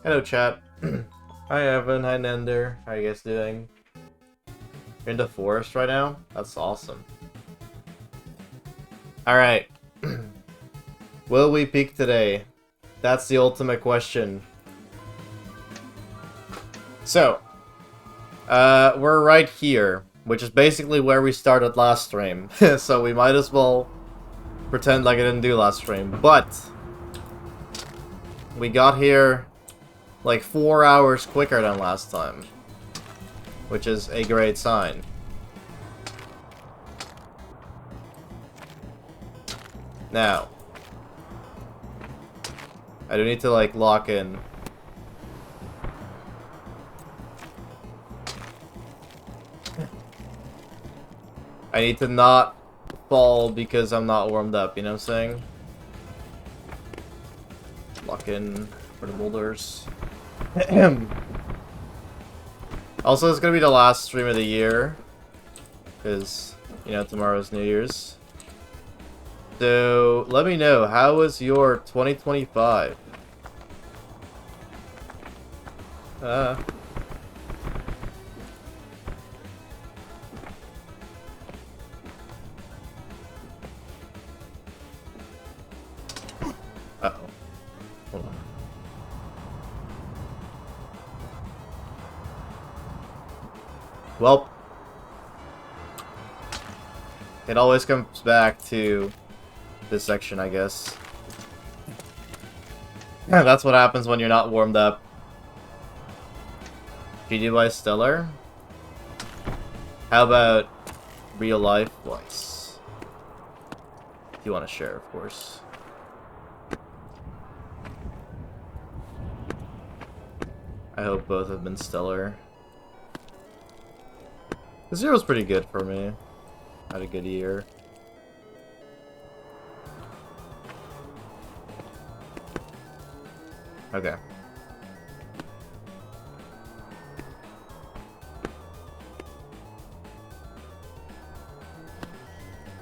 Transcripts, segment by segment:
Hello, chat. Hi, Evan. Hi, Nender. How you guys doing? You're in the forest right now? That's awesome. Alright. Will we peak today? That's the ultimate question. So, we're right here, which is basically where we started last stream. So we might as well pretend like I didn't do last stream. But, we got here like 4 hours quicker than last time, which is a great sign. Now, I do need to like lock in. I need to not fall because I'm not warmed up, you know what I'm saying? Lock in for the boulders. Also, it's gonna be the last stream of the year. Because, you know, tomorrow's New Year's. So, let me know, how was your 2025? Uh-oh. Hold on. Well, it always comes back to this section, I guess. That's what happens when you're not warmed up. GD by Stellar? How about real life voice? If you want to share, of course. I hope both have been stellar. The zero's pretty good for me. Had a good year. Okay.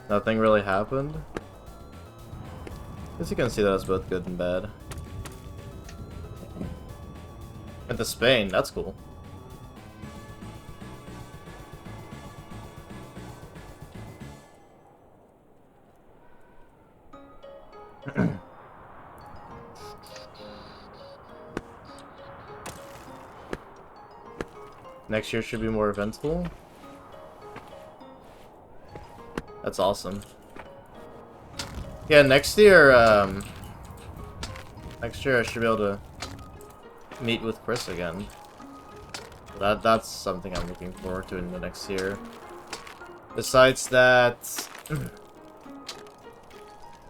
Nothing really happened. Guess you can see that it's both good and bad. Went to Spain, that's cool. Next year should be more eventful. That's awesome. Yeah, next year I should be able to meet with Chris again. That's something I'm looking forward to in the next year. Besides that,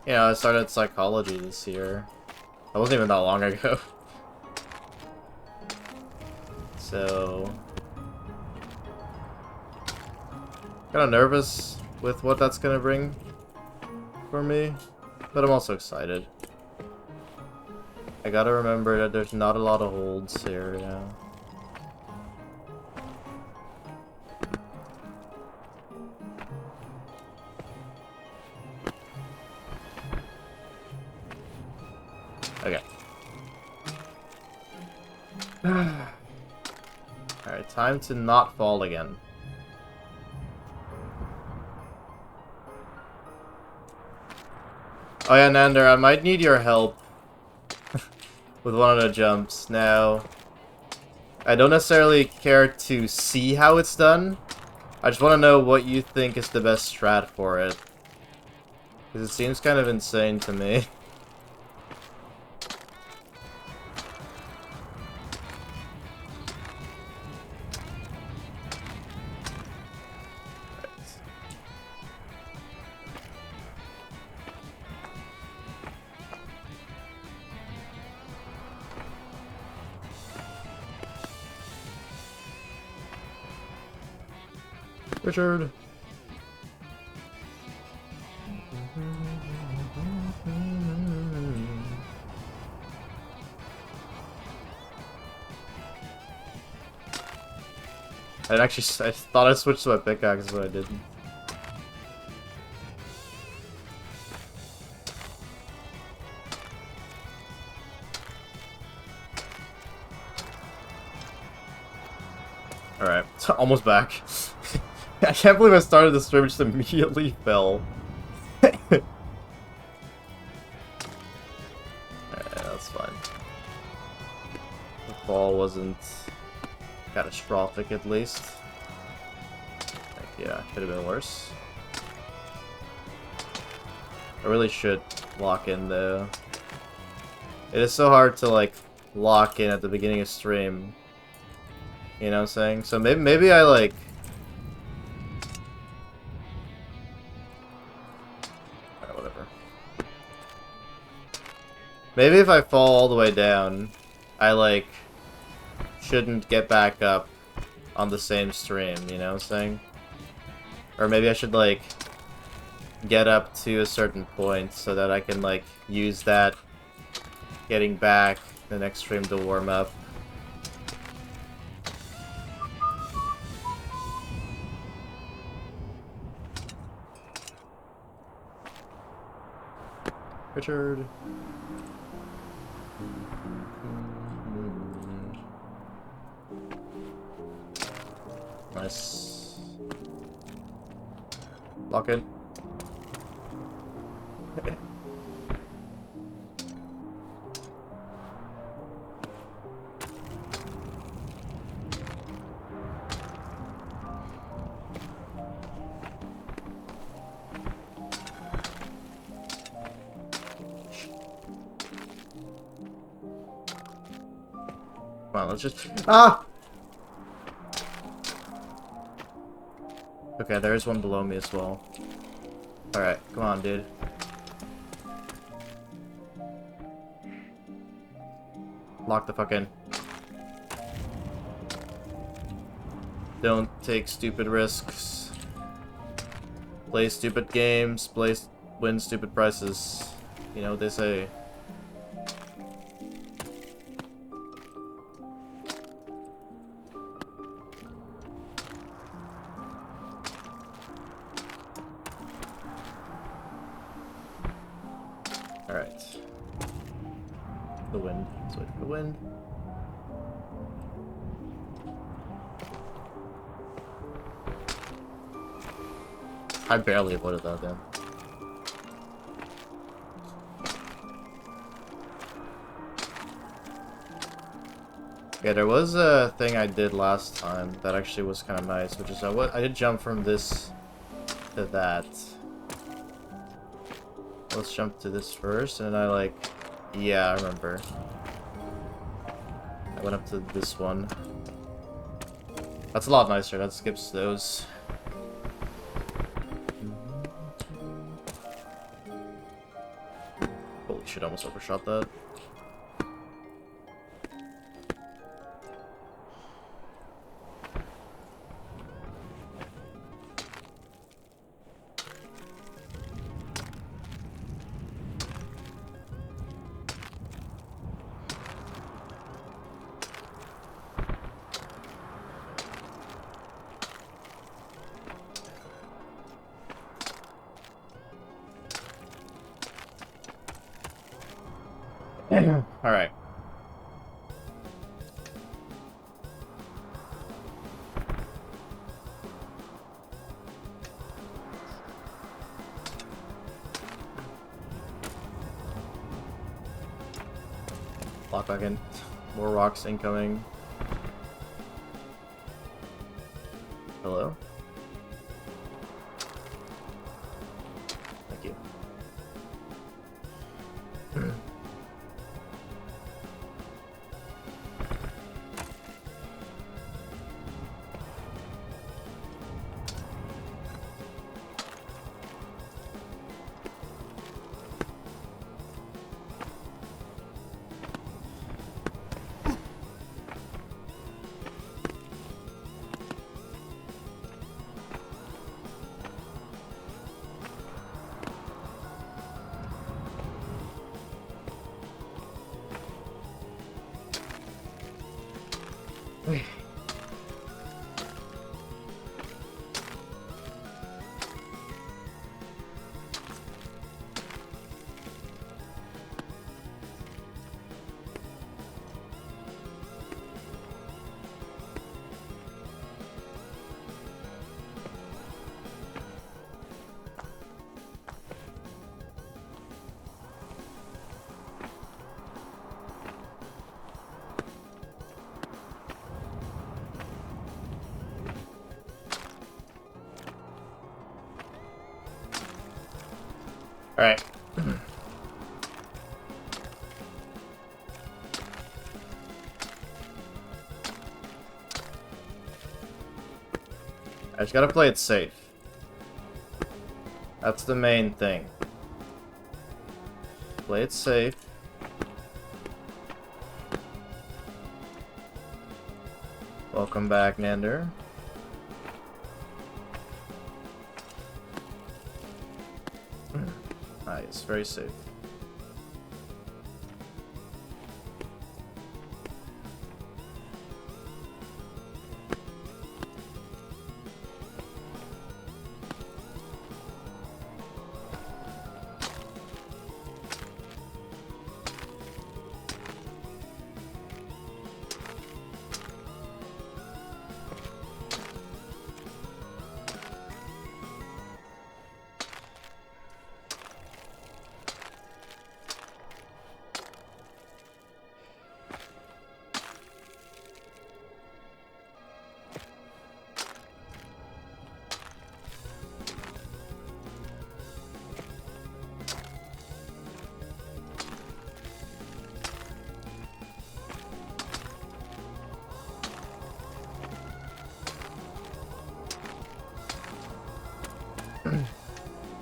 yeah, I started psychology this year. That wasn't even that long ago. So, kind of nervous with what that's gonna bring for me, but I'm also excited. I gotta remember that there's not a lot of holds here, you know. Okay. Alright, time to not fall again. Oh yeah, Nander, I might need your help with one of the jumps. Now, I don't necessarily care to see how it's done. I just want to know what you think is the best strat for it. Because it seems kind of insane to me. Richard. I thought I switched to my pickaxe, but I didn't. Almost back. I can't believe I started the stream and just immediately fell. Alright, that's fine. The fall wasn't catastrophic, at least. Like, yeah, could have been worse. I really should lock in, though. It is so hard to, like, lock in at the beginning of stream. You know what I'm saying? So maybe I, like... Alright, whatever. Maybe if I fall all the way down, I, like, shouldn't get back up on the same stream, you know what I'm saying? Or maybe I should, like, get up to a certain point so that I can, like, use that getting back the next stream to warm up. Richard. Nice. Lock in. Come on, let's just... Ah! Okay, there's one below me as well. Alright, come on, dude. Lock the fuck in. Don't take stupid risks. Play stupid games, win stupid prizes. You know what they say. Alright. The wind. Let's wait for the wind. I barely avoided that then. Yeah, there was a thing I did last time that actually was kind of nice, which is I did jump from this to that. Let's jump to this first, and I like... Yeah, I remember. I went up to this one. That's a lot nicer, that skips those. Holy shit, I almost overshot that. Alright. Lock back in. More rocks incoming. Hello? Thank you. Alright. I just gotta play it safe. That's the main thing. Play it safe. Welcome back, Nander. Nice, very safe.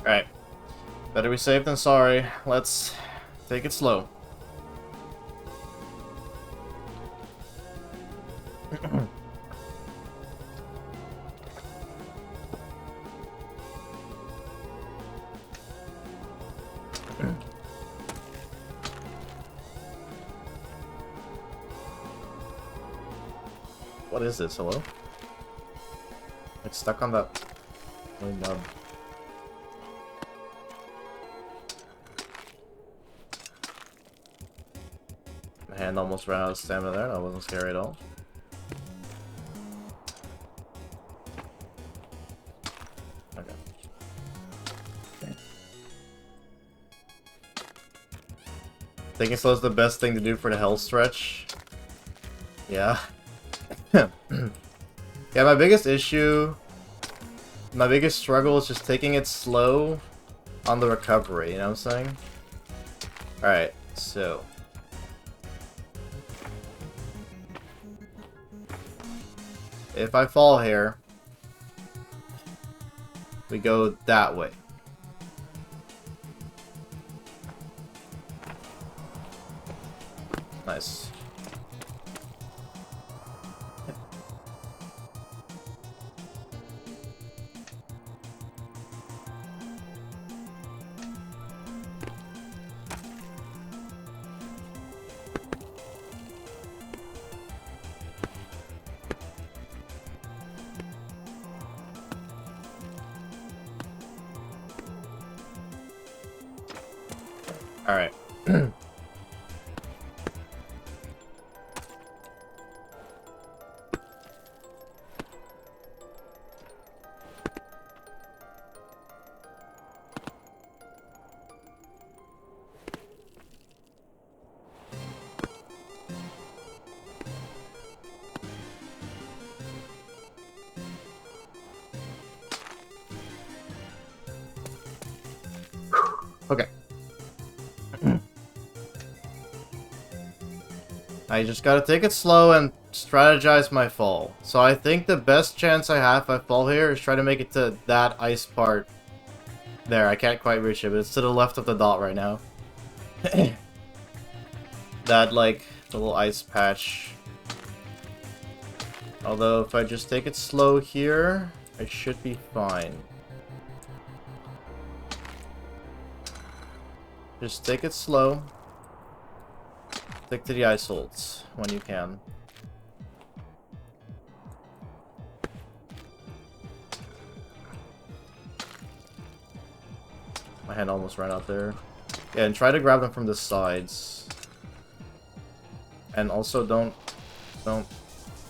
Alright. Better be safe than sorry. Let's take it slow. What is this? Hello? It's stuck on that window. My hand almost ran out of stamina there. That wasn't scary at all. Okay. Thinking slow is the best thing to do for the hell stretch. Yeah. Yeah, my biggest issue, my biggest struggle is just taking it slow on the recovery, you know what I'm saying? Alright, so. If I fall here, we go that way. Nice. Alright. Okay. I just gotta take it slow and strategize my fall. So I think the best chance I have if I fall here is try to make it to that ice part. There, I can't quite reach it, but it's to the left of the dot right now. That, like, the little ice patch. Although, if I just take it slow here, I should be fine. Just take it slow. Stick to the ice holds when you can. My hand almost ran out there. Yeah, and try to grab them from the sides. And also don't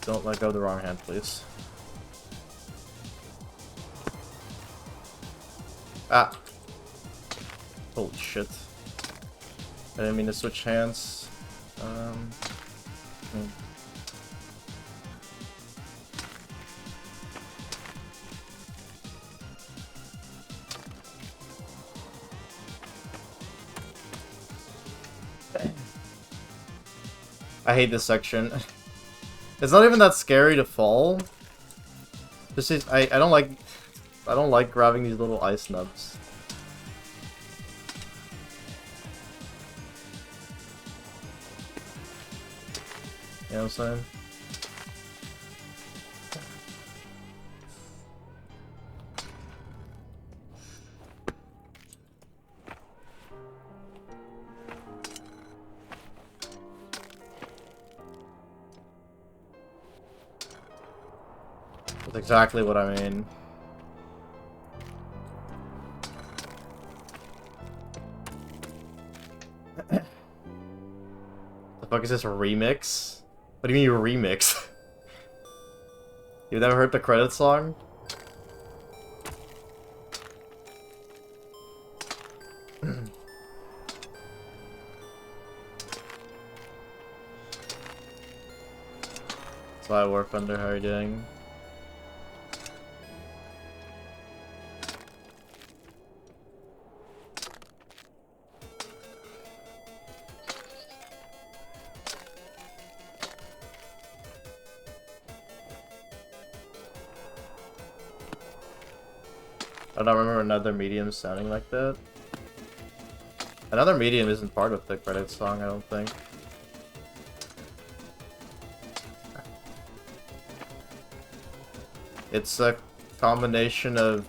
let go of the wrong hand, please. Ah. Holy shit. I didn't mean to switch hands. I hate this section. It's not even that scary to fall. This is I don't like grabbing these little ice nubs. You know what I'm saying? That's exactly what I mean. The fuck is this, a remix? What do you mean you remix? You've never heard the credits song? That's why I work under. How are you doing? I don't remember another medium sounding like that. Another medium isn't part of the credits song, I don't think. It's a combination of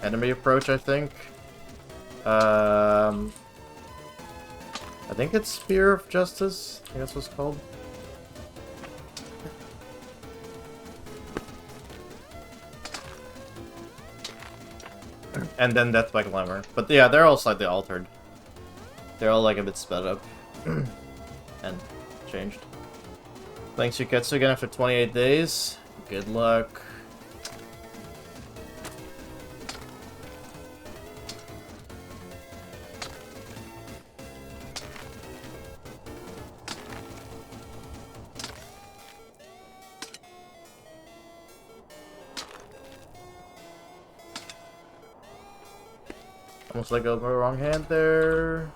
enemy approach, I think. I think it's Spear of Justice. I think that's what it's called. And then Death by Glamour. But yeah, they're all slightly altered. They're all like a bit sped up. And changed. Thanks, Yuketsu, again after 28 days. Good luck. Almost let go of my wrong hand there.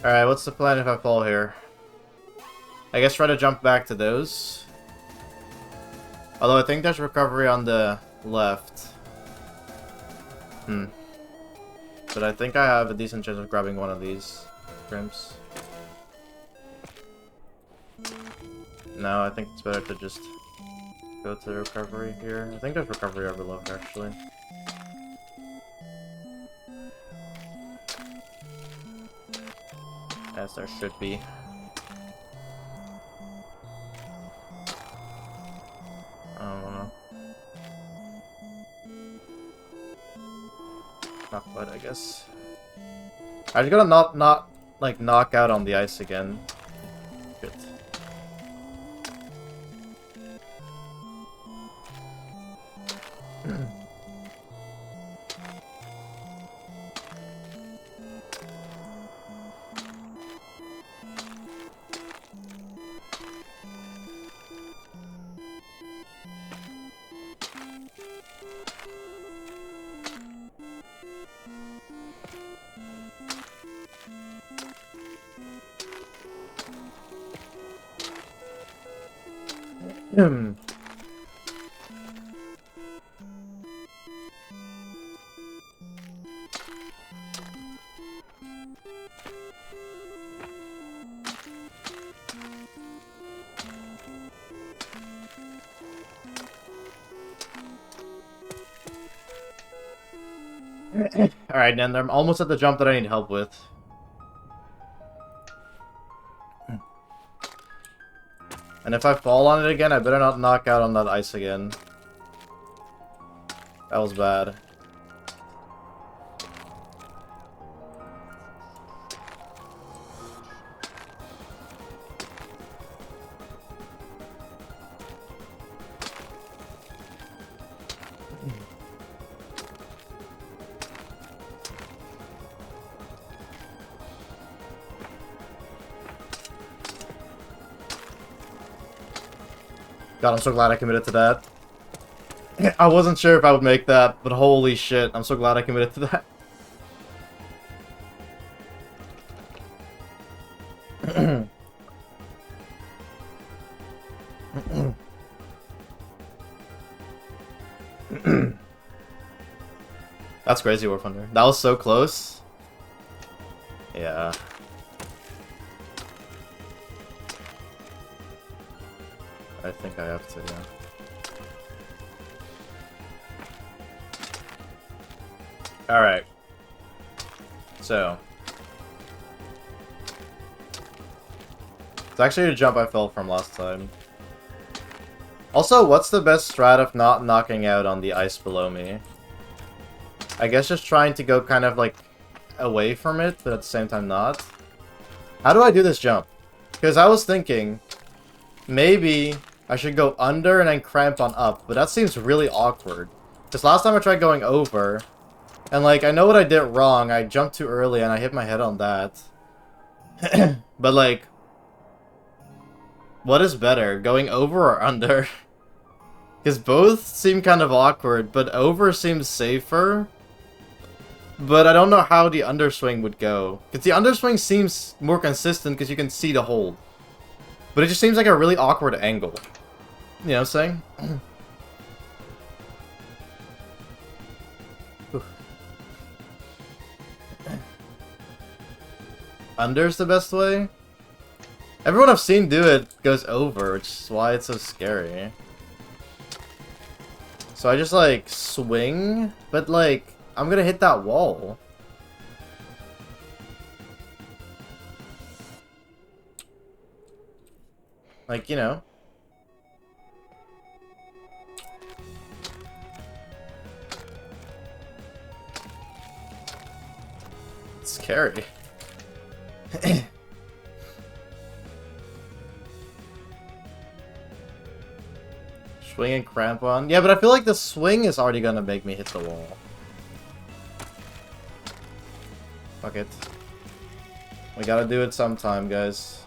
Alright, what's the plan if I fall here? I guess try to jump back to those. Although I think there's recovery on the left. But I think I have a decent chance of grabbing one of these crimps. No, I think it's better to just go to the recovery here. I think there's recovery overload actually. As there should be. I don't know. Not quite, I guess. I just gotta not like knock out on the ice again. Good. Alright, and I'm almost at the jump that I need help with. And if I fall on it again, I better not knock out on that ice again. That was bad. God, I'm so glad I committed to that. I wasn't sure if I would make that, but holy shit, I'm so glad I committed to that. That's crazy, War Thunder. That was so close. Yeah. I think I have to, yeah. Alright. So. It's actually a jump I fell from last time. Also, what's the best strat of not knocking out on the ice below me? I guess just trying to go kind of like away from it, but at the same time not. How do I do this jump? Because I was thinking, maybe I should go under and then cramp on up, but that seems really awkward. Because last time I tried going over, and like, I know what I did wrong, I jumped too early and I hit my head on that. But like, what is better, going over or under? Because both seem kind of awkward, but over seems safer. But I don't know how the underswing would go. Because the underswing seems more consistent because you can see the hold. But it just seems like a really awkward angle. You know what I'm saying? Under's the best way? Everyone I've seen do it goes over, which is why it's so scary. So I just like swing, but like I'm gonna hit that wall. Like, you know. It's scary. Swing and cramp on. Yeah, but I feel like the swing is already gonna make me hit the wall. Fuck it. We gotta do it sometime, guys.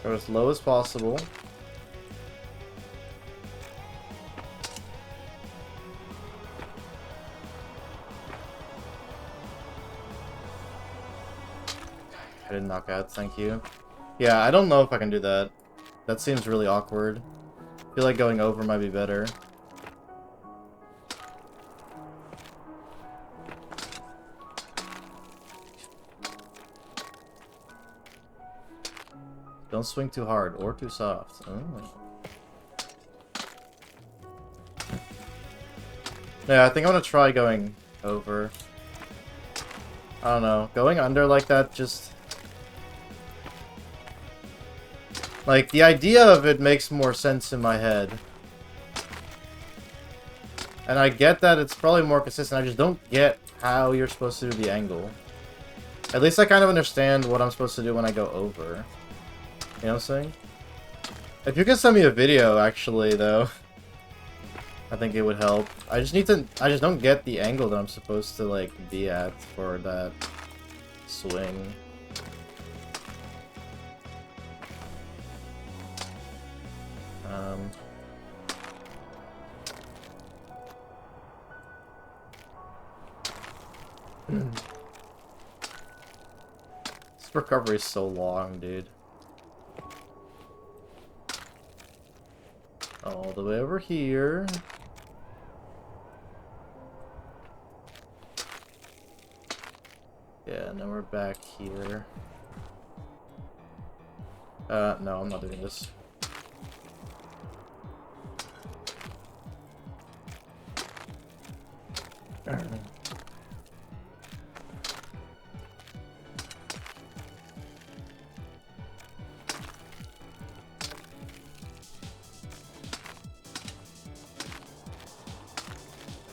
Go as low as possible. I didn't knock out, thank you. Yeah, I don't know if I can do that. That seems really awkward. I feel like going over might be better. Don't swing too hard or too soft. Oh. Yeah, I think I'm gonna try going over. I don't know. Going under like that just... Like, the idea of it makes more sense in my head. And I get that it's probably more consistent, I just don't get how you're supposed to do the angle. At least I kind of understand what I'm supposed to do when I go over. You know what I'm saying? If you could send me a video, actually, though, I think it would help. I just don't get the angle that I'm supposed to, like, be at for that swing. This recovery is so long, dude. All the way over here. Yeah, and then we're back here. No, I'm not doing this.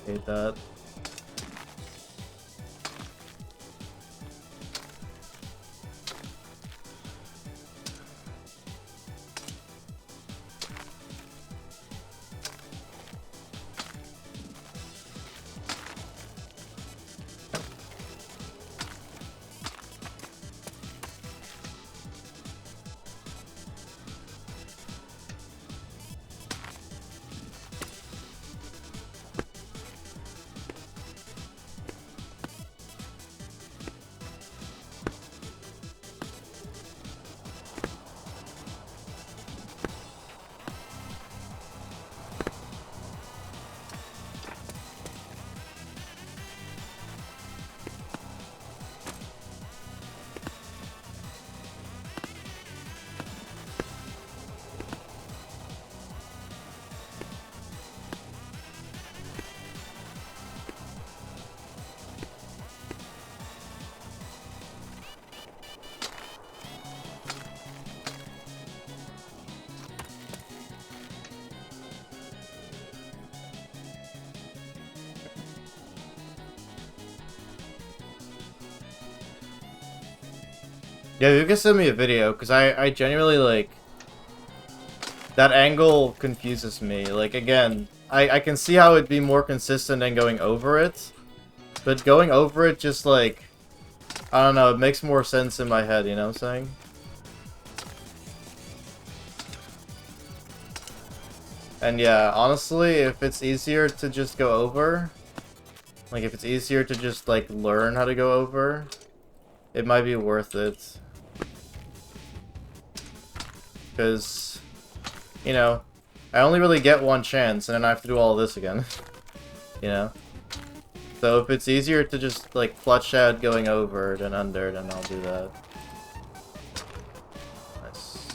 Hate that. Yeah, you can send me a video, because I genuinely, like... That angle confuses me. Like, again, I can see how it'd be more consistent than going over it. But going over it just, like... I don't know, it makes more sense in my head, you know what I'm saying? And yeah, honestly, if it's easier to just go over... Like, if it's easier to just, like, learn how to go over... It might be worth it. Because... You know, I only really get one chance, and then I have to do all this again. You know? So if it's easier to just, like, clutch out going over than under, then I'll do that. Nice.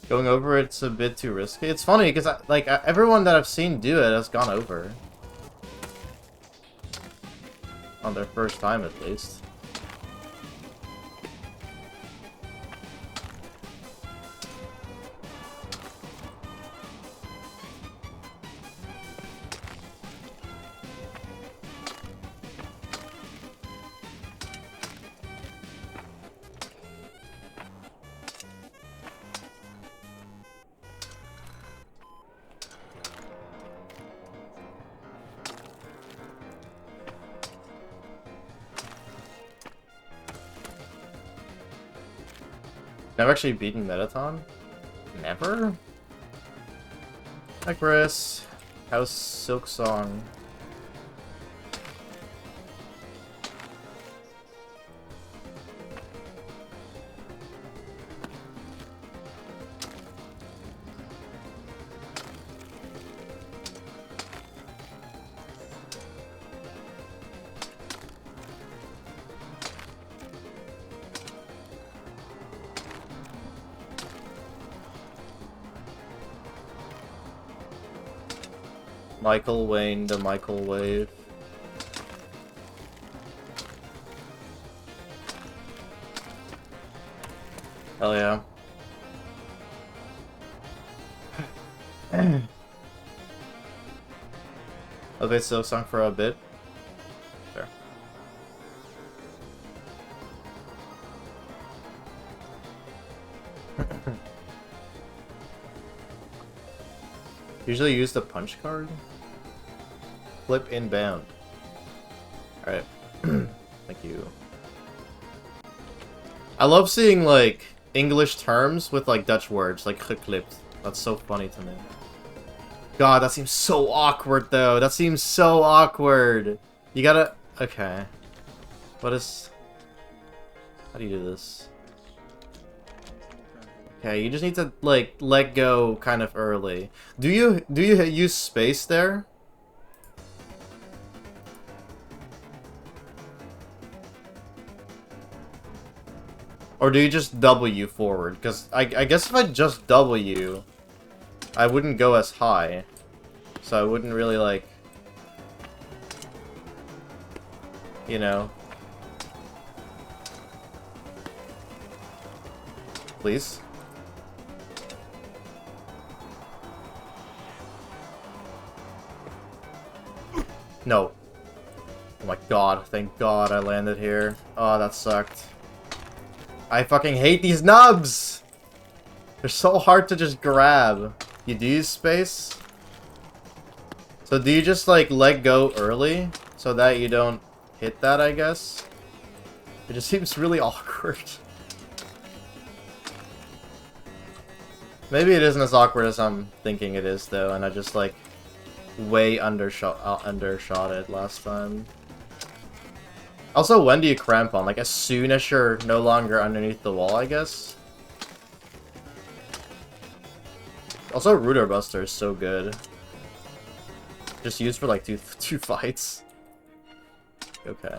Going over it's a bit too risky. It's funny, because, everyone that I've seen do it has gone over. On their first time, at least. Never actually beaten Metaton? Never? Hi Chris. How's Silk Song? Michael Wayne, the Michael Wave. Hell yeah. Okay, so song for a bit. Sure. Usually use the punch card. Flip inbound. Alright. Thank you. I love seeing, like, English terms with, like, Dutch words, like geklipt. That's so funny to me. God, that seems so awkward, though. That seems so awkward. You gotta... Okay. What is... How do you do this? Okay, you just need to, like, let go kind of early. Do you use space there? Or do you just W forward? Because I guess if I just W, I wouldn't go as high. So I wouldn't really, like... You know. Please? No. Oh my god, thank god I landed here. Oh, that sucked. I fucking hate these nubs! They're so hard to just grab. You do use space? So do you just, like, let go early? So that you don't hit that, I guess? It just seems really awkward. Maybe it isn't as awkward as I'm thinking it is, though, and I just, like, way undershot it last time. Also, when do you cramp on? Like, as soon as you're no longer underneath the wall, I guess? Also, Rooter Buster is so good. Just used for, like, two fights. Okay.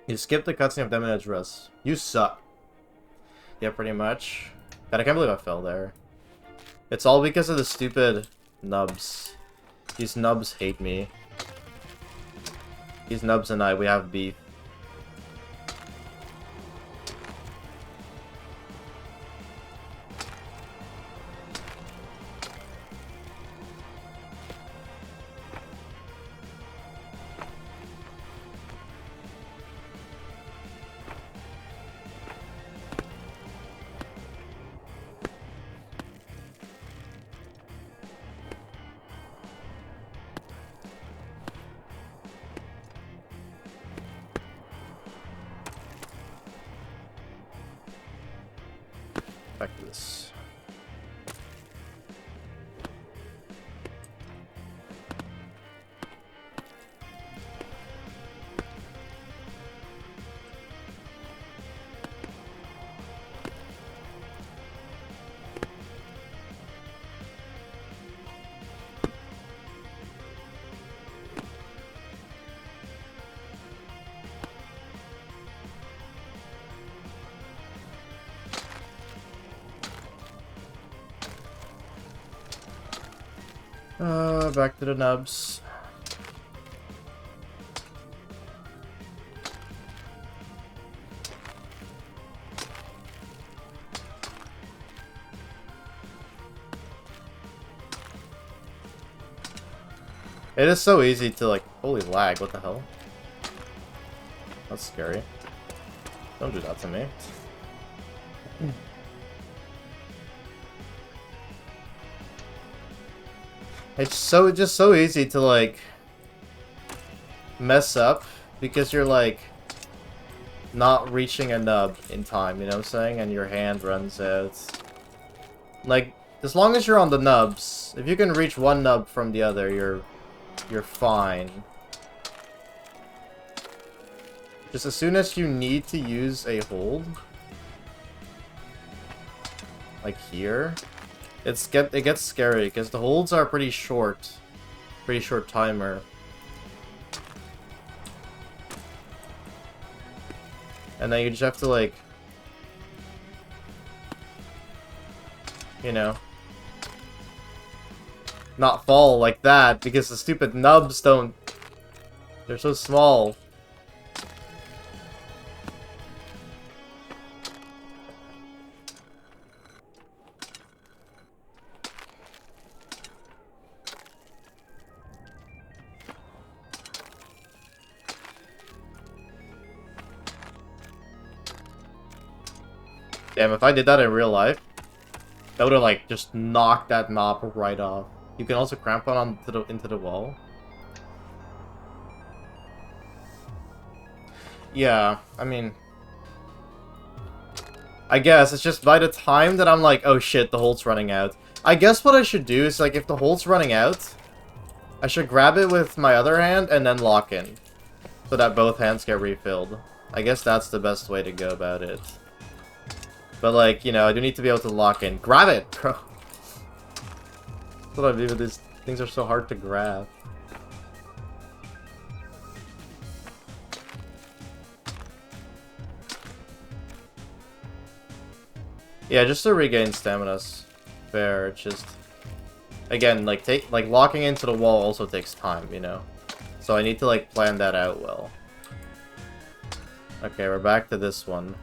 You skipped the cutscene of Demon Edge Rush. You suck. Yeah, pretty much. God, I can't believe I fell there. It's all because of the stupid nubs. These nubs hate me. These nubs and we have beef. this. Back to the nubs. It is so easy to, like, holy lag, what the hell? That's scary. Don't do that to me. It's just so easy to, like, mess up because you're, like, not reaching a nub in time, you know what I'm saying? And your hand runs out. Like, as long as you're on the nubs, if you can reach one nub from the other, you're fine. Just as soon as you need to use a hold, like here, it gets scary because the holds are pretty short timer. And then you just have to, like, you know, not fall like that because the stupid nubs don't, they're so small. Damn, if I did that in real life, that would have, like, just knocked that knob right off. You can also cramp on into the wall. Yeah, I mean, I guess it's just by the time that I'm like, oh shit, the hold's running out. I guess what I should do is, like, if the hold's running out, I should grab it with my other hand and then lock in, so that both hands get refilled. I guess that's the best way to go about it. But, like, you know, I do need to be able to lock in. Grab it, bro! That's what I do with these things are so hard to grab. Yeah, just to regain stamina's fair. It's just, again, like, locking into the wall also takes time, you know? So I need to, like, plan that out well. Okay, we're back to this one.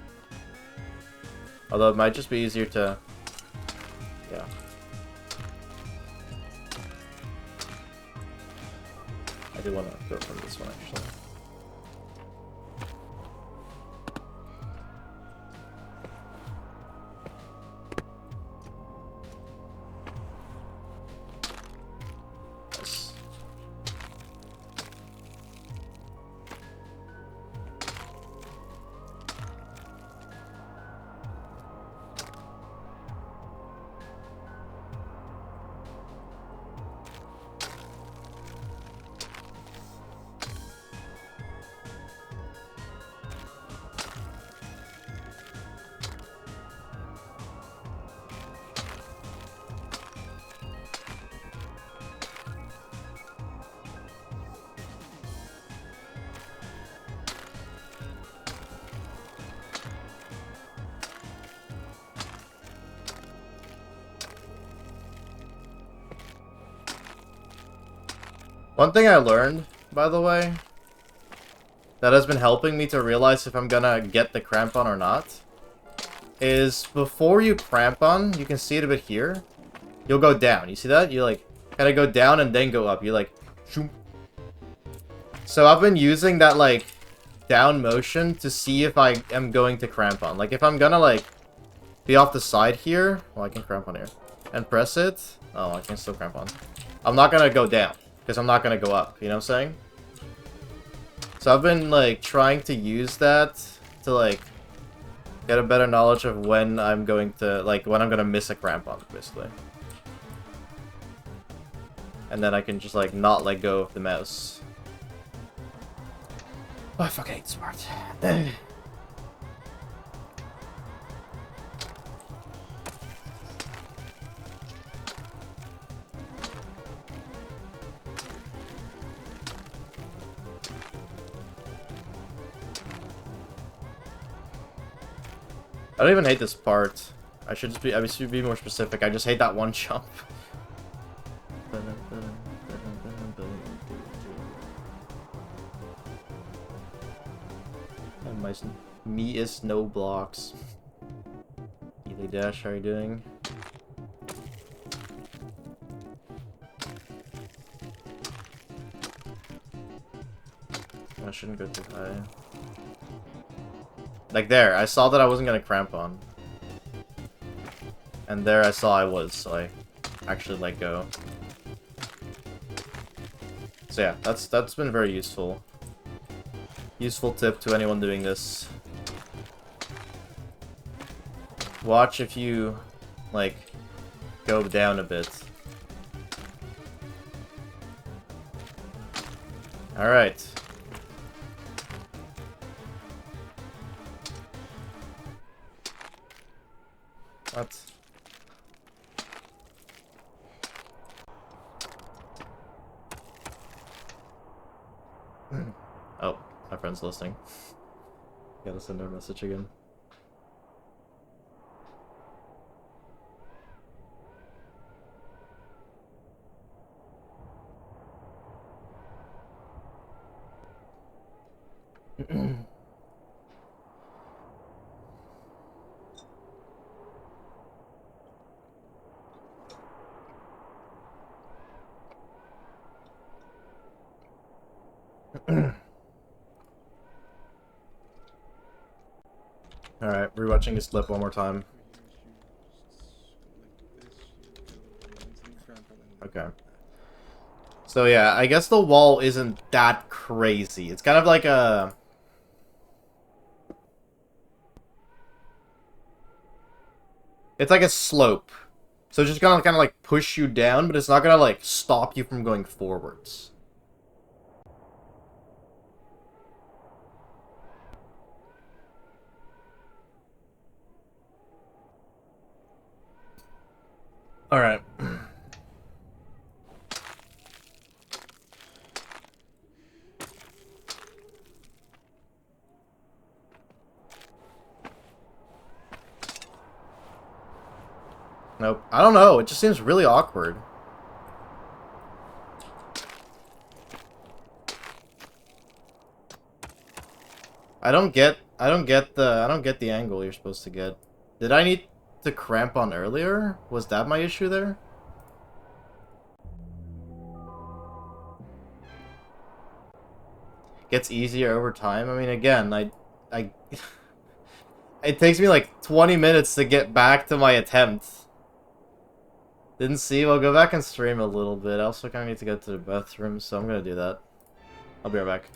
Although it might just be easier to... yeah. I do want to go from this one, actually. Nice. One thing I learned, by the way, that has been helping me to realize if I'm gonna get the cramp on or not, is before you cramp on, you can see it a bit here, you'll go down. You see that? You, like, kind of go down and then go up. You, like, shoom. So I've been using that, like, down motion to see if I am going to cramp on. Like, if I'm gonna, like, be off the side here, well, I can cramp on here, and press it, oh, I can still cramp on. I'm not gonna go down, because I'm not gonna go up, you know what I'm saying? So I've been, like, trying to use that to, like, Get a better knowledge of when I'm going to, like, when I'm gonna miss a crampon, basically. And then I can just, like, not let go of the mouse. Oh, I fucking hate this part. I don't even hate this part. I should be more specific. I just hate that one jump. And my me is no blocks. Ely Dash, how are you doing? I shouldn't go too high. Like there, I saw that I wasn't gonna cramp on. And there I saw I was, so I actually let go. So yeah, that's been very useful. Useful tip to anyone doing this. Watch if you, like, go down a bit. Alright. What? Oh, my friend's listening. Gotta send her a message again. Alright, rewatching his clip one more time. Okay. So yeah, I guess the wall isn't that crazy. It's kind of like a... It's like a slope. So it's just gonna kind of like push you down, but it's not gonna like stop you from going forwards. Alright. Nope. I don't know. It just seems really awkward. I don't get the angle you're supposed to get. Did I need to cramp on earlier? Was that my issue there? Gets easier over time. I mean, again, I it takes me like 20 minutes to get back to my attempt. Didn't see. Well, go back and stream a little bit. I also kind of need to go to the bathroom, so I'm gonna do that. I'll be right back.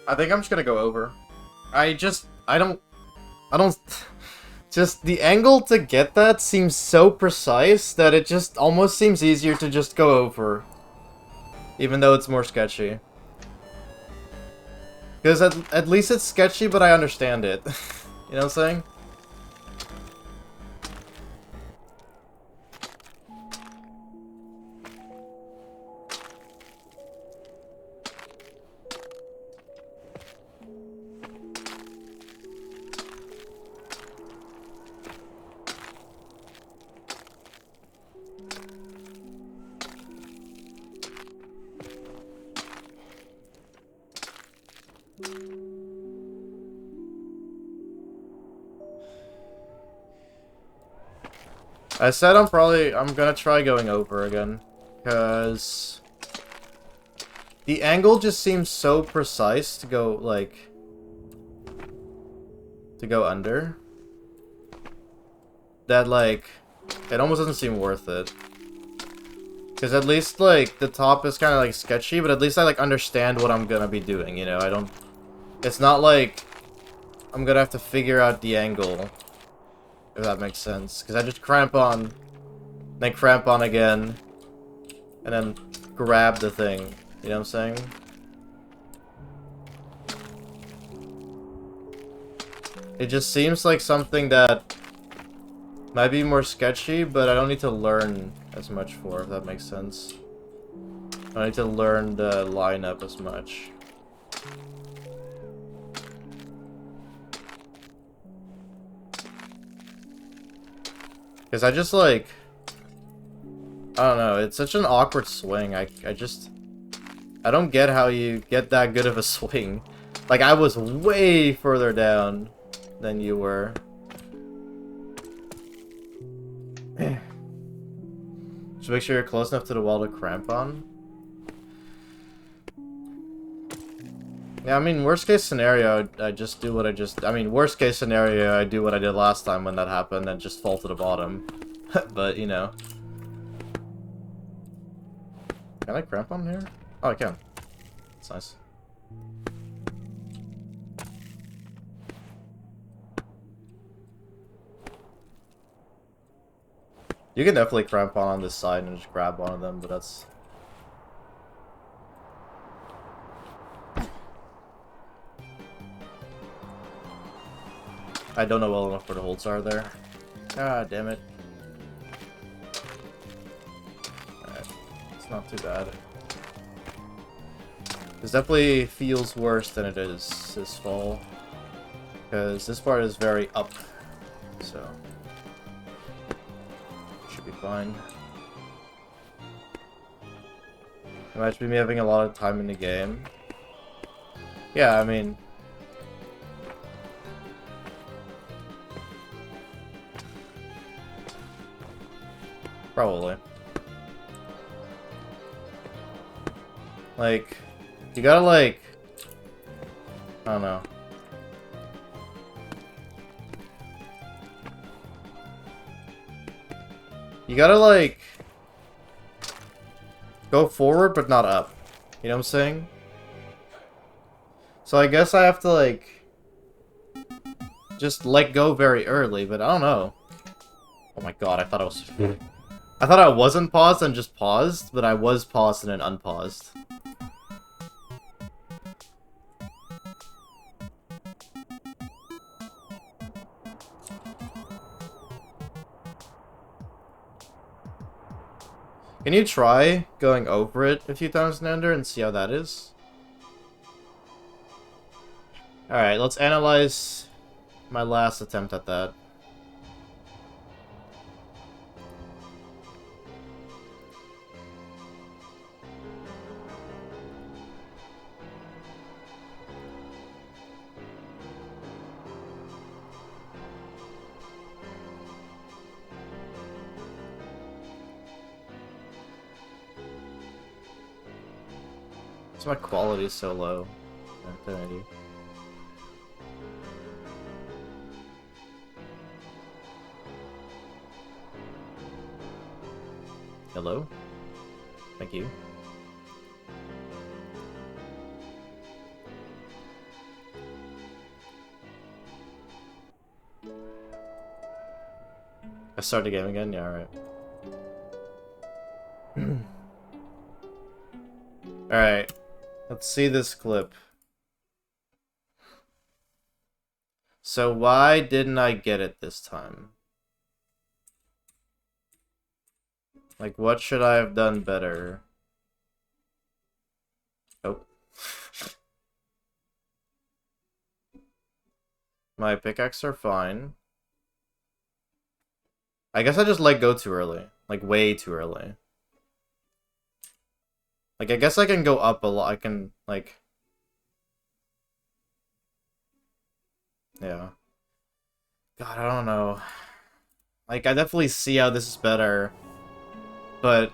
I think I'm just gonna go over. I don't... Just, the angle to get that seems so precise that it just almost seems easier to just go over. Even though it's more sketchy. Because at least it's sketchy, but I understand it. You know what I'm saying? I said I'm gonna try going over again. Because... the angle just seems so precise to go, like... to go under. That, like... it almost doesn't seem worth it. Because at least, like, the top is kind of, like, sketchy, but at least I, like, understand what I'm gonna be doing, you know? I don't... it's not like... I'm gonna have to figure out the angle. If that makes sense. Because I just cramp on, then cramp on again, and then grab the thing. You know what I'm saying? It just seems like something that might be more sketchy, but I don't need to learn as much for, if that makes sense. I don't need to learn the lineup as much. Because I just, like... I don't know, it's such an awkward swing. I don't get how you get that good of a swing. Like, I was way further down than you were. Just make sure you're close enough to the wall to cramp on. Yeah, I mean, worst case scenario, I just do what I just... I mean, worst case scenario, I do what I did last time when that happened and just fall to the bottom. But, you know. Can I cramp on here? Oh, I can. That's nice. You can definitely cramp on this side and just grab one of them, but that's... I don't know well enough where the holds are there. Ah, damn it. Alright. It's not too bad. This definitely feels worse than it is this fall. Because this part is very up. So... should be fine. Imagine me having a lot of time in the game. Yeah, I mean... probably. Like, you gotta, like... I don't know. You gotta, like... go forward, but not up. You know what I'm saying? So I guess I have to, like... just let go very early, but I don't know. Oh my god, I thought I was... I thought I wasn't paused and just paused, but I was paused and then unpaused. Can you try going over it a few times, Nander, and see how that is? Alright, let's analyze my last attempt at that. So my quality is so low. 1080. Hello? Thank you. I start the game again? Yeah, alright. Alright. Let's see this clip. So why didn't I get it this time? Like, what should I have done better? Oh. My pickaxe are fine. I guess I just let go too early. Like, way too early. Like, I guess I can go up a lot. I can, like... Yeah. God, I don't know. Like, I definitely see how this is better. But...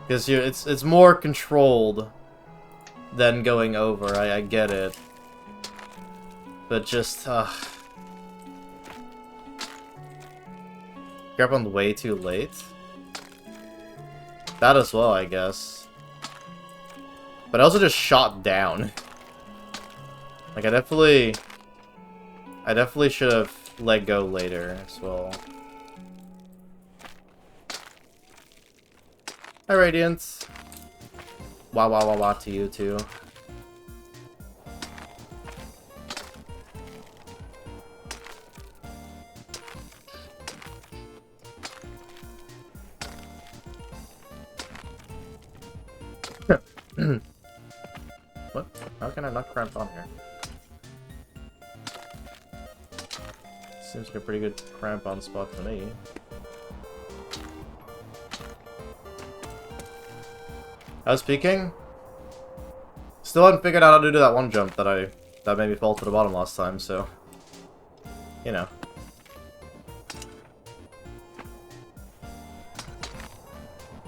Because it's more controlled than going over. I get it. But just, grab on way too late? That as well, I guess. But I also just shot down. Like, I definitely should have let go later as well. Hi, Radiant. Wah wah wah wah to you too. What? How can I not cramp on here? Seems like a pretty good cramp on spot for me. How's peeking? Still haven't figured out how to do that one jump that made me fall to the bottom last time, so you know.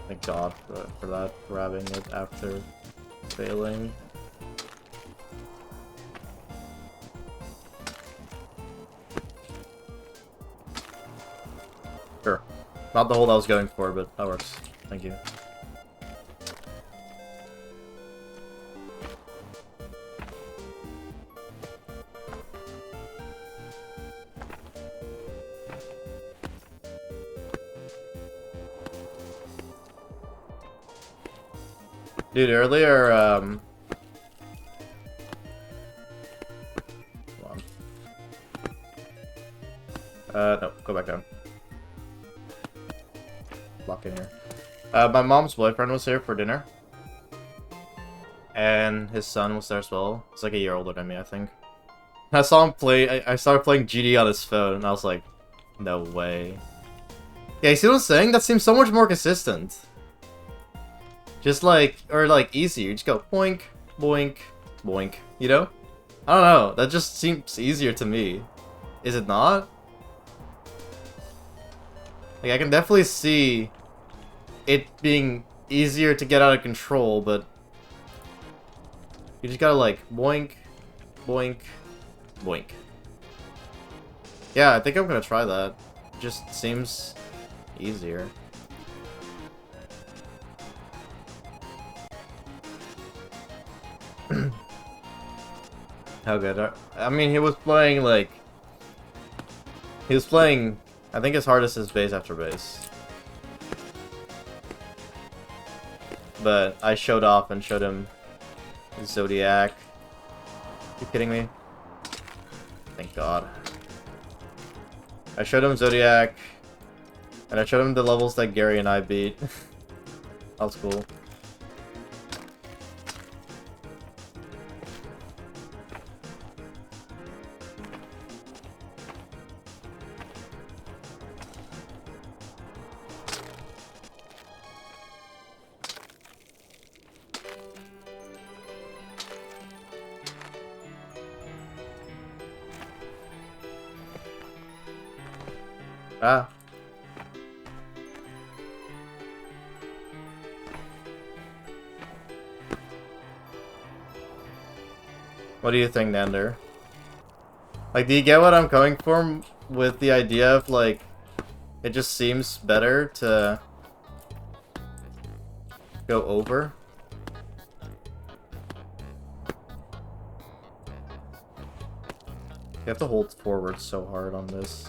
Thank God for that, grabbing it after failing. Sure. Not the hold I was going for, but that works. Thank you. Dude, earlier, hold on. No, go back down. Lock in here. My mom's boyfriend was here for dinner. And his son was there as well. He's like a year older than me, I think. I saw him play, I started playing GD on his phone, and I was like, no way. Yeah, you see what I'm saying? That seems so much more consistent. Just like, or like easier. You just go boink, boink, boink, you know? I don't know, that just seems easier to me. Is it not? Like, I can definitely see it being easier to get out of control, but you just gotta like boink, boink, boink. Yeah, I think I'm gonna try that. It just seems easier. How good? I mean, he was playing like... He was playing, I think his hardest is base after base. But I showed off and showed him Zodiac. You kidding me? Thank God. I showed him Zodiac, and I showed him the levels that Gary and I beat. That was cool. Ah. What do you think, Nander? Like, do you get what I'm coming from with the idea of, like, it just seems better to go over? You have to hold forward so hard on this.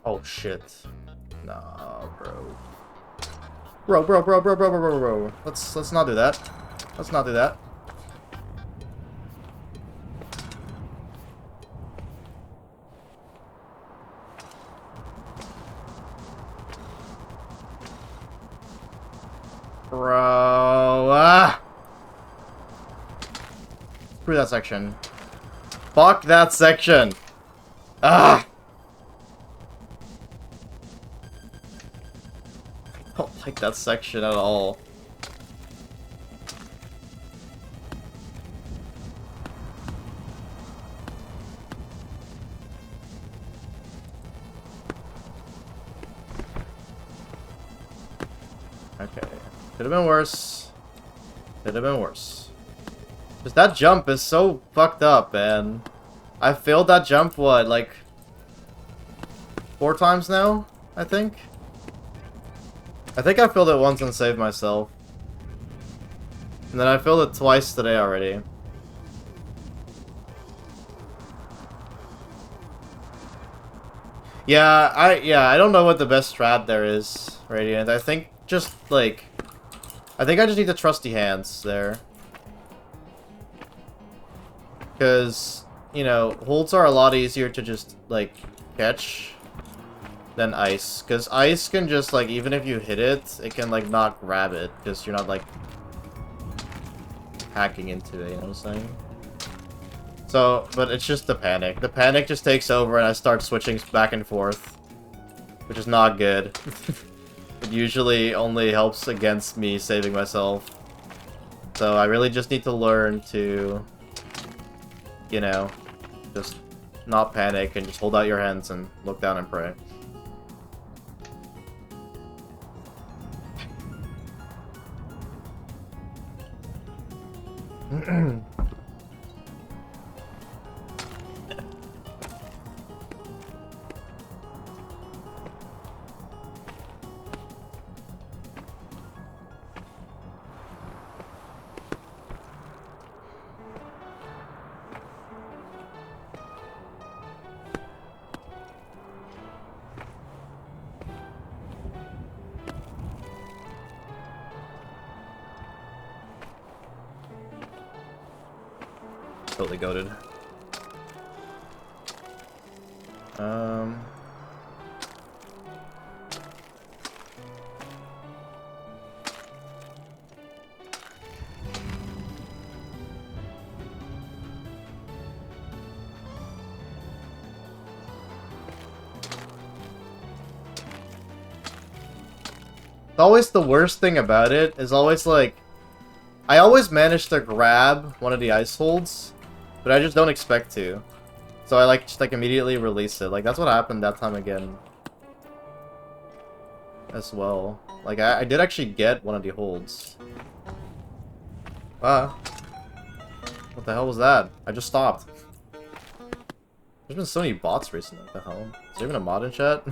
Oh shit. Nah, bro. Bro. Let's not do that. Let's not do that. Bro. Screw that section. Fuck that section. Ah. I don't like that section at all. Okay. Could have been worse. Could have been worse. Just that jump is so fucked up, man. I failed that jump, what, like 4 times now, I think? I think I failed it once and saved myself. And then I failed it twice today already. Yeah, I don't know what the best strat there is, Radiant. I think just, like... I think I just need the trusty hands there. Because, you know, holds are a lot easier to just, like, catch than ice. Because ice can just, like, even if you hit it, it can, like, not grab it. Because you're not, like, hacking into it, you know what I'm saying? So, but it's just the panic. The panic just takes over and I start switching back and forth. Which is not good. It usually only helps against me saving myself. So I really just need to learn to, you know, just not panic and just hold out your hands and look down and pray. Totally goated. Always the worst thing about it is always like, I always manage to grab one of the ice holds, but I just don't expect to. So I like just like immediately release it. Like that's what happened that time again. As well. Like I did actually get one of the holds. Ah. What the hell was that? I just stopped. There's been so many bots recently. What the hell? Is there even a mod in chat?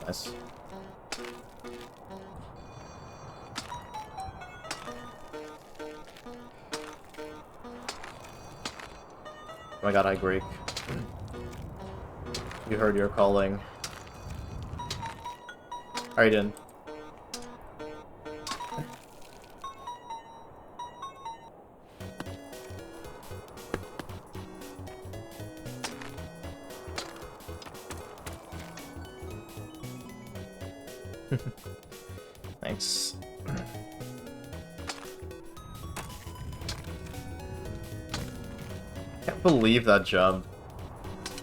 Nice. Oh my god, I Greek. You heard your calling. Aiden. Thanks. Can't believe that jump.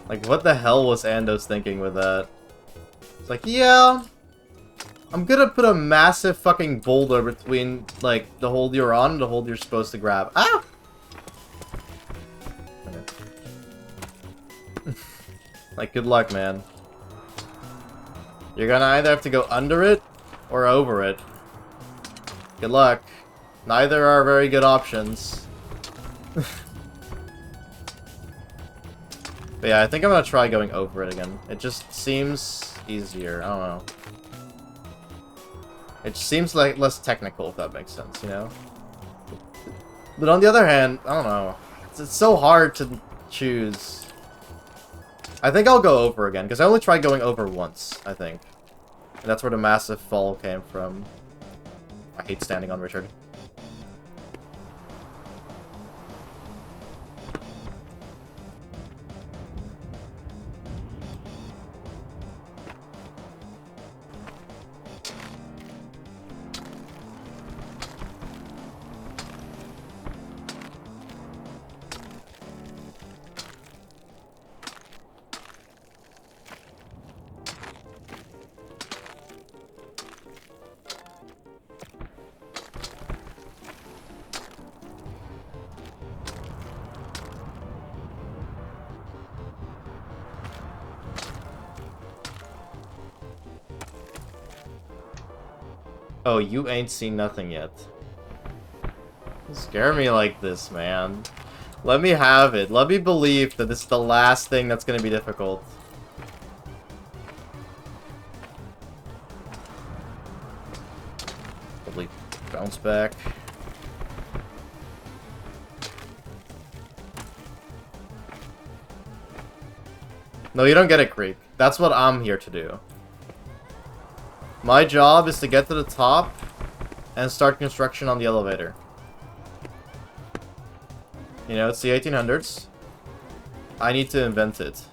Like, what the hell was Andos thinking with that? It's like, yeah, I'm gonna put a massive fucking boulder between, like, the hold you're on and the hold you're supposed to grab. Ah! Like, good luck, man. You're gonna either have to go under it or over it. Good luck. Neither are very good options. But yeah, I think I'm gonna try going over it again. It just seems easier. I don't know. It seems like less technical, if that makes sense, you know? But on the other hand, I don't know. It's so hard to choose. I think I'll go over again, because I only tried going over once, I think. And that's where the massive fall came from. I hate standing on Richard. Oh, you ain't seen nothing yet. Scare me like this, man. Let me have it. Let me believe that this is the last thing that's gonna be difficult. Probably bounce back. No, you don't get it, Creek. That's what I'm here to do. My job is to get to the top and start construction on the elevator. You know, it's the 1800s. I need to invent it.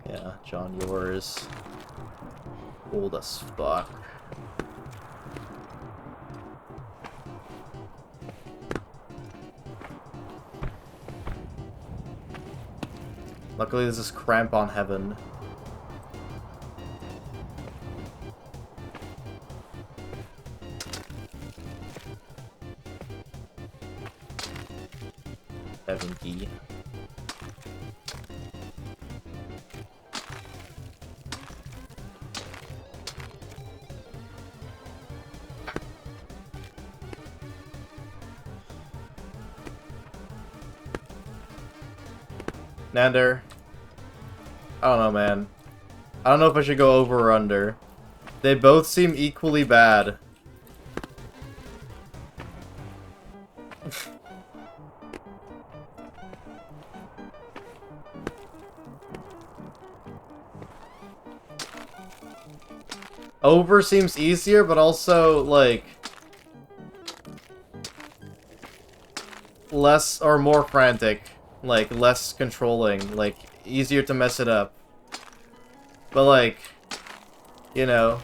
Yeah, John, yours. Old as fuck. Luckily, this is Crampon Heaven. Heaven key. Nander. I don't know, man. I don't know if I should go over or under. They both seem equally bad. Over seems easier, but also, like, less or more frantic. Like, less controlling. Like, easier to mess it up. But, like, you know.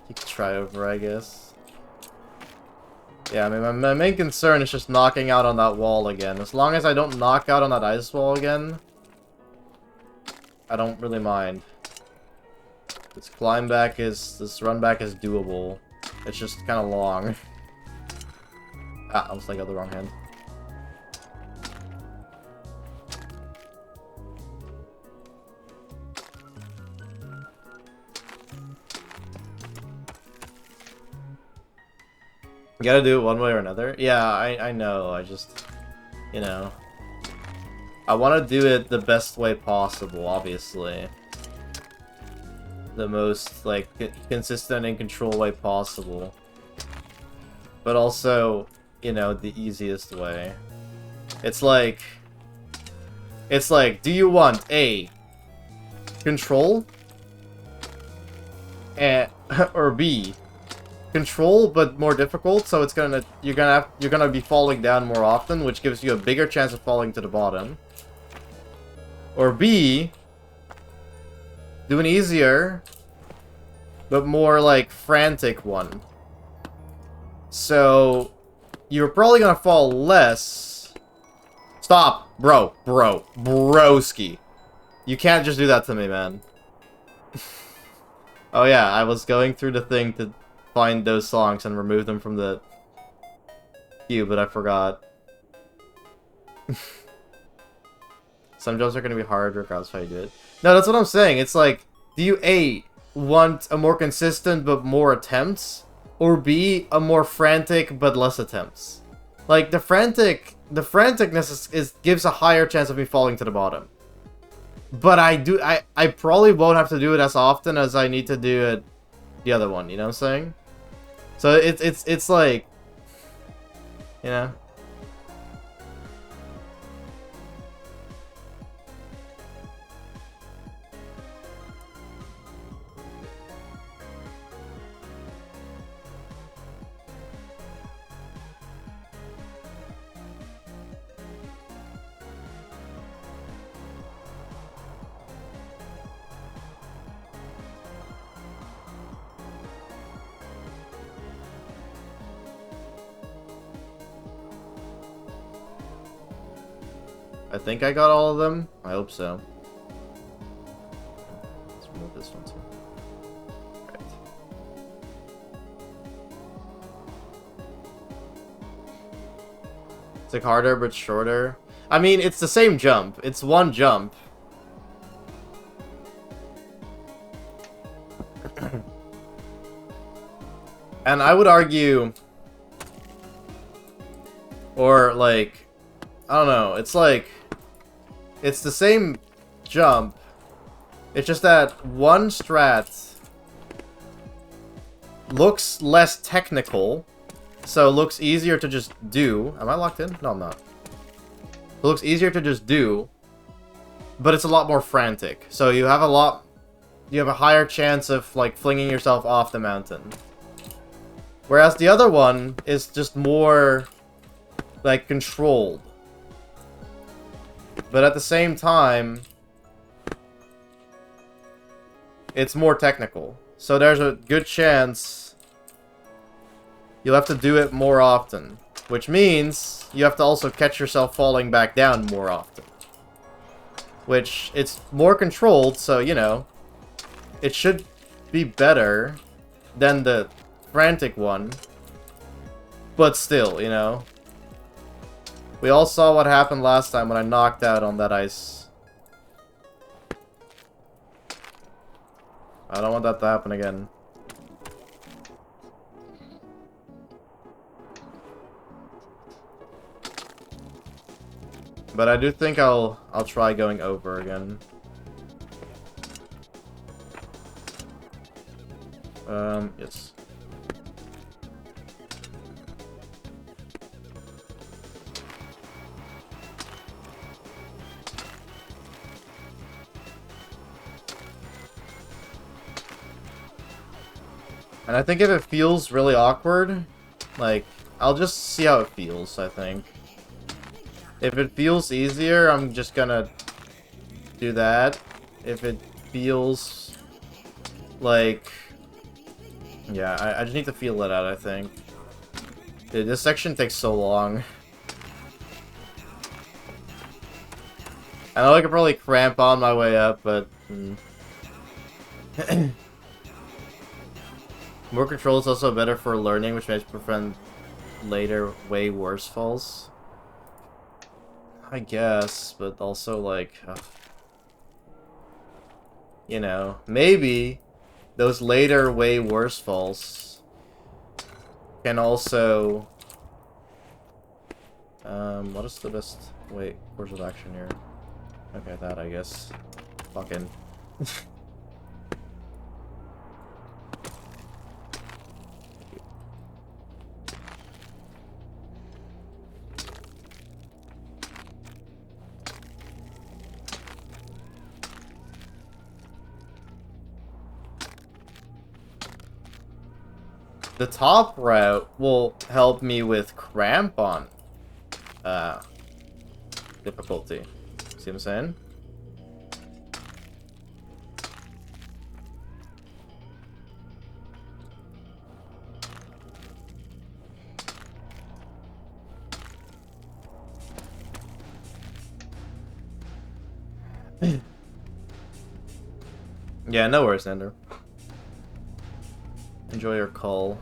You could try over, I guess. Yeah, I mean, my main concern is just knocking out on that wall again. As long as I don't knock out on that ice wall again, I don't really mind. This run back is doable. It's just kind of long. Ah, I was like on the wrong hand. You gotta do it one way or another? Yeah, I know, I just, you know. I want to do it the best way possible, obviously. The most, like, consistent and control way possible. But also, you know, the easiest way. It's like, do you want A, control, or B, control but more difficult, so it's you're gonna be falling down more often, which gives you a bigger chance of falling to the bottom. Or B, do an easier but more like frantic one. So you're probably gonna fall less. Stop, broski. You can't just do that to me, man. Oh yeah, I was going through the thing to find those songs and remove them from the queue, but I forgot. Some jumps are gonna be hard regardless of how you do it. No, that's what I'm saying. It's like, do you A, want a more consistent but more attempts? Or B, a more frantic but less attempts? Like, the franticness gives a higher chance of me falling to the bottom. But I probably won't have to do it as often as I need to do it the other one, you know what I'm saying? So it's like, you know? I think I got all of them. I hope so. Let's remove this one too. Right. It's like harder but shorter. I mean, it's the same jump. It's one jump. And I would argue, or like, I don't know, it's like, it's the same jump, it's just that one strat looks less technical, so it looks easier to just do. Am I locked in? No, I'm not. It looks easier to just do, but it's a lot more frantic. So you have a higher chance of, like, flinging yourself off the mountain. Whereas the other one is just more, like, controlled. But at the same time, it's more technical. So there's a good chance you'll have to do it more often. Which means you have to also catch yourself falling back down more often. Which, it's more controlled, so, you know, it should be better than the frantic one. But still, you know. We all saw what happened last time when I knocked out on that ice. I don't want that to happen again. But I do think I'll try going over again. Yes. And I think if it feels really awkward, like, I'll just see how it feels, I think. If it feels easier, I'm just gonna do that. If it feels like... Yeah, I just need to feel it out, I think. Dude, this section takes so long. I know I could probably cramp on my way up, but... More control is also better for learning, which may prevent later, way worse falls. I guess, but also, like... you know, maybe those later, way worse falls can also... what is the best... Wait, course of action here? Okay, that, I guess. Fucking... The top route will help me with cramp on difficulty. See what I'm saying? Yeah, no worries, Ender. Enjoy your call.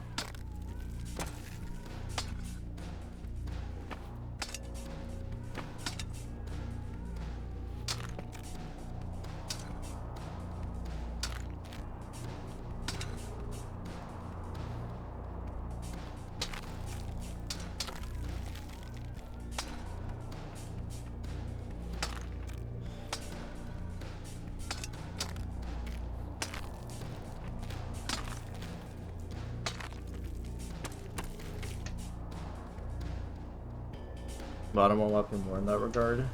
Bottom one weapon more in that regard.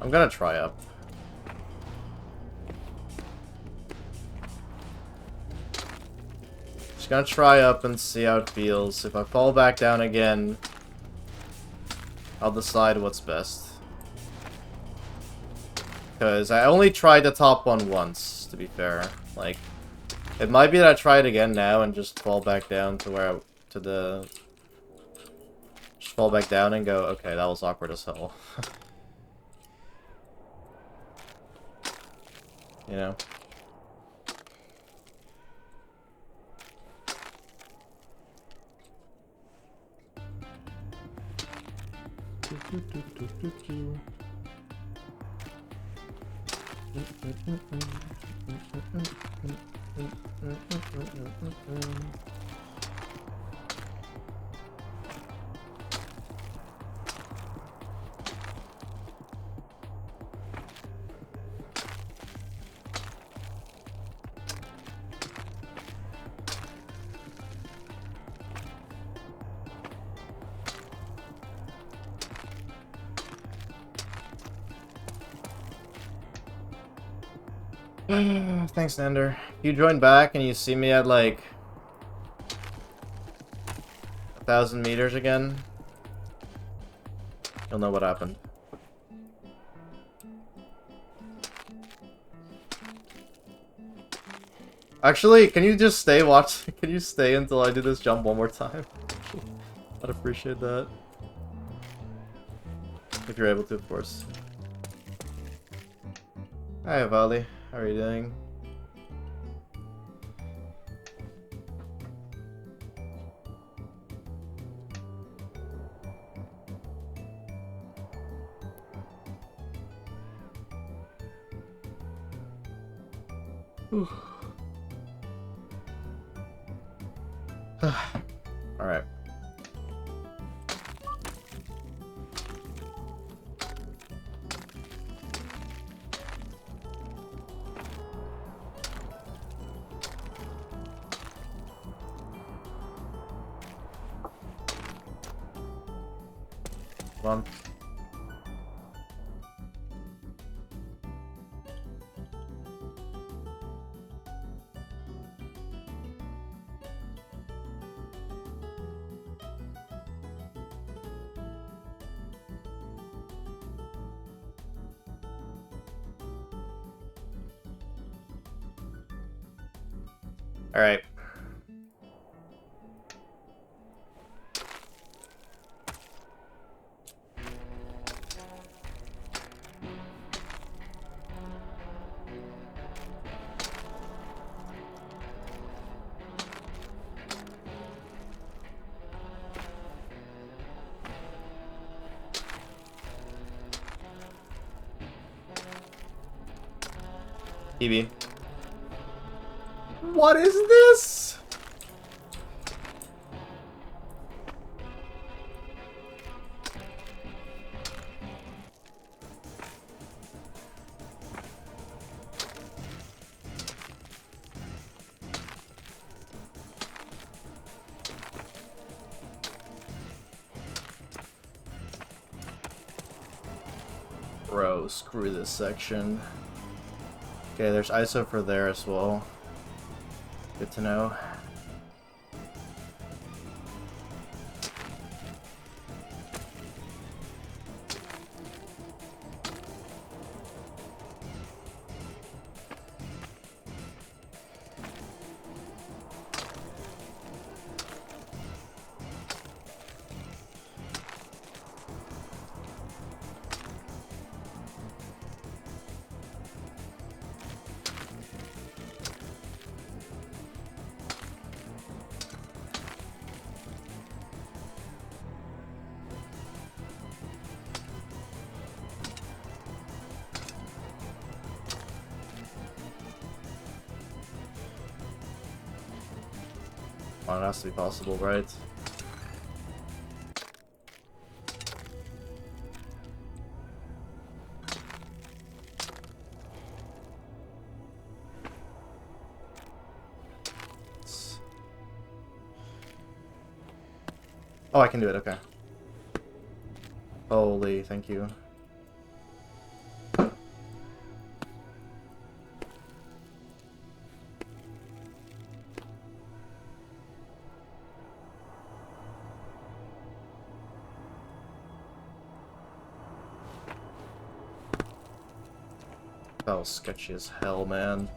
I'm gonna try up. Just gonna try up and see how it feels. If I fall back down again, I'll decide what's best. Because I only tried the top one once, to be fair. Like, it might be that I try it again now and just fall back down to where just fall back down and go, okay, that was awkward as hell. You know? Thanks, Nander. You join back and you see me at like 1,000 meters again, you'll know what happened. Actually, can you just stay can you stay until I do this jump one more time? I'd appreciate that. If you're able to, of course. Hi, Vali. How are you doing? Alright. Come on. All right. EB. What is this? Bro, screw this section. Okay, there's ISO for there as well. Good to know. Well, it has to be possible, right? Oh, I can do it, okay. Holy, thank you. That was sketchy as hell, man.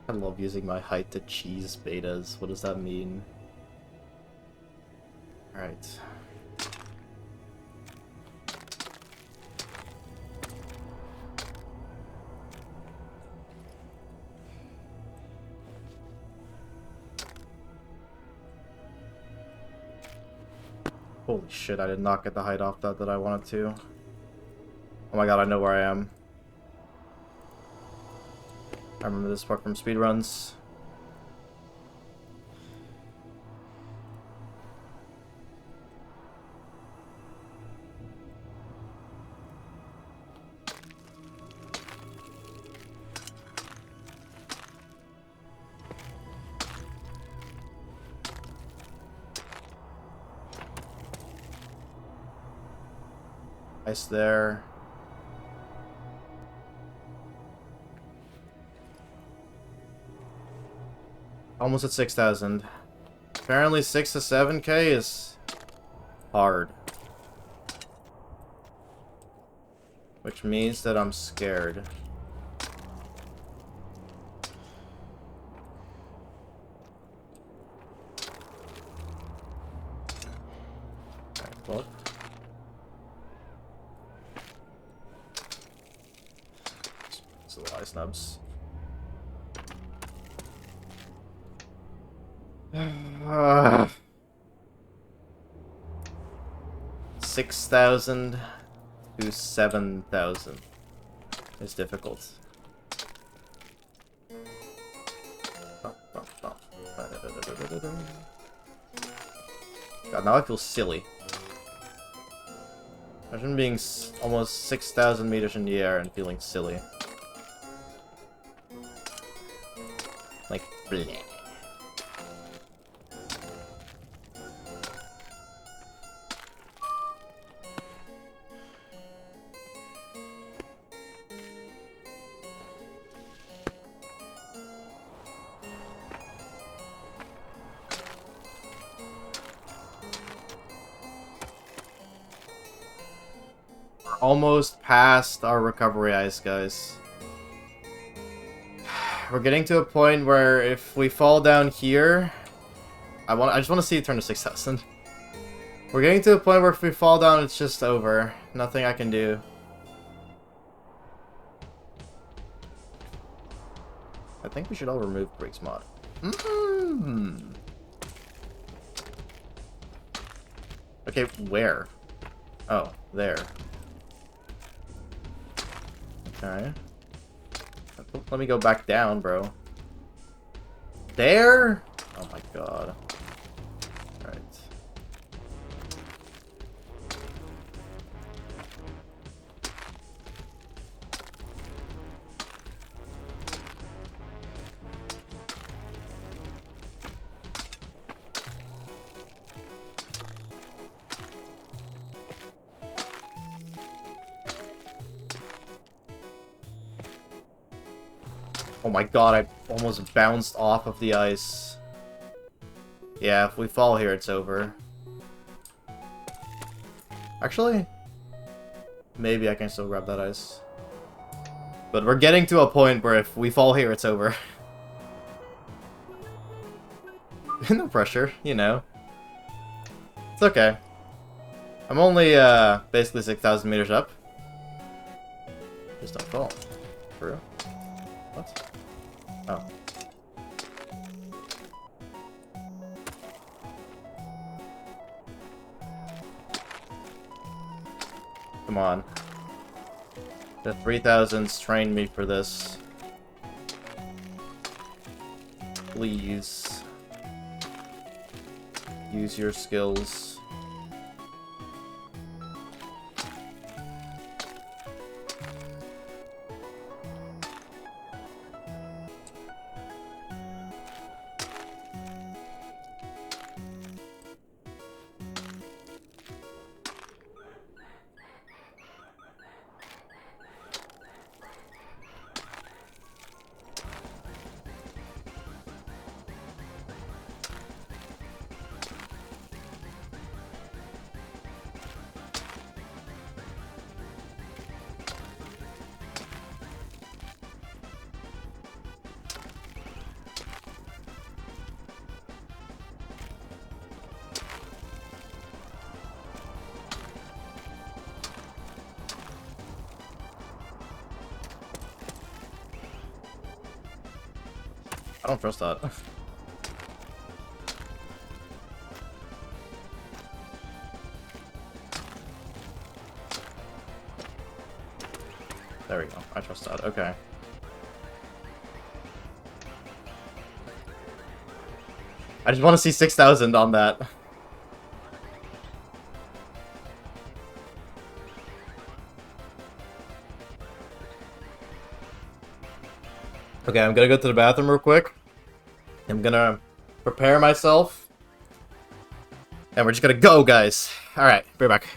I love using my height to cheese betas. What does that mean? Alright. Holy shit, I did not get the height off that I wanted to. Oh my god, I know where I am. I remember this part from speedruns. Ice there. Almost at 6,000. Apparently 6 to 7k is hard. Which means that I'm scared. Alright, well. It's a lot of snubs. 6,000 to 7,000 is difficult. God, now I feel silly. Imagine being almost 6,000 meters in the air and feeling silly. Like, bleh. Almost past our recovery ice, guys. We're getting to a point where if we fall down here, I just want to see it turn to 6,000. We're getting to a point where if we fall down, it's just over. Nothing I can do. I think we should all remove brakes mod. Okay, where? Oh, there. Okay. Let me go back down, bro. There? Oh my god. Alright. Oh my god, I almost bounced off of the ice. Yeah, if we fall here, it's over. Actually, maybe I can still grab that ice. But we're getting to a point where if we fall here, it's over. No pressure, you know. It's okay. I'm only, basically 6,000 meters up. Just don't fall. For real? What? Oh. Come on. The 3000s trained me for this. Please. Use your skills. I don't trust that. There we go. I trust that. Okay. I just want to see 6,000 on that. Okay, I'm gonna go to the bathroom real quick. I'm gonna prepare myself. And we're just gonna go, guys. Alright, be right back.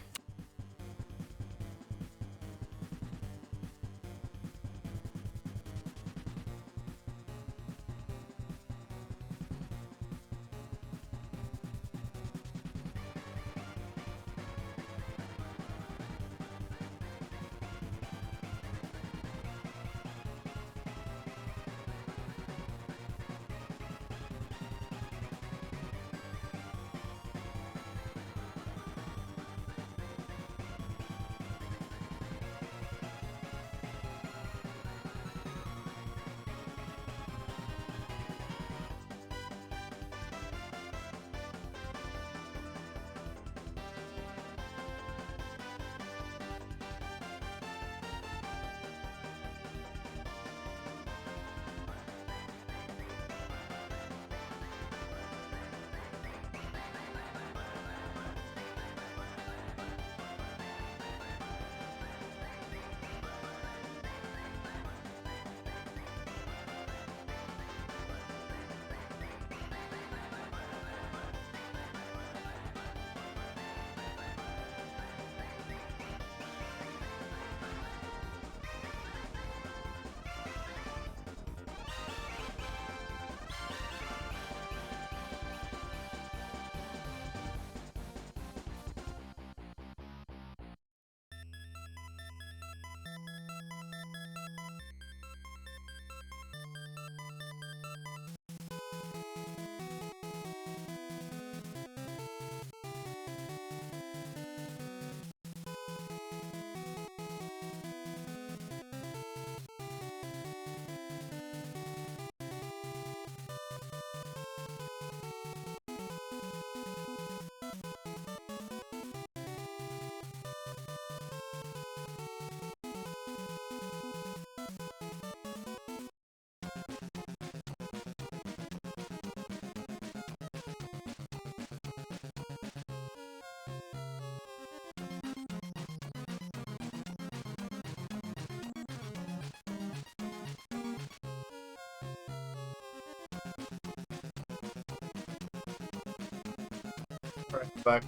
Alright, back.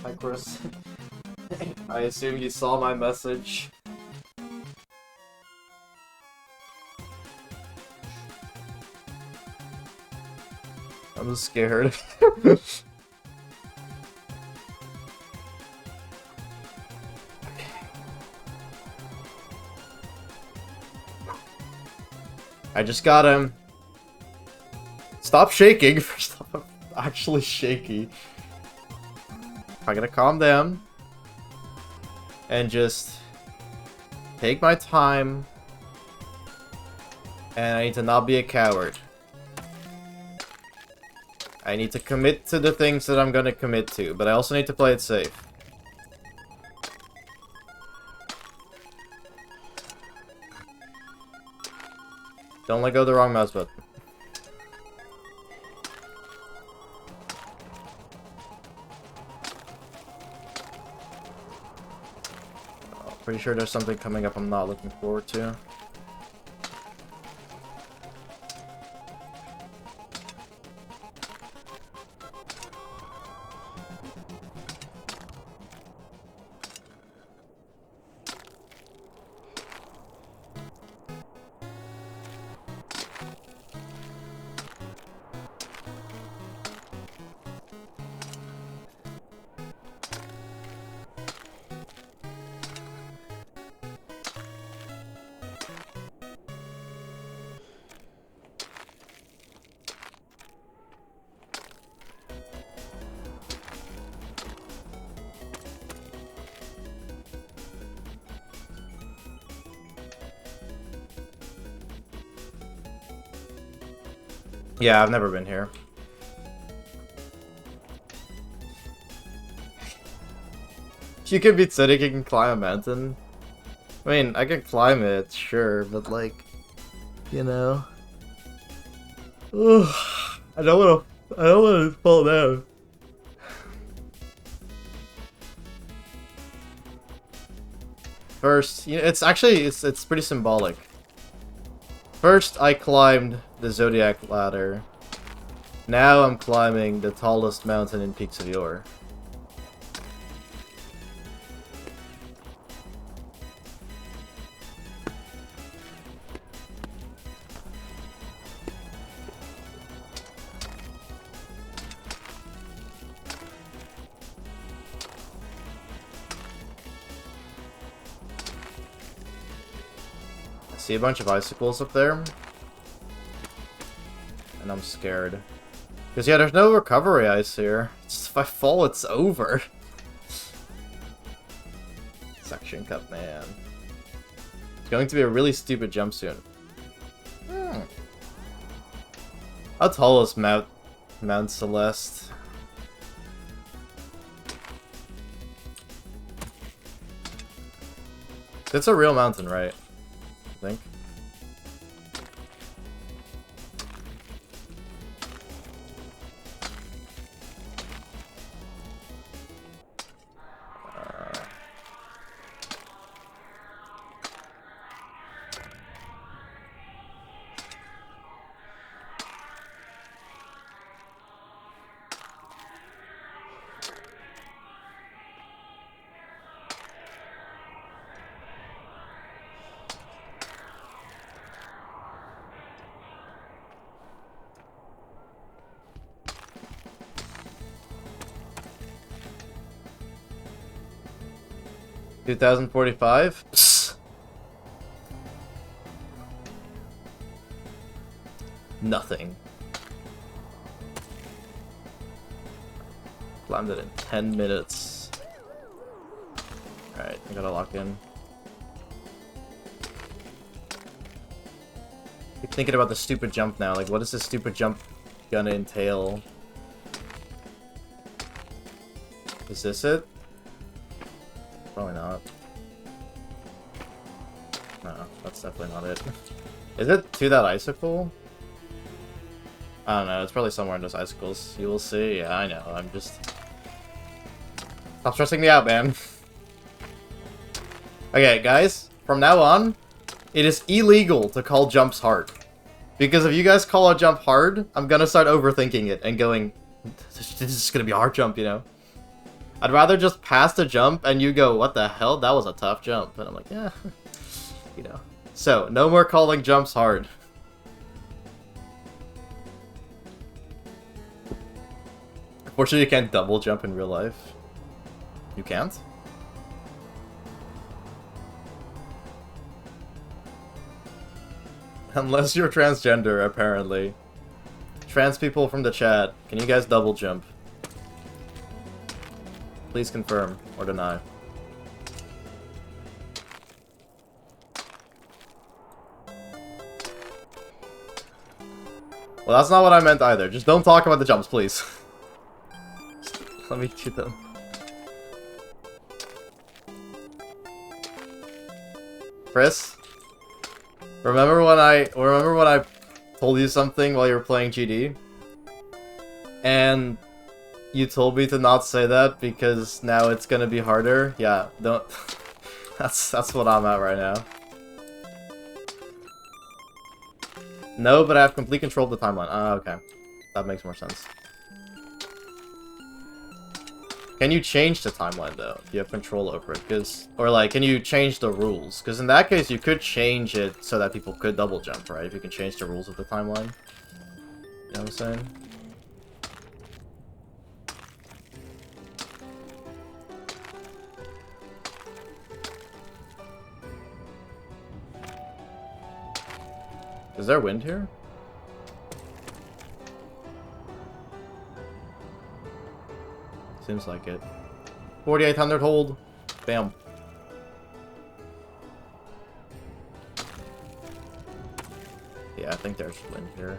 Hi, Chris. I assume you saw my message. I'm just scared. I just got him. Stop shaking, first off. actually shaky. I gotta calm down. And just take my time. And I need to not be a coward. I need to commit to the things that I'm gonna commit to, but I also need to play it safe. Don't let go of the wrong mouse button. Oh, pretty sure there's something coming up I'm not looking forward to. Yeah, I've never been here. If you can beat Sonic, you can climb a mountain. I mean, I can climb it, sure, but like, you know. Ugh, I don't wanna fall down. First, you know, it's pretty symbolic. First, I climbed the Zodiac ladder. Now I'm climbing the tallest mountain in Peaks of Yore. I see a bunch of icicles up there. And I'm scared. Because, yeah, there's no recovery ice here. It's just, if I fall, it's over. Suction cup, man. It's going to be a really stupid jump soon. How tall is Mount Celeste? It's a real mountain, right? I think. $2,045? Nothing. Landed in 10 minutes. Alright, I gotta lock in. Keep thinking about the stupid jump now. Like, what is this stupid jump gonna entail? Is this it? Probably not. No, that's definitely not it. Is it to that icicle? I don't know, it's probably somewhere in those icicles. You will see. Yeah, I know, I'm just... Stop stressing me out, man. Okay, guys, from now on, it is illegal to call jumps hard. Because if you guys call a jump hard, I'm gonna start overthinking it and going, this is gonna be a hard jump, you know? I'd rather just pass the jump and you go, what the hell? That was a tough jump. And I'm like, yeah, you know. So, no more calling jumps hard. Unfortunately, you can't double jump in real life. You can't? Unless you're transgender, apparently. trans people from the chat, can you guys double jump? Please confirm or deny. Well, that's not what I meant either. Just don't talk about the jumps, please. Let me do them. Chris? Remember when I told you something while you were playing GD? And you told me to not say that because now it's gonna be harder? Yeah, don't... that's what I'm at right now. No, but I have complete control of the timeline. Ah, okay. That makes more sense. Can you change the timeline, though, if you have control over it? Or, like, can you change the rules? Because in that case, you could change it so that people could double jump, right? If you can change the rules of the timeline. You know what I'm saying? Is there wind here? Seems like it. 4,800 hold. Bam. Yeah, I think there's wind here.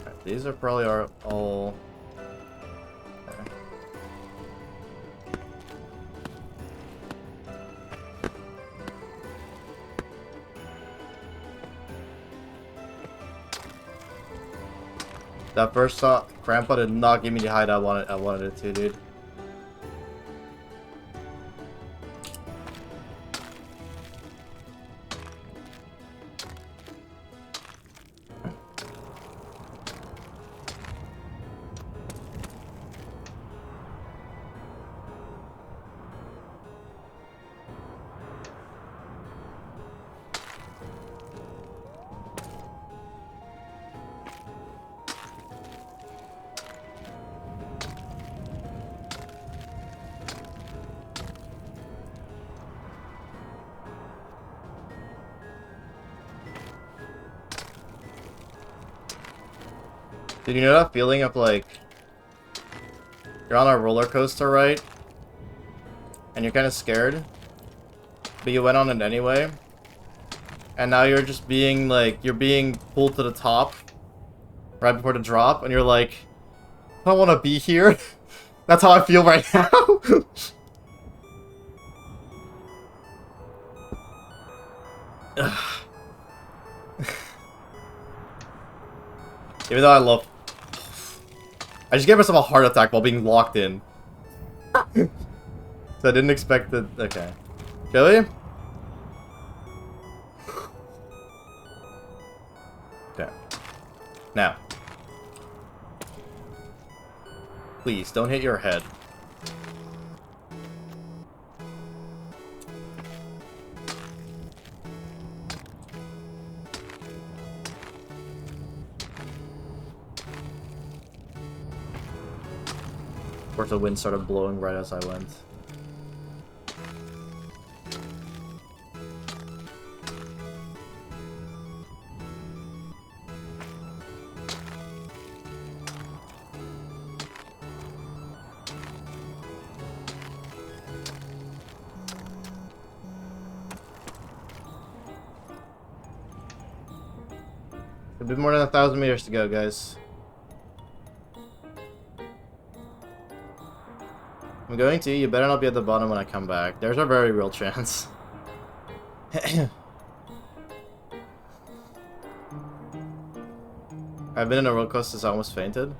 Right, these are probably all... That first shot, Grandpa did not give me the height I wanted it to, dude. Did you know that feeling of, like, you're on a roller coaster, right? And you're kind of scared, but you went on it anyway. And now you're just being, like, you're being pulled to the top right before the drop, and you're like, I don't want to be here. That's how I feel right now. Even though I love... I just gave myself a heart attack while being locked in. So I didn't expect it. Okay. Shall we? Okay. Now. Please, don't hit your head. Of course, the wind started blowing right as I went. A bit more than 1,000 meters to go, guys. I'm going to. You better not be at the bottom when I come back. There's a very real chance. I've been in a roller coaster since I almost fainted.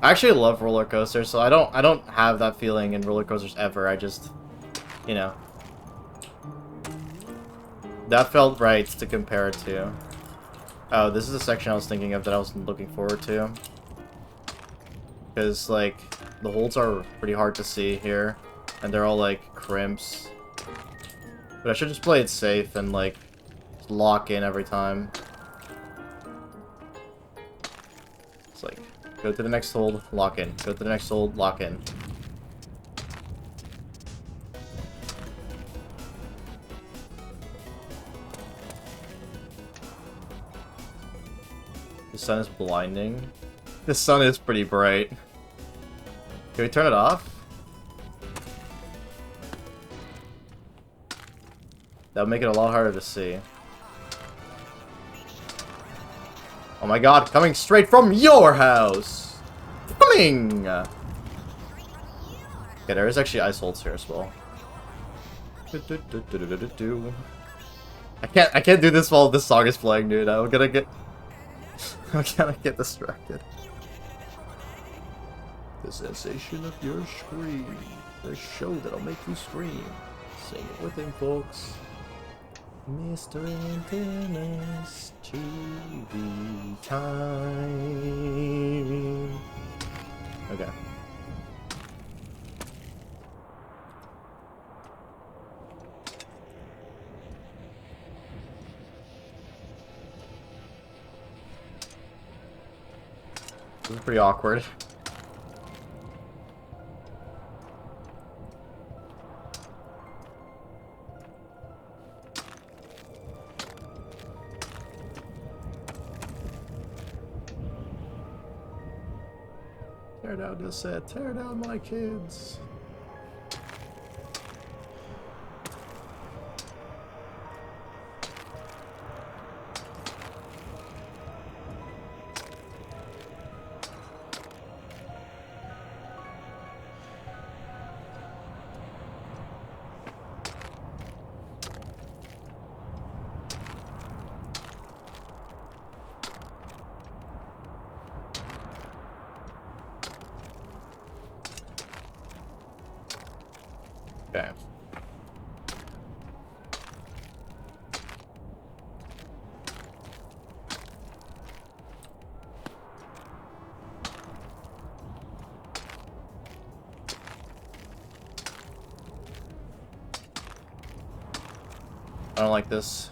I actually love roller coasters, so I don't have that feeling in roller coasters ever. I just, you know, that felt right to compare it to. Oh, this is the section I was thinking of that I was looking forward to. Because, like, the holds are pretty hard to see here. And they're all, like, crimps. But I should just play it safe and, like, lock in every time. It's like, go to the next hold, lock in. Go to the next hold, lock in. The sun is blinding. The sun is pretty bright. Can we turn it off? That would make it a lot harder to see. Oh my god, coming straight from your house! Coming! Okay, there is actually ice holds here as well. I can't do this while this song is playing, dude. I'm gonna get distracted. The sensation of your scream. The show that'll make you scream. Sing it with him, folks. Mr. Antenna's TV time. Okay. This is pretty awkward. Tear down this set. Tear down my kids. Okay. I don't like this.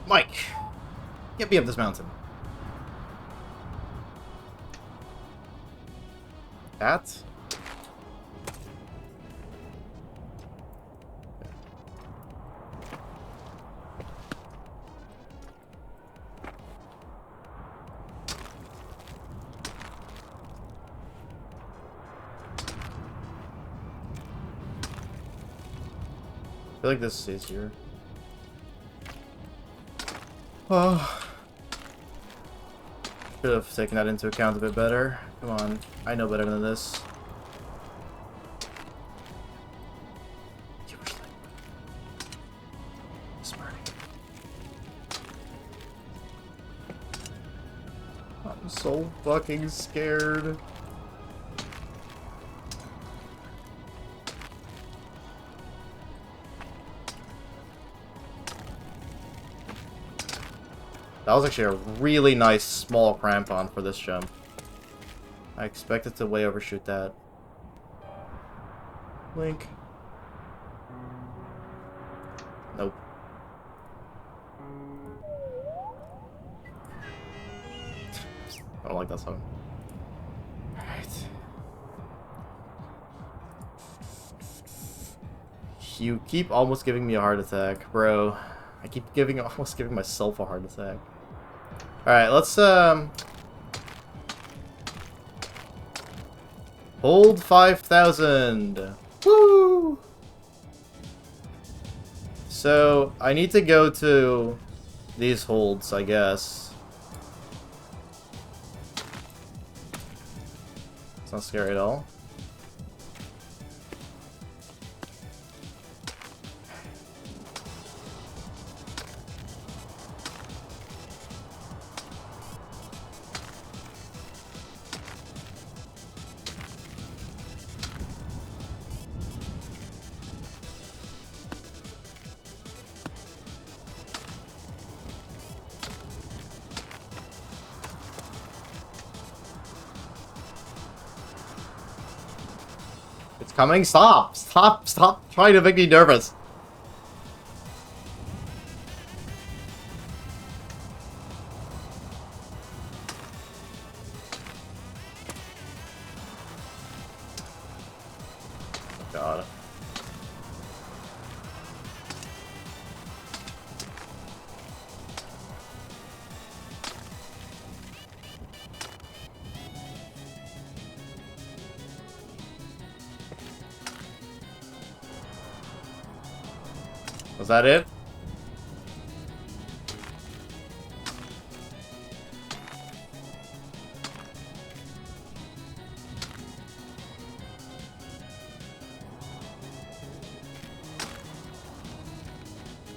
Mike, get me up this mountain. That? I feel like this is easier. Oh. Should have taken that into account a bit better. Come on, I know better than this. I'm so fucking scared. That was actually a really nice small crampon for this jump. I expected to way overshoot that. Link. Nope. I don't like that song. Alright. You keep almost giving me a heart attack, bro. I keep almost giving myself a heart attack. Alright, let's hold 5,000. Woo! So I need to go to these holds, I guess. It's not scary at all. It's coming. Stop! Stop! Stop trying to make me nervous. God. Was that it?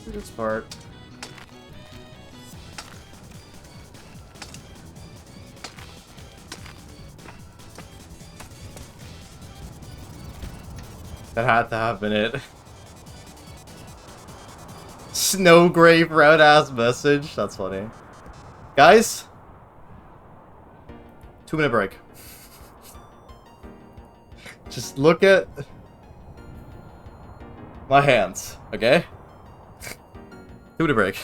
This part. That had to have been it. Snowgrave route ass message. That's funny. Guys, 2-minute break. Just look at my hands, okay? 2-minute break.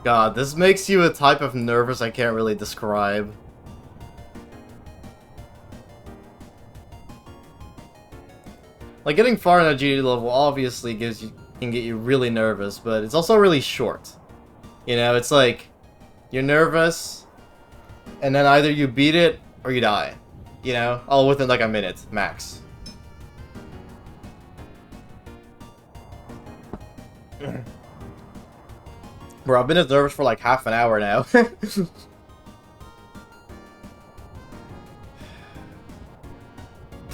God, this makes you a type of nervous I can't really describe. Like, getting far in a GD level obviously can get you really nervous, but it's also really short. You know, it's like, you're nervous, and then either you beat it, or you die. You know? All within like a minute, max. Bro, I've been as nervous for like half an hour now.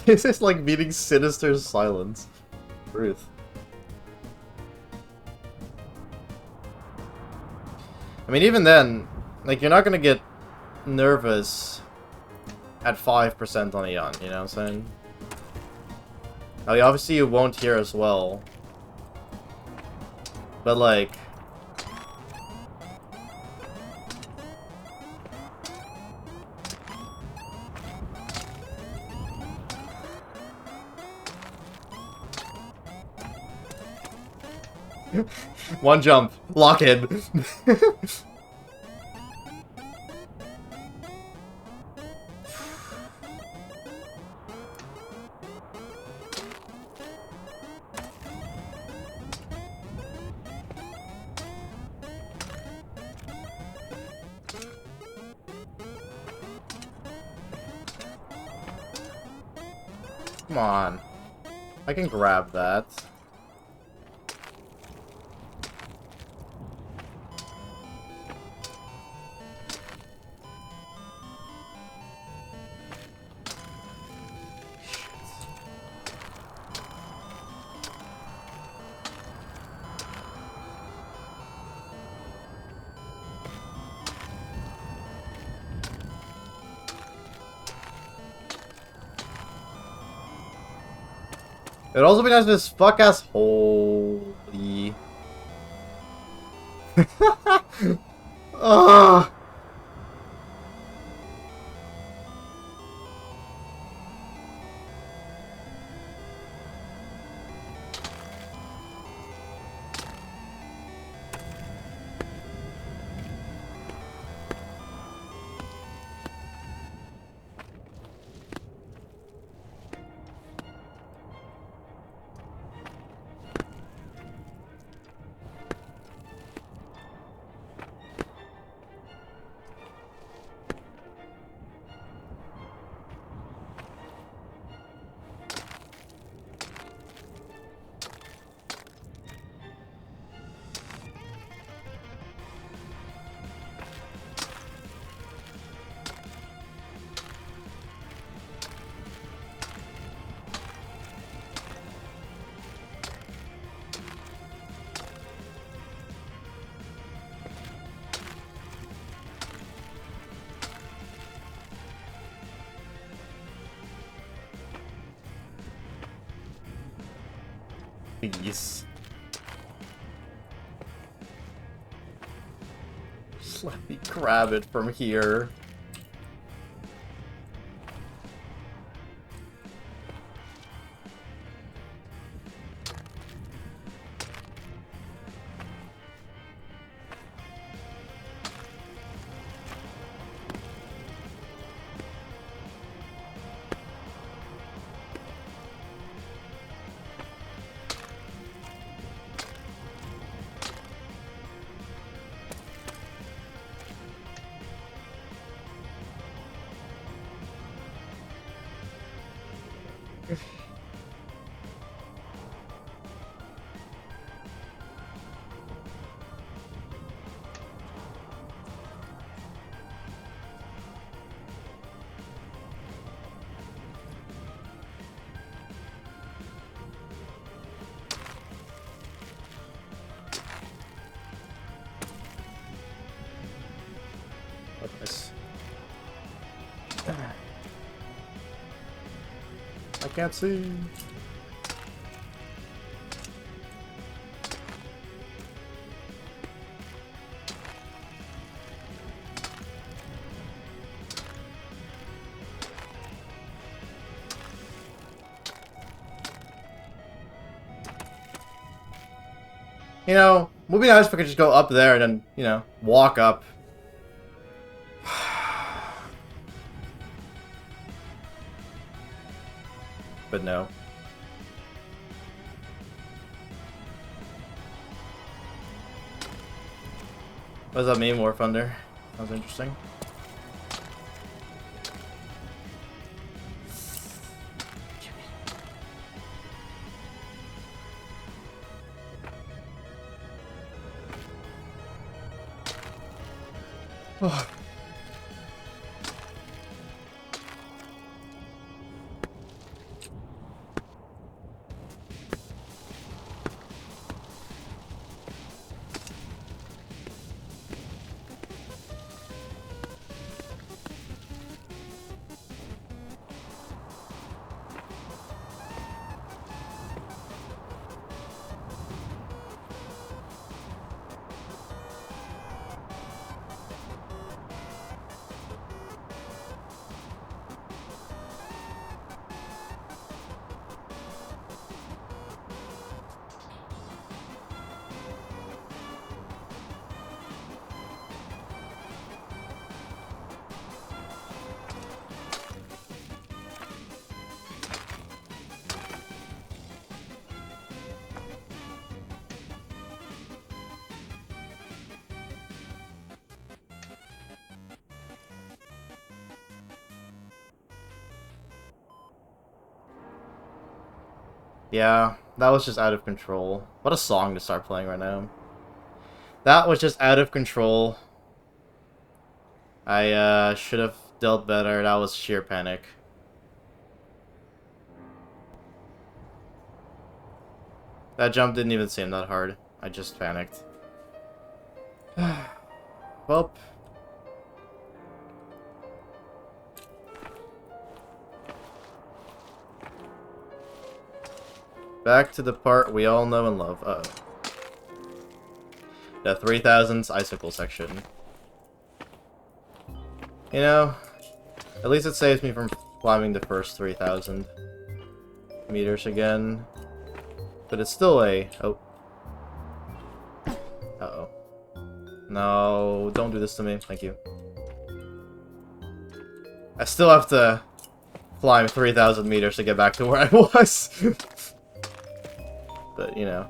This is like meeting Sinister's silence. Truth. I mean, even then, like, you're not gonna get nervous at 5% on a yawn, you know what I'm saying? Now, obviously you won't here as well. But, like... One jump. Lock in. Come on. I can grab that. It'd also be nice if this fuck-ass... Holy... Ugh. Please. Let me grab it from here. I can't see. You know, would be nice if I could just go up there and then, you know, walk up. But no. What does that mean, War Thunder? That was interesting. Oh. Yeah, that was just out of control. What a song to start playing right now. That was just out of control. I should have dealt better. That was sheer panic. That jump didn't even seem that hard. I just panicked. Well. Back to the part we all know and love. Uh-oh. The 3000s icicle section. You know, at least it saves me from climbing the first 3000 meters again. But it's still a... Oh. Uh-oh. No, don't do this to me. Thank you. I still have to climb 3000 meters to get back to where I was. But, you know.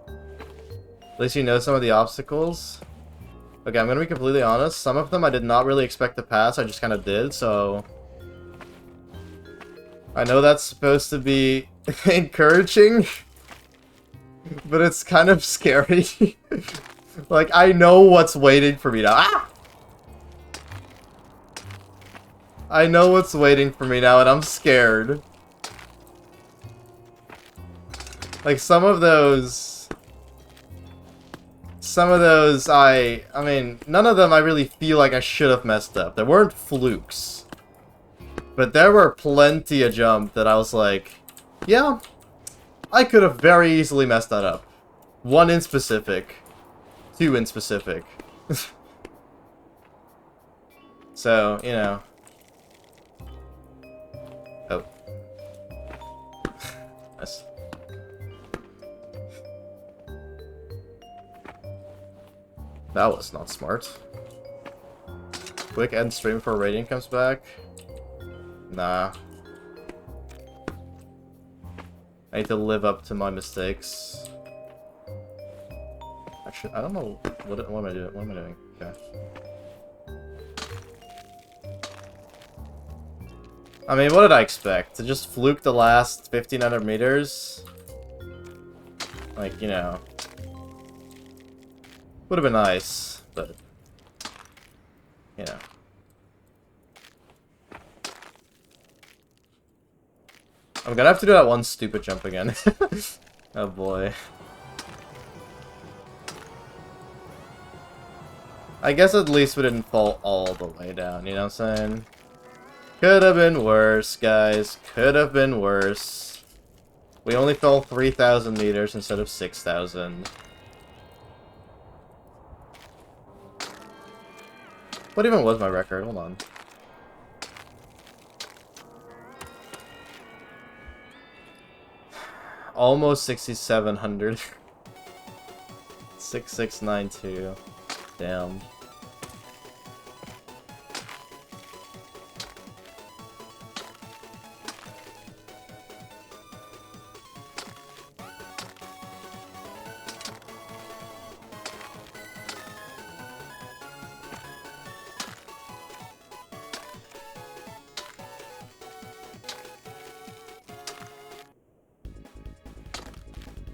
At least you know some of the obstacles. Okay, I'm gonna be completely honest. Some of them I did not really expect to pass. I just kind of did, so... I know that's supposed to be encouraging. But it's kind of scary. Like, I know what's waiting for me now. Ah! I know what's waiting for me now, and I'm scared. Like, some of those, I mean, none of them I really feel like I should have messed up. There weren't flukes. But there were plenty of jump that I was like, yeah, I could have very easily messed that up. One in specific. too inspecific. So, you know. Oh. Nice. That was not smart. Quick end stream before Radiant comes back? Nah. I need to live up to my mistakes. Actually, I don't know. What am I doing? What am I doing? Okay. I mean, what did I expect? To just fluke the last 1,500 meters? Like, you know. Would have been nice, but... You know. I'm gonna have to do that one stupid jump again. Oh boy. I guess at least we didn't fall all the way down, you know what I'm saying? Could have been worse, guys. Could have been worse. We only fell 3,000 meters instead of 6,000. What even was my record? Hold on. Almost 6,700. 6692. Damn.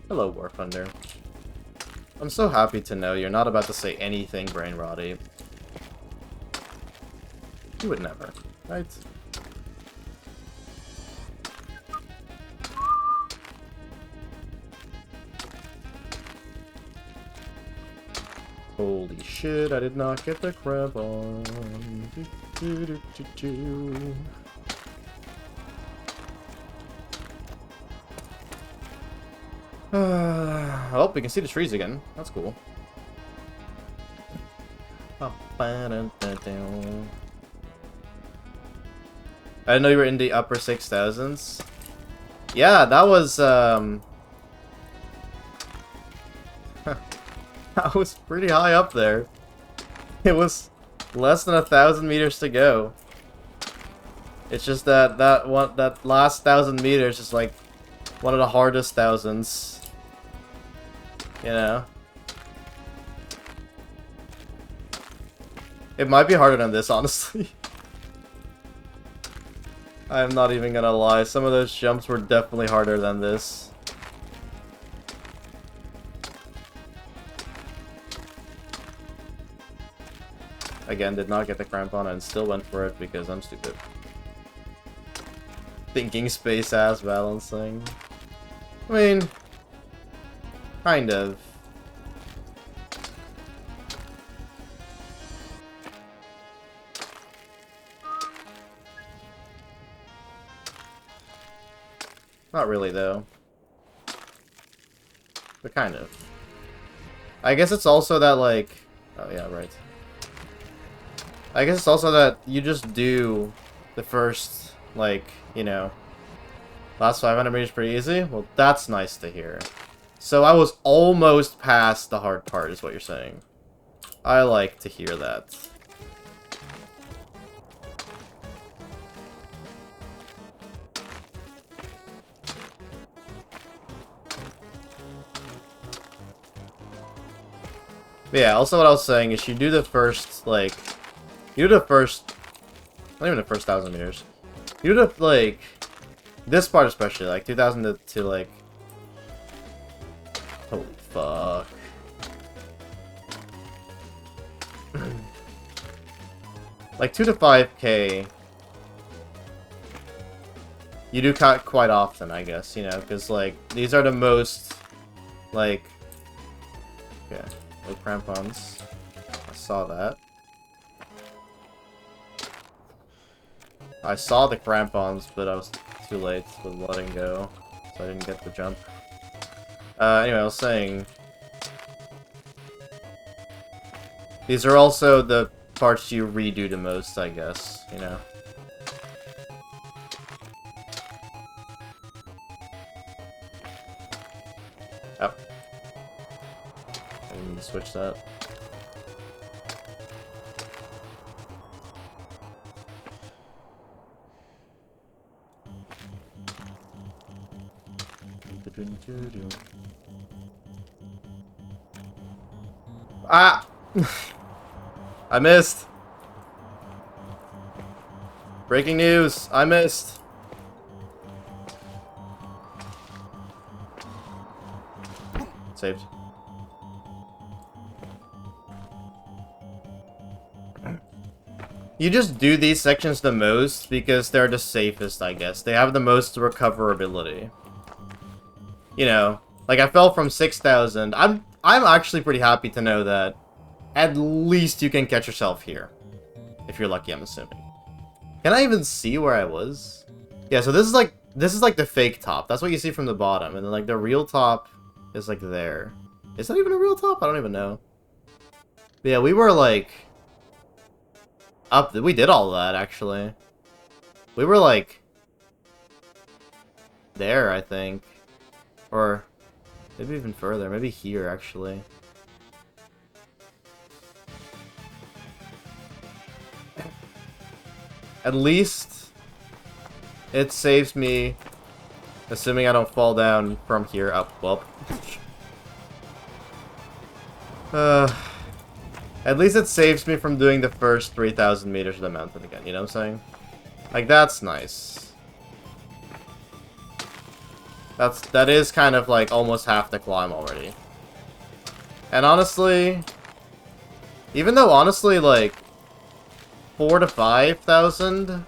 Hello, War Thunder. I'm so happy to know you're not about to say anything brain rotty. You would never, right? Holy shit, I did not get the crab on. Oh, we can see the trees again. That's cool. I didn't know you were in the upper 6,000s. Yeah, that was, that was pretty high up there. It was less than 1,000 meters to go. It's just that that last 1,000 meters is like one of the hardest thousands. You know? It might be harder than this, honestly. I'm not even gonna lie, some of those jumps were definitely harder than this. Again, did not get the crampon and still went for it because I'm stupid. Thinking space ass balancing. I mean, kind of. Not really, though. But kind of. I guess it's also that, like... Oh, yeah, right. I guess it's also that you just do the first, like, you know... Last 500 meters pretty easy? Well, that's nice to hear. So I was almost past the hard part, is what you're saying. I like to hear that. But yeah, also what I was saying is you do the first, like... You do the first... Not even the first 1,000 meters. You do the, like... This part especially, like 2,000 to like... Holy fuck. Like 2 to 5k. You do cut quite often, I guess, you know, because like these are the most like... Okay, no crampons. I saw that. I saw the crampons, but I was too late with letting go, so I didn't get the jump. Anyway, I was saying... These are also the parts you redo the most, I guess, you know? Oh. I need to switch that. Ah! I missed! Breaking news! I missed! Saved. You just do these sections the most because they're the safest, I guess. They have the most recoverability. You know, like I fell from 6,000. I'm actually pretty happy to know that at least you can catch yourself here. If you're lucky, I'm assuming. Can I even see where I was? Yeah, so this is like the fake top. That's what you see from the bottom. And then like the real top is like there. Is that even a real top? I don't even know. But yeah, we were like up. We did all that actually. We were like there, I think. Or maybe even further. Maybe here, actually. At least it saves me, assuming I don't fall down from here up. Well. At least it saves me from doing the first 3,000 meters of the mountain again, you know what I'm saying? Like, that's nice. That is kind of like almost half the climb already. And honestly, even though honestly like 4,000 to 5,000,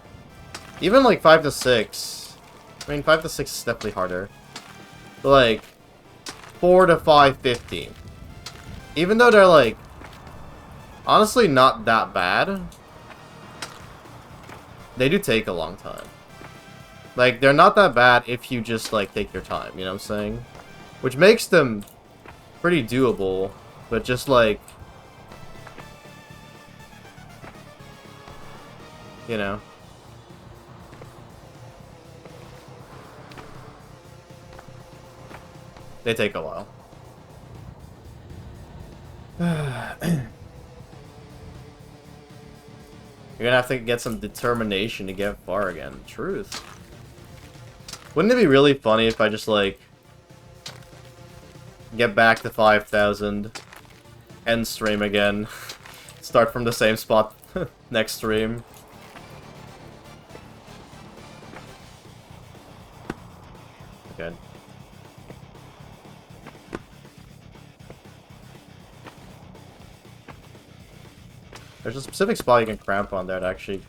even like 5 to 6. I mean 5 to 6 is definitely harder. But like 4 to 550. Even though they're like honestly not that bad, they do take a long time. Like, they're not that bad if you just, like, take your time, you know what I'm saying? Which makes them pretty doable, but just, like, you know. They take a while. You're gonna have to get some determination to get far again. Truth. Wouldn't it be really funny if I just, like, get back to 5,000, end stream again, start from the same spot next stream? Okay. There's a specific spot you can cramp on there that actually,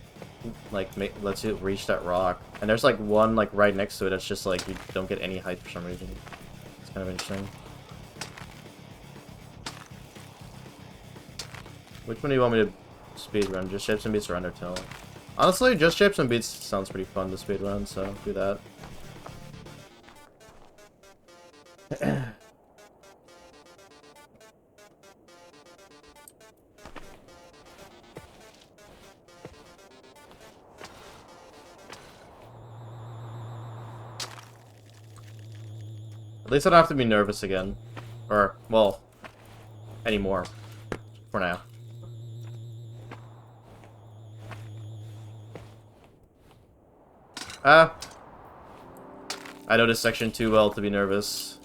like, lets you reach that rock. And there's, like, one, like, right next to it that's just, like, you don't get any height for some reason. It's kind of interesting. Which one do you want me to speedrun? Just Shapes and Beats or Undertale? Honestly, just Shapes and Beats sounds pretty fun to speedrun, so do that. At least I don't have to be nervous again. Or, well, anymore. For now. I know this section too well to be nervous.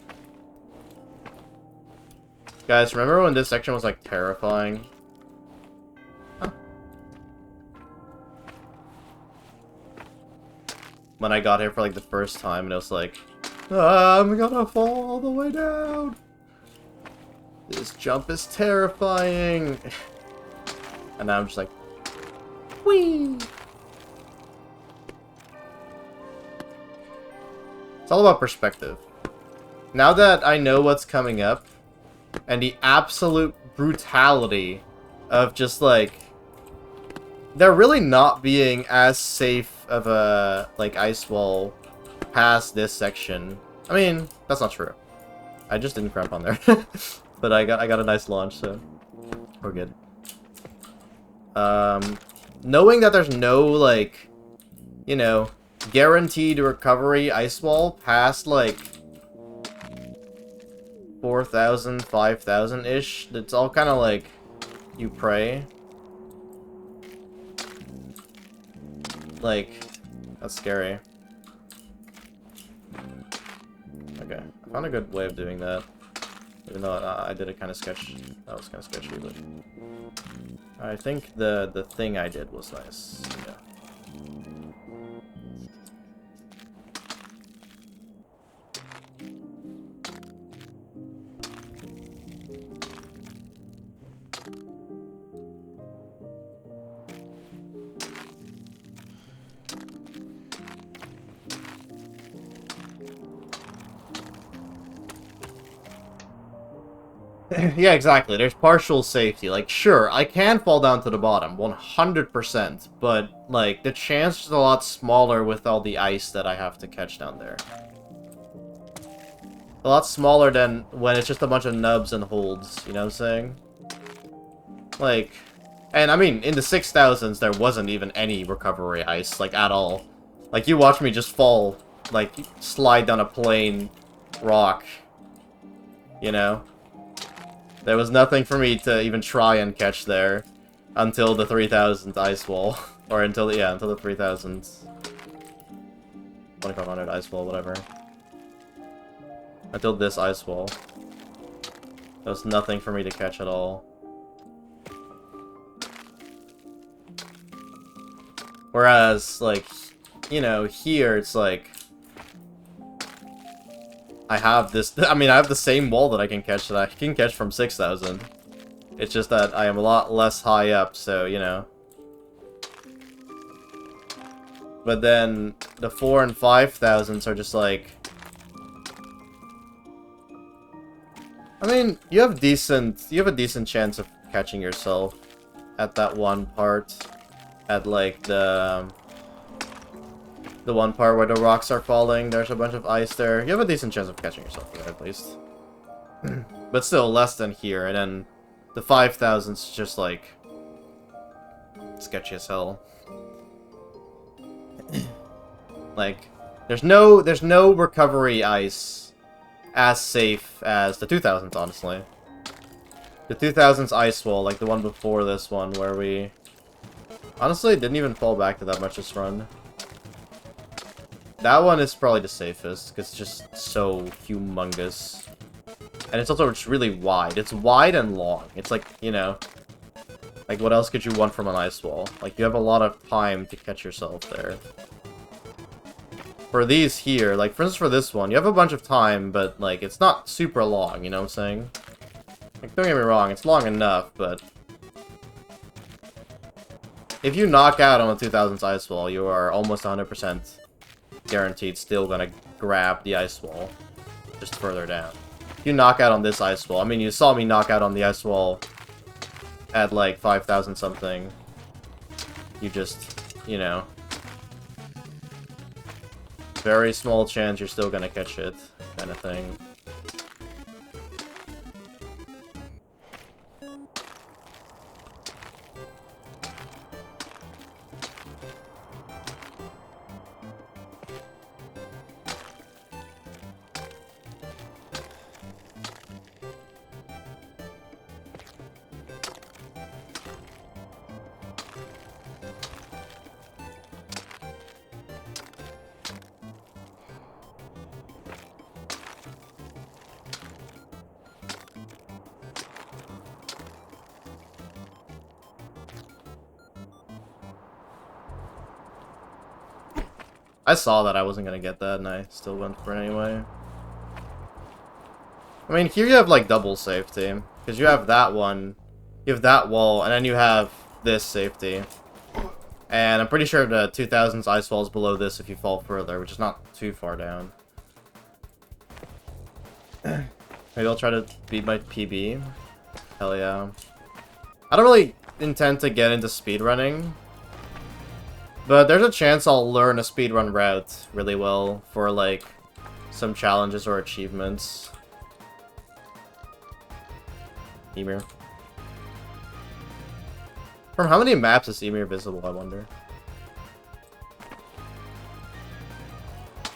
Guys, remember when this section was, like, terrifying? Huh. When I got here for, like, the first time, and it was like, I'm gonna fall all the way down! This jump is terrifying! And now I'm just like, whee! It's all about perspective. Now that I know what's coming up, and the absolute brutality of just, like, there really not being as safe of a, like, ice wall past this section. I mean, that's not true. I just didn't cramp on there. But I got a nice launch, so we're good. Knowing that there's no, like, you know, guaranteed recovery ice wall past, like, 4,000, 5,000-ish, it's all kind of like, you pray. Like, that's scary. Okay, I found a good way of doing that. Even though I did it kind of sketchy. That was kind of sketchy, but... I think the thing I did was nice. Yeah. Yeah, exactly. There's partial safety. Like, sure, I can fall down to the bottom, 100%, but, like, the chance is a lot smaller with all the ice that I have to catch down there. A lot smaller than when it's just a bunch of nubs and holds, you know what I'm saying? Like, and I mean, in the 6,000s, there wasn't even any recovery ice, like, at all. Like, you watch me just fall, like, slide down a plain rock, you know? There was nothing for me to even try and catch there until the 3,000th ice wall. Or until, yeah, until the 3,000th. 2,500 ice wall, whatever. Until this ice wall. There was nothing for me to catch at all. Whereas, like, you know, here it's like... I have this... I mean, I have the same wall that I can catch that I can catch from 6,000. It's just that I am a lot less high up, so, you know. But then, the 4 and 5,000s are just like... I mean, you have a decent chance of catching yourself at that one part. At, like, the one part where the rocks are falling, there's a bunch of ice there. You have a decent chance of catching yourself there, at least. But still, less than here, and then the 5,000's just, like, sketchy as hell. Like, there's no recovery ice as safe as the 2,000s, honestly. The 2,000's ice wall, like the one before this one, where we... Honestly, didn't even fall back to that much this run. That one is probably the safest, because it's just so humongous. And it's also just really wide. It's wide and long. It's like, you know... Like, what else could you want from an ice wall? Like, you have a lot of time to catch yourself there. For these here, like, for instance for this one, you have a bunch of time, but, like, it's not super long, you know what I'm saying? Like, don't get me wrong, it's long enough, but... If you knock out on the 2000's ice wall, you are almost 100% guaranteed still gonna grab the ice wall. Just further down. If you knock out on this ice wall, I mean, you saw me knock out on the ice wall at, like, 5,000 something. You just, you know... Very small chance you're still gonna catch it, kind of thing. I saw that I wasn't gonna get that, and I still went for it anyway. I mean, here you have, like, double safety. Because you have that one, you have that wall, and then you have this safety. And I'm pretty sure the 2000's ice wall is below this if you fall further, which is not too far down. Maybe I'll try to beat my PB. Hell yeah. I don't really intend to get into speedrunning. But there's a chance I'll learn a speedrun route really well for, like, some challenges or achievements. Ymir. From how many maps is Ymir visible, I wonder?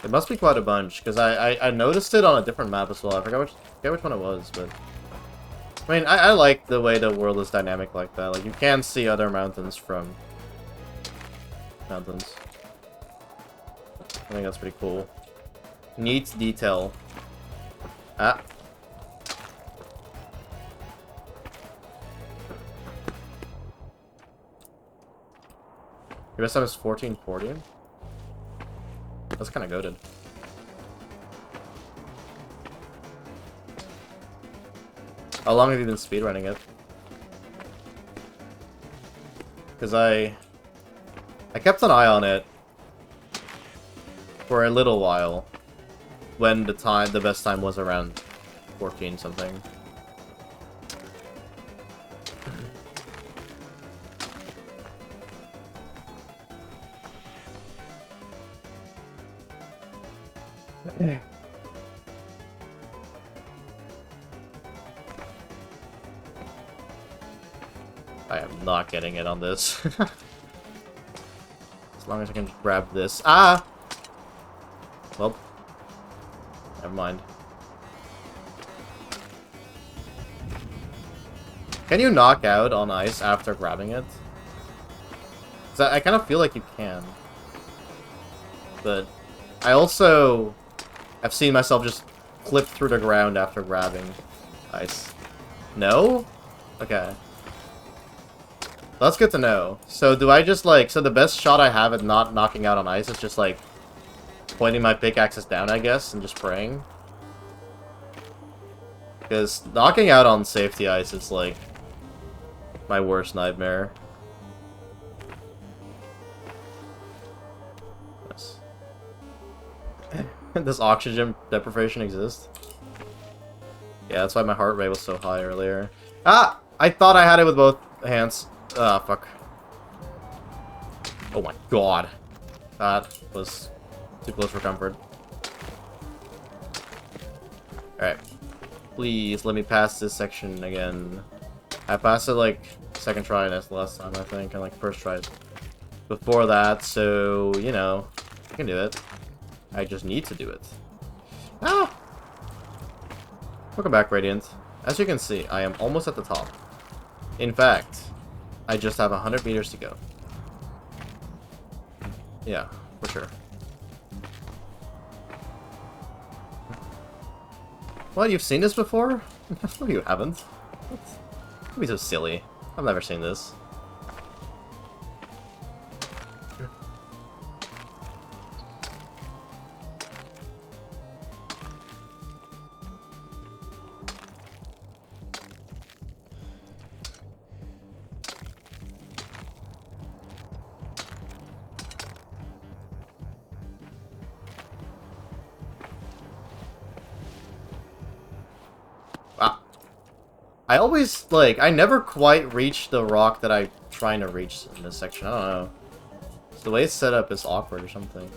It must be quite a bunch, because I noticed it on a different map as well. I forget which one it was, but... I mean, I like the way the world is dynamic like that. Like, you can see other mountains from... mountains. I think that's pretty cool. Neat detail. Ah. Your best time is 1440? That's kind of goated. How long have you been speedrunning it? Because I kept an eye on it for a little while when the best time was around 14 something. I am not getting it on this. As long as I can just grab this. Ah! Well. Never mind. Can you knock out on ice after grabbing it? 'Cause I kind of feel like you can. But I also have seen myself just clip through the ground after grabbing ice. No? Okay. That's good to know. So do I just like... So the best shot I have at not knocking out on ice is just like... pointing my pickaxes down, I guess, and just praying? Because knocking out on safety ice is like... my worst nightmare. Yes. Does oxygen deprivation exist? Yeah, that's why my heart rate was so high earlier. Ah! I thought I had it with both hands. Ah, fuck. Oh my god. That was too close for comfort. Alright. Please, let me pass this section again. I passed it, like, second try last time, I think, and, like, first try before that, so, you know, I can do it. I just need to do it. Ah! Welcome back, Radiant. As you can see, I am almost at the top. In fact, I just have 100 meters to go. Yeah, for sure. What, you've seen this before? No, you haven't. What? Don't be so silly. I've never seen this. I always, like, I never quite reach the rock that I'm trying to reach in this section. I don't know. The way it's set up is awkward or something.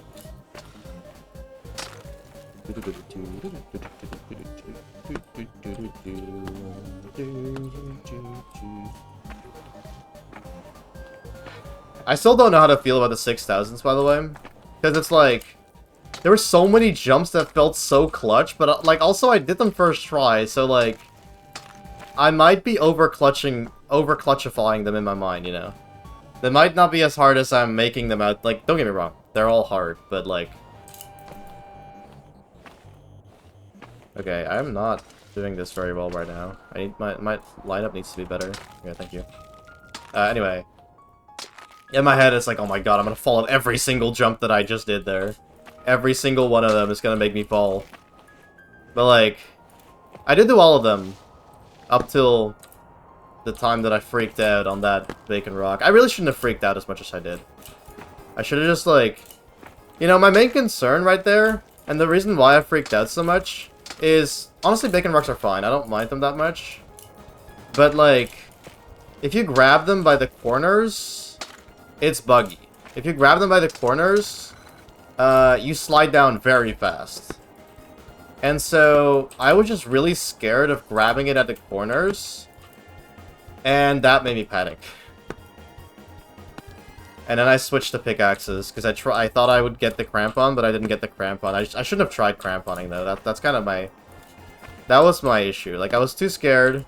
I still don't know how to feel about the 6000s, by the way. Because it's like... there were so many jumps that felt so clutch, but, like, also I did them first try, so, like... I might be over-clutchifying them in my mind, you know? They might not be as hard as I'm making them out. Like, don't get me wrong. They're all hard, but, like... okay, I'm not doing this very well right now. I need my lineup needs to be better. Yeah, thank you. Anyway. In my head, it's like, oh my god, I'm gonna fall at every single jump that I just did there. Every single one of them is gonna make me fall. But, like... I did do all of them. Up till the time that I freaked out on that bacon rock. I really shouldn't have freaked out as much as I did. I should have just, like... you know, my main concern right there, and the reason why I freaked out so much, is... honestly, bacon rocks are fine. I don't mind them that much. But, like... if you grab them by the corners, it's buggy. If you grab them by the corners, you slide down very fast. And so, I was just really scared of grabbing it at the corners, and that made me panic. And then I switched to pickaxes, because I thought I would get the crampon, but I didn't get the crampon. I shouldn't have tried cramponing, though. That's kind of my... That was my issue. Like, I was too scared,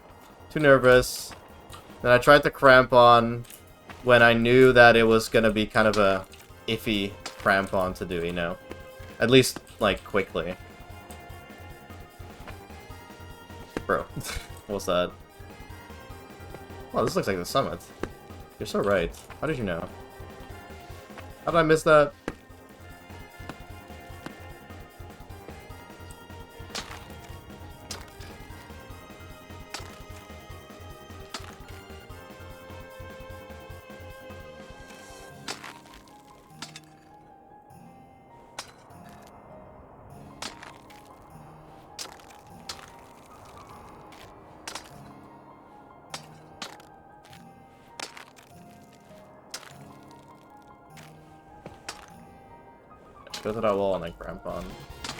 too nervous. Then I tried the crampon when I knew that it was going to be kind of a iffy crampon to do, you know? At least, like, quickly. Bro, what's that? Oh, this looks like the summit. You're so right. How did you know? How did I miss that? Go to that wall and then crampon.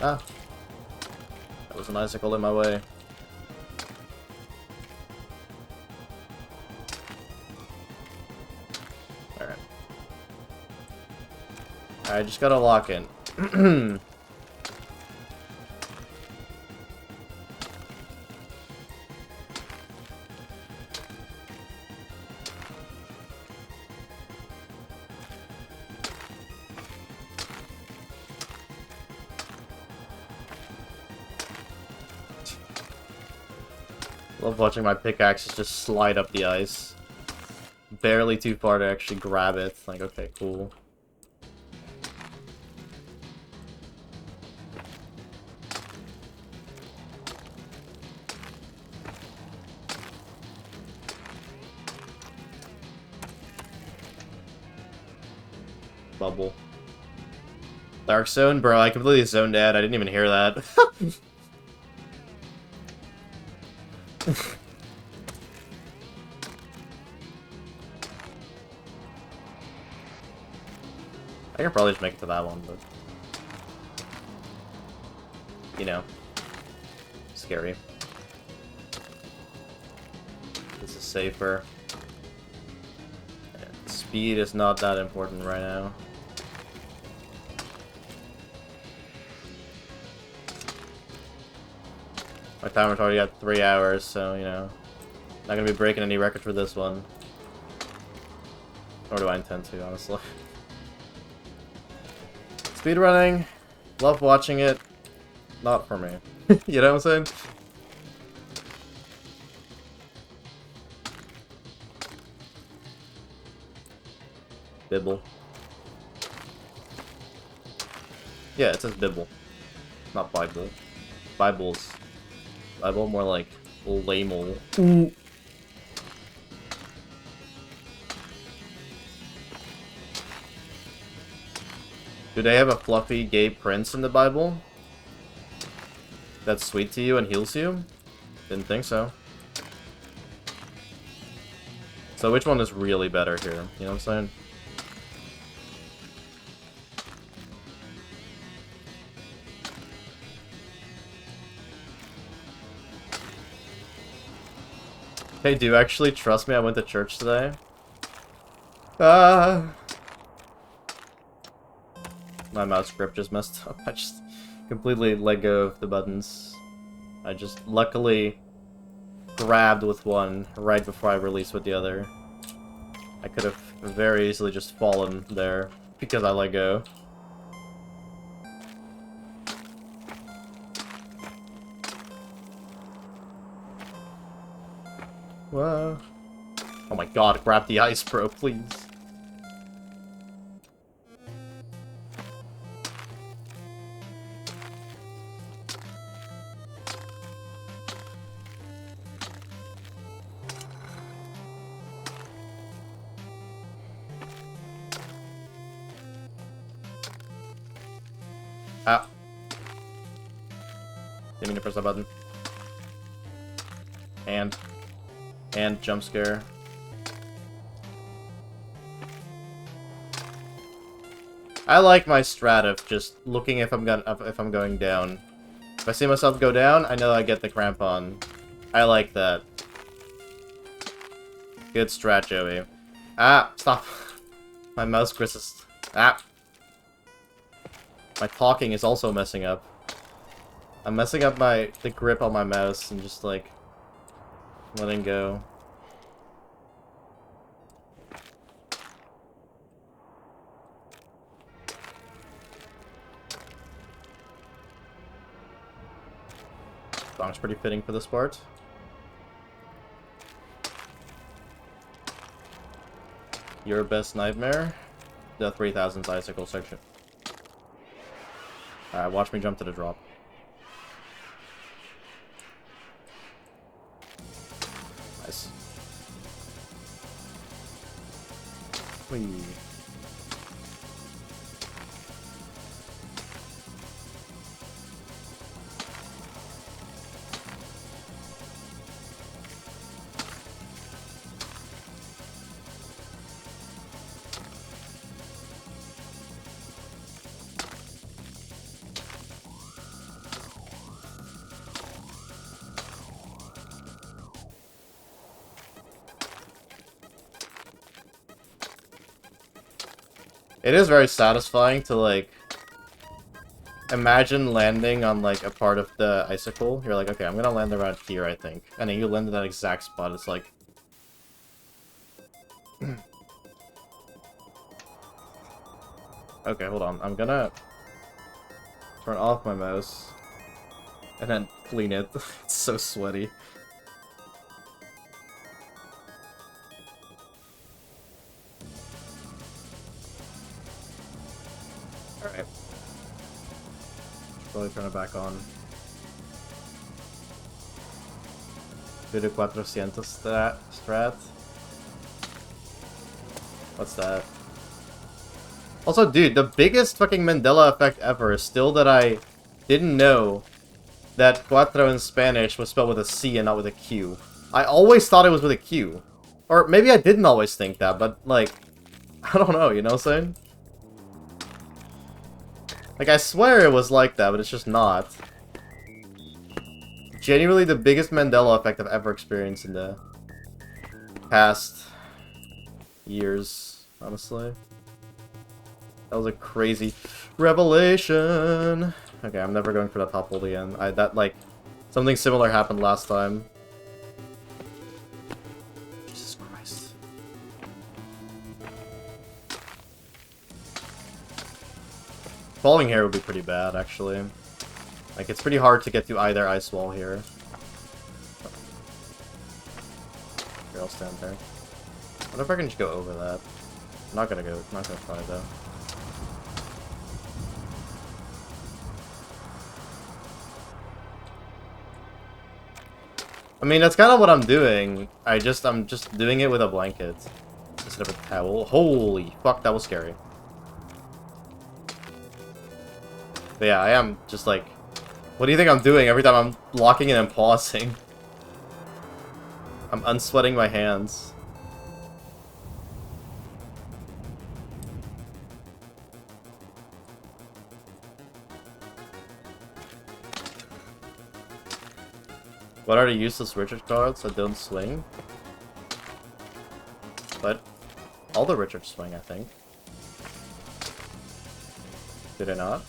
Ah! That was an icicle in my way. Alright. I just gotta lock in. Love watching my pickaxes just slide up the ice. Barely too far to actually grab it. Like, okay, cool. Bubble. Dark zone? Bro, I completely zoned out. I didn't even hear that. I can probably just make it to that one, but... You know. Scary. This is safer. And speed is not that important right now. My timer's already at 3 hours, so, you know. Not gonna be breaking any records for this one. Nor do I intend to, honestly. Speedrunning, love watching it, not for me. You know what I'm saying? Bibble. Yeah, it says Bibble, not Bible. Bibles. Bible, more like Lamel. Ooh. Do they have a fluffy gay prince in the Bible? That's sweet to you and heals you? Didn't think so. So which one is really better here? You know what I'm saying? Hey, do you actually trust me? I went to church today. My mouse grip just messed up. I just completely let go of the buttons. I just luckily grabbed with one right before I released with the other. I could have very easily just fallen there because I let go. Whoa. Oh my god, grab the ice, bro, please. Ah. Didn't mean to press that button. And jump scare. I like my strat of just looking if I'm going down. If I see myself go down, I know I get the crampon. I like that. Good strat, Joey. Ah, stop. My mouse grip is... Ah! My talking is also messing up. I'm messing up the grip on my mouse and just, like, letting go. Song's pretty fitting for this part. Your best nightmare? The 3000's icicle section. Alright, watch me jump to the drop. Nice. Whee. It is very satisfying to, like, imagine landing on, like, a part of the icicle. You're like, okay, I'm gonna land around here, I think. And then you land in that exact spot. It's like... Okay, hold on. I'm gonna turn off my mouse and then clean it. It's so sweaty. Alright. Probably turn it back on. Video 400 strat. What's that? Also, dude, the biggest fucking Mandela effect ever is still that I didn't know that cuatro in Spanish was spelled with a C and not with a Q. I always thought it was with a Q. Or maybe I didn't always think that, but, like, I don't know, you know what I'm saying? Like, I swear it was like that, but it's just not. Genuinely the biggest Mandela effect I've ever experienced in the past years, honestly. That was a crazy revelation. Okay, I'm never going for that top hold again. Something similar happened last time. Jesus Christ. Falling here would be pretty bad, actually. Like, it's pretty hard to get to either ice wall here. Here, I'll stand there. What if I can just go over that? I'm not gonna try, though. I mean, that's kind of what I'm doing. I'm just doing it with a blanket instead of a towel. Holy fuck, that was scary. But yeah, I am just like... What do you think I'm doing every time I'm locking in and pausing? I'm unsweating my hands. What are the useless Richard cards that don't swing? But all the Richards swing, I think. Did I not?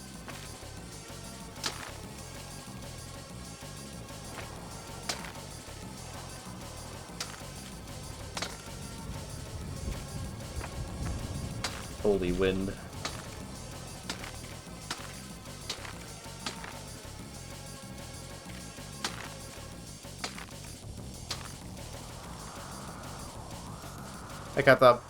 Holy wind. I got that.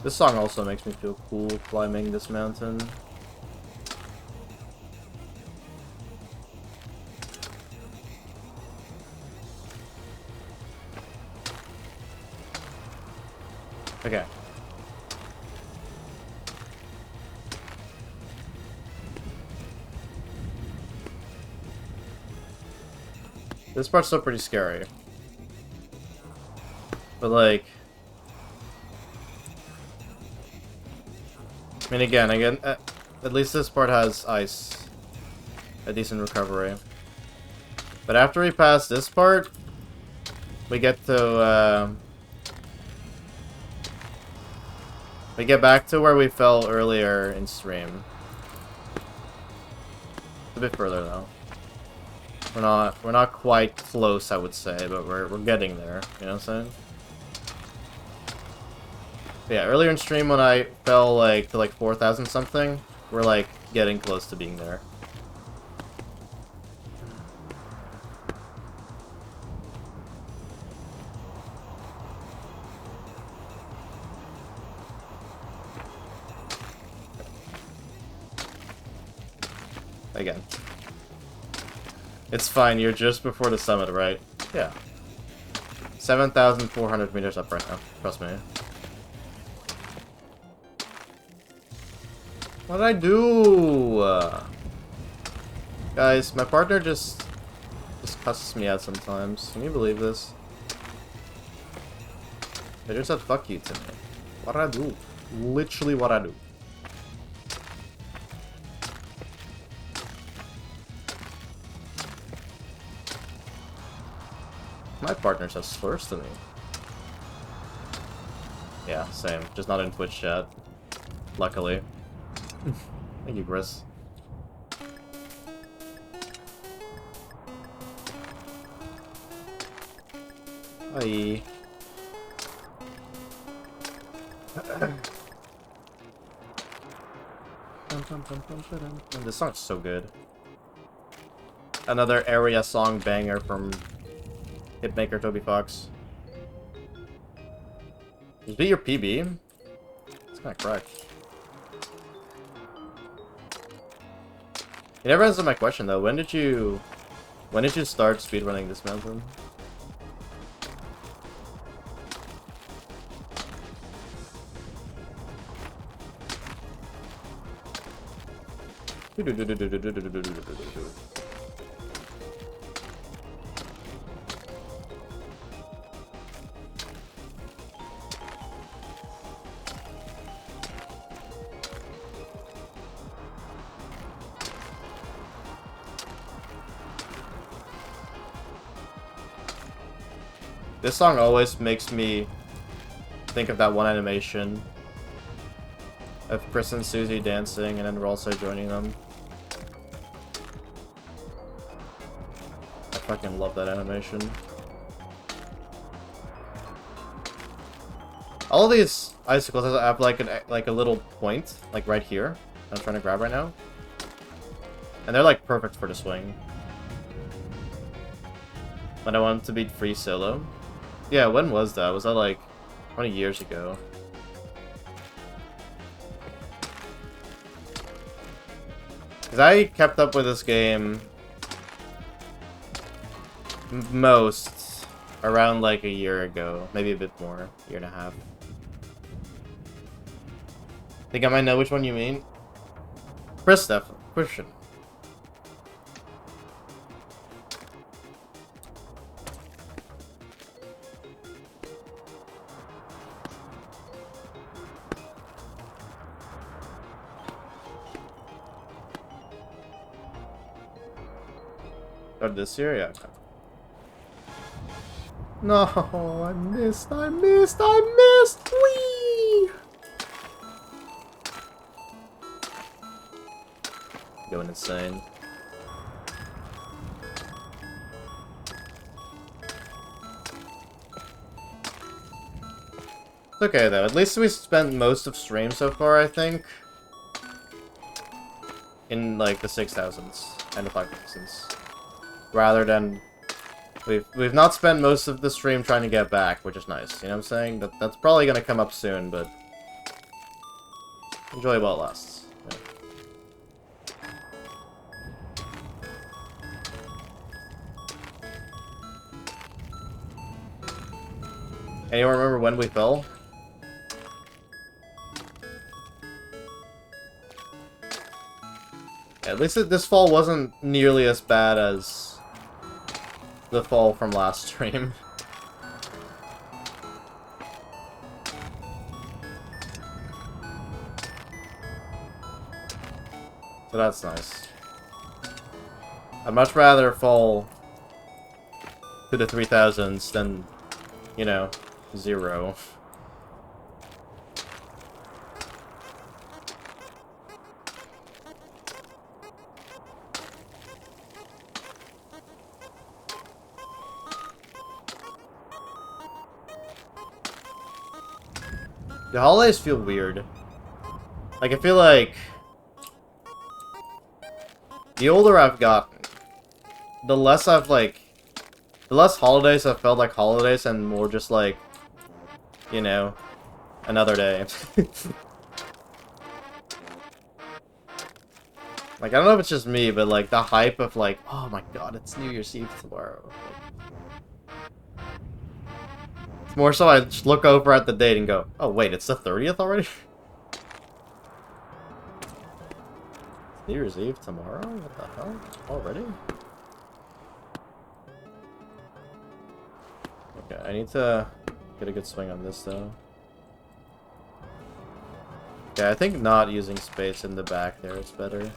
This song also makes me feel cool climbing this mountain. Okay. This part's still pretty scary. But like... I mean, again, at least this part has ice. A decent recovery. But after we pass this part, we get to, we get back to where we fell earlier in stream. A bit further, though. We're not quite close, I would say, but we're getting there, you know what I'm saying? But yeah, earlier in stream when I fell, like, to, like, 4,000 something, we're, like, getting close to being there. Again. It's fine, you're just before the summit, right? Yeah. 7,400 meters up right now, trust me. What did I do? Guys, my partner just cusses me out sometimes. Can you believe this? They just said fuck you to me. What did I do? Literally what I do. My partner says slurs to me. Yeah, same. Just not in Twitch chat. Luckily. Thank you, Chris. Hi. This song's so good. Another area song banger from Hitmaker Toby Fox. Just be your PB. It's kind of correct. You never answered my question though. When did you start speedrunning this mountain? This song always makes me think of that one animation of Chris and Susie dancing, and then we're also joining them. I fucking love that animation. All of these icicles have like a little point, like right here. I'm trying to grab right now, and they're like perfect for the swing. But I want to beat free solo. Yeah, when was that? Was that like 20 years ago? Because I kept up with this game most around like a year ago. Maybe a bit more. Year and a half. Think I might know which one you mean? Christian. Oh, this year? Yeah. Okay. No, I missed! Whee! Going insane. It's okay though, at least we spent most of stream so far, I think. In like the 6,000s and the 5,000s. Rather than we've not spent most of the stream trying to get back, which is nice. You know what I'm saying? That's probably gonna come up soon, but enjoy while it lasts. Yeah. Anyone remember when we fell? Yeah, at least this fall wasn't nearly as bad as the fall from last stream. So that's nice. I'd much rather fall to the 3000s than, you know, 0. The holidays feel weird. Like, I feel like the older I've gotten, the less I've, like, the less holidays have felt like holidays and more just like, you know, another day. Like, I don't know if it's just me, but, like, the hype of, like, oh my god, it's New Year's Eve tomorrow. It's more so I just look over at the date and go, oh wait, it's the 30th already? New Year's Eve tomorrow? What the hell? Already? Okay, I need to get a good swing on this, though. Okay, I think not using space in the back there is better.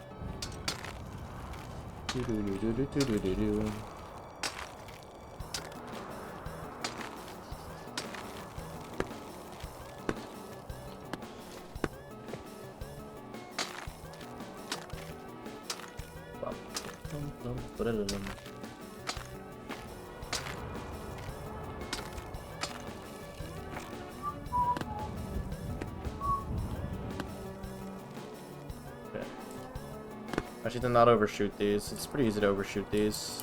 Actually, to not overshoot these. It's pretty easy to overshoot these.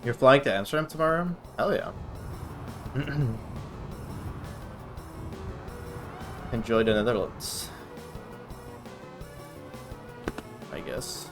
You're flying to Amsterdam tomorrow? Hell yeah. Enjoy the Netherlands, I guess.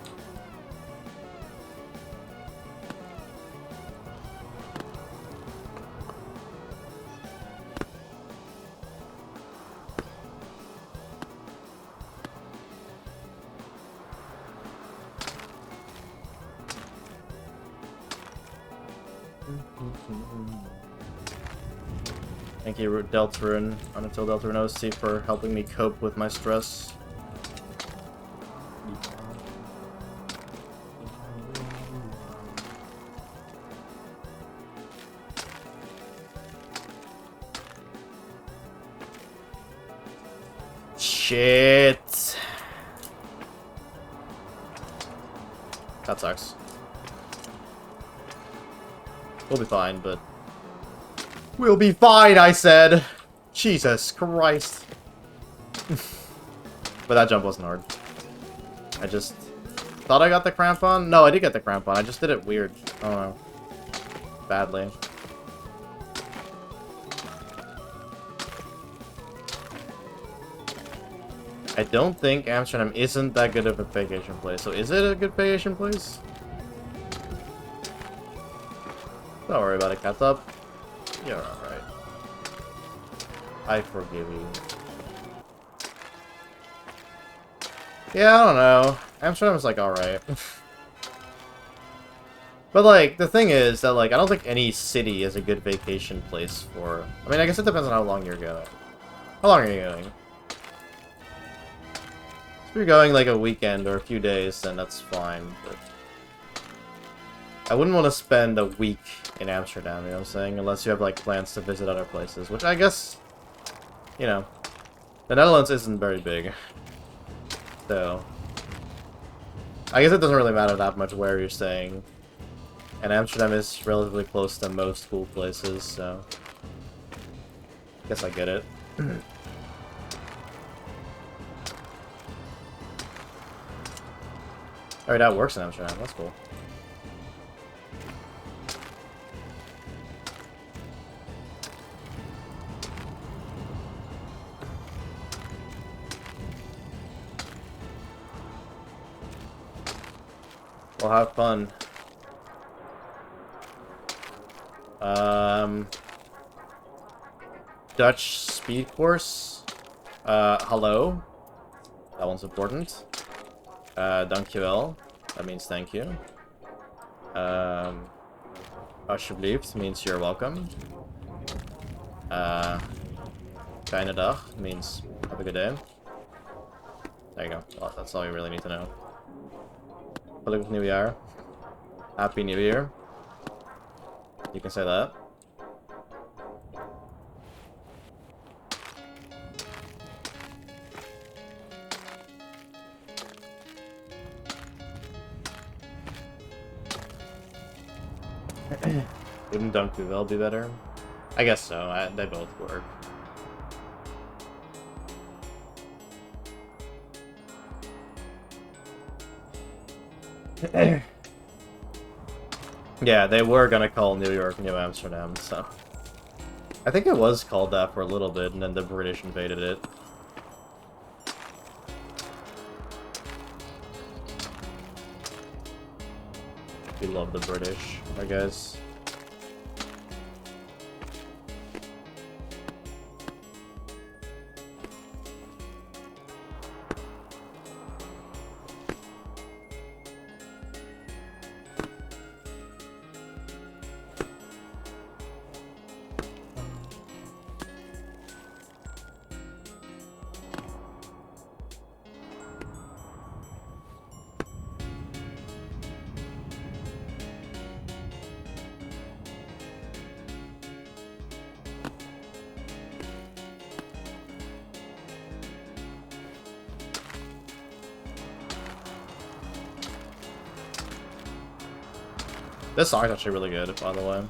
Thank you, Deltarune, Until Deltarune OC, for helping me cope with my stress. Shit. That sucks. We'll be fine, but... We'll be fine, I said! Jesus Christ. But that jump wasn't hard. I just... thought I got the crampon? No, I did get the crampon. I just did it weird. I don't know. Badly. I don't think Amsterdam isn't that good of a vacation place. So is it a good vacation place? Don't worry about it, Cat's up. You're alright. I forgive you. Yeah, I don't know. Amsterdam's like alright. But like, the thing is that like, I don't think any city is a good vacation place for... I mean, I guess it depends on how long you're going. How long are you going? If you're going like a weekend or a few days, then that's fine, but... I wouldn't want to spend a week in Amsterdam, you know what I'm saying? Unless you have, like, plans to visit other places. Which I guess, you know, the Netherlands isn't very big. So, I guess it doesn't really matter that much where you're staying. And Amsterdam is relatively close to most cool places, so... I guess I get it. Alright, that works in Amsterdam. That's cool. Well, have fun. Dutch speed course. Hello. That one's important. Dankjewel. That means thank you. Alsjeblieft means you're welcome. Fijne dag means have a good day. There you go. Well, that's all you really need to know. Gelukkig nieuwjaar. Happy New Year. You can say that. Wouldn't Dankjewel be better? I guess so. They both work. Yeah, they were gonna call New York New Amsterdam, so... I think it was called that for a little bit, and then the British invaded it. We love the British, I guess. This song's actually really good, by the way.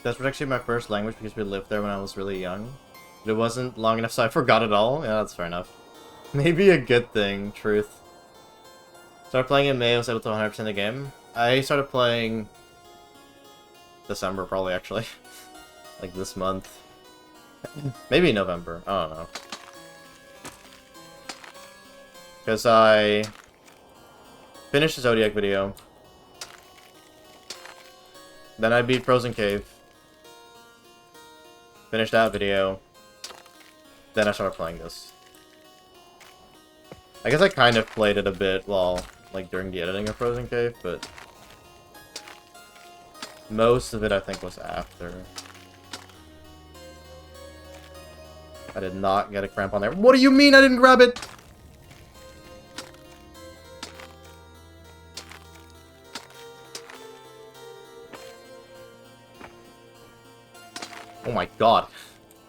Dutch was actually my first language because we lived there when I was really young. But it wasn't long enough, so I forgot it all. Yeah, that's fair enough. Maybe a good thing, truth. Started playing in May, I was able to 100% the game. I started playing... December, probably, actually. Like, this month. Maybe November. I don't know. Because I... finished the Zodiac video. Then I beat Frozen Cave. Finished that video. Then I started playing this. I guess I kind of played it a bit while, like, during the editing of Frozen Cave, but... most of it, I think, was after. I did not get a cramp on there. What do you mean I didn't grab it? Oh my god.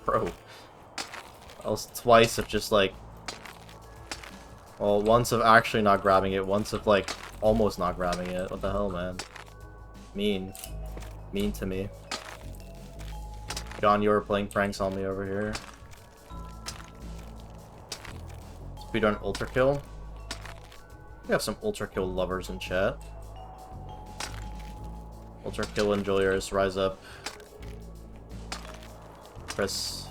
Bro. That was twice of just like... well, once of actually not grabbing it, once of like almost not grabbing it. What the hell, man? Mean. Mean to me. John, you were playing pranks on me over here. Speedrun Ultra Kill. We have some Ultra Kill lovers in chat. Ultra Kill enjoyers, rise up. Chris,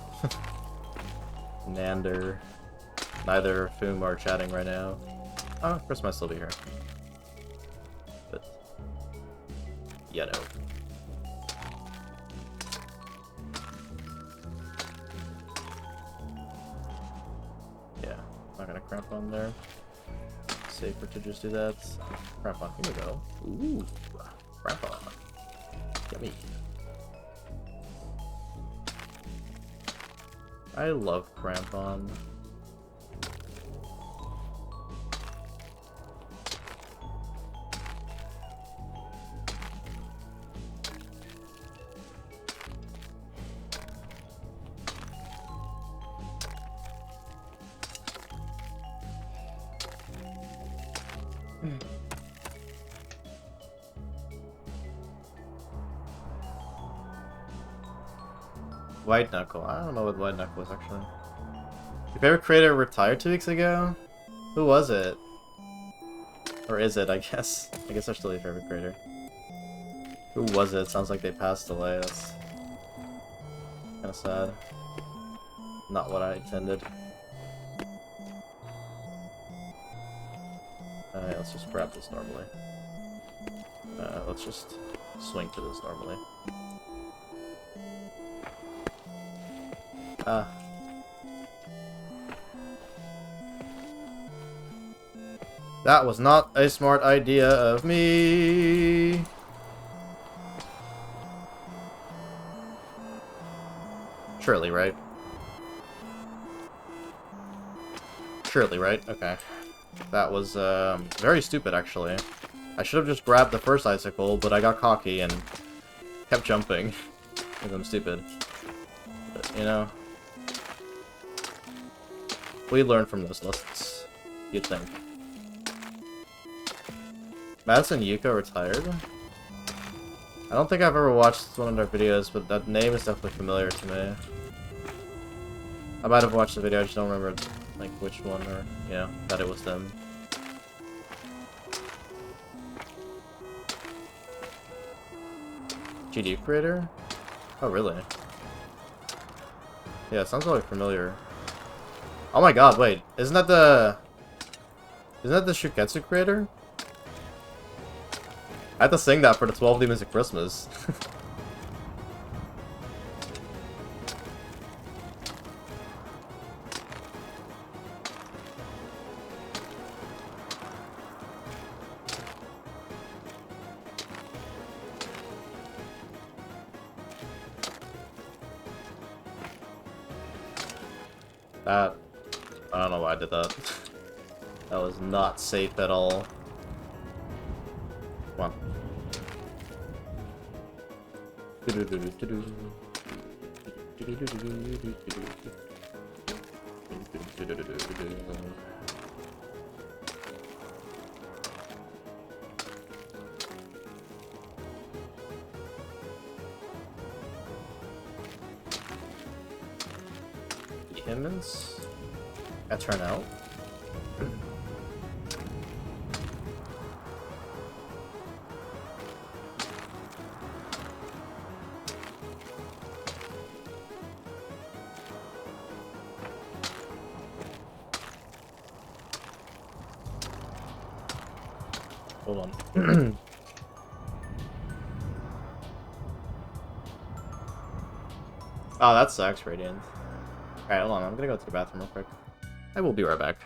Nander, neither of whom are chatting right now. Oh, Chris might still be here. But, yeah, no. Yeah, not gonna cramp on there. Safer to just do that. Cramp on, here we go. Ooh, cramp on. Yummy. I love Crampon. White Knuckle. I don't know what White Knuckle is actually. Your favorite creator retired 2 weeks ago? Who was it? Or is it, I guess? I guess they're still your favorite creator. Who was it? Sounds like they passed away. That's kinda sad. Not what I intended. Alright, let's just grab this normally. Let's just swing to this normally. That was not a smart idea of me. Surely, right? Surely, right? Okay. That was, very stupid, actually. I should have just grabbed the first icicle, but I got cocky and kept jumping. Because I'm stupid. But, you know... we learn from those lessons. You'd think. Madison Yuko retired? I don't think I've ever watched one of their videos, but that name is definitely familiar to me. I might have watched the video, I just don't remember, like, which one, or, you know, that it was them. GD creator? Oh, really? Yeah, it sounds really familiar. Oh my god, wait, isn't that the Shuketsu creator? I had to sing that for the 12 Demons of Christmas. That... I don't know why I did that. That was not safe at all. Come on. Humans? That turn out. Hold on. Oh, that sucks, Radiant. Alright, hold on. I'm gonna go to the bathroom real quick. I will be right back.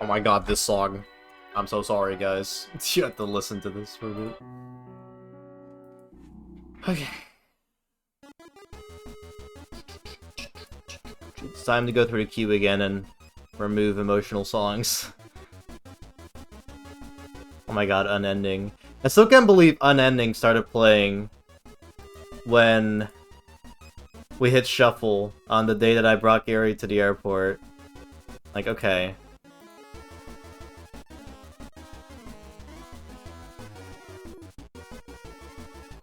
Oh my god, this song. I'm so sorry, guys. You have to listen to this for a bit. Okay. It's time to go through the queue again and remove emotional songs. Oh my god, Unending. I still can't believe Unending started playing when we hit shuffle on the day that I brought Gary to the airport. Like, okay.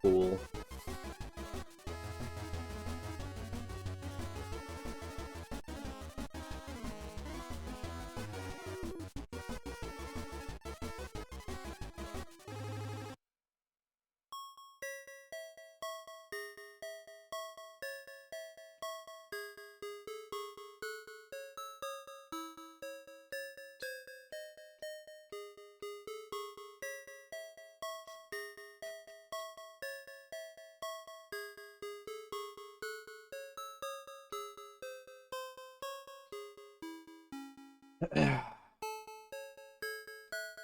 Cool.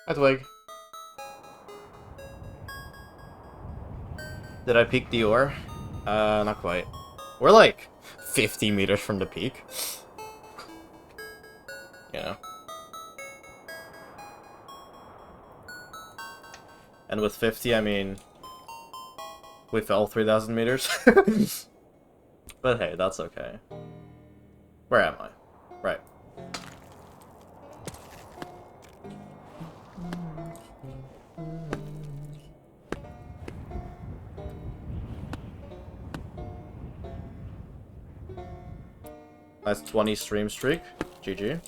Hi, Twig. Did I peek the ore? Not quite. We're like 50 meters from the peak. You know. And with 50, I mean... we fell 3,000 meters. But hey, that's okay. Where am I? Right. Nice 20 stream streak. GG.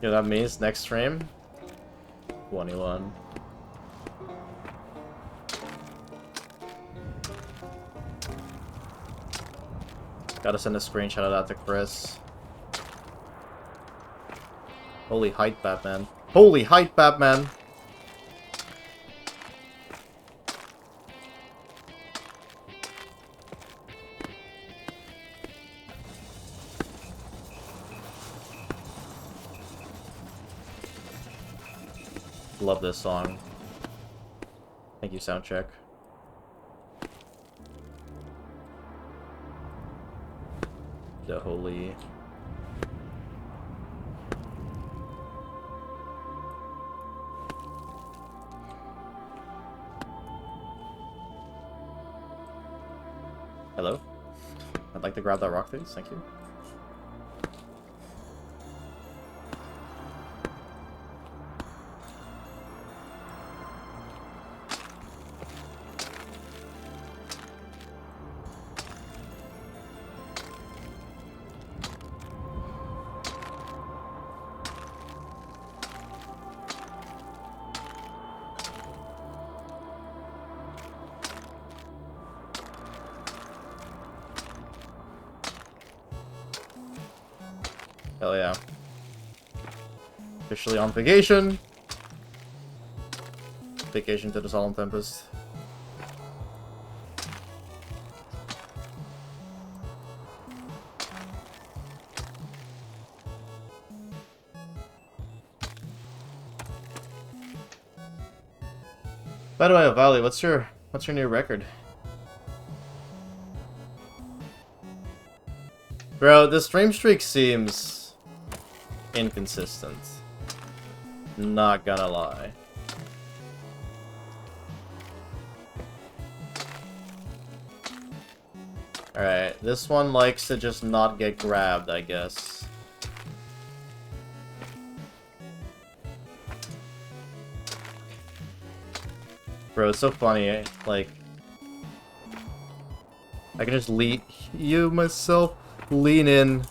Yeah, that means next stream 21. Gotta send a screenshot of that to Chris. Holy height, Batman. Holy height, Batman! Love this song. Thank you, Soundcheck. The holy... Hello? I'd like to grab that rock, please. Thank you. Hell yeah. Officially on vacation. Vacation to the Solemn Tempest. By the way, Valley, what's your new record? Bro, the stream streak seems inconsistent. Not gonna lie. Alright, this one likes to just not get grabbed, I guess. Bro, it's so funny, eh? Like... I can just lean in.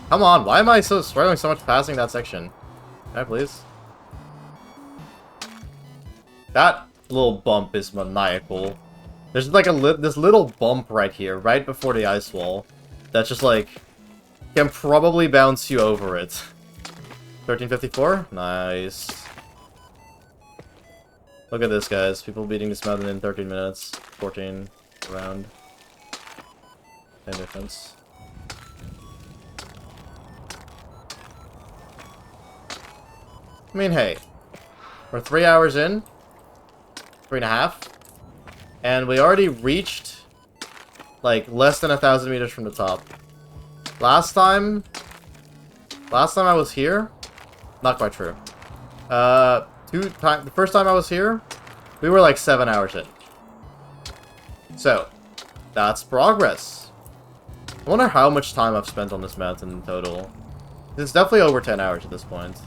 Come on, why am I so struggling so much passing that section? Can I please? That little bump is maniacal. There's like this little bump right here, right before the ice wall, that's just like, can probably bounce you over it. 1354? Nice. Look at this, guys. People beating this mountain in 13 minutes. 14 around. Same difference. I mean, hey. We're 3 hours in. 3.5. And we already reached, like, less than 1,000 meters from the top. Last time I was here, not quite true. The first time I was here, we were like 7 hours in. So, that's progress. I wonder how much time I've spent on this mountain in total. It's definitely over 10 hours at this point.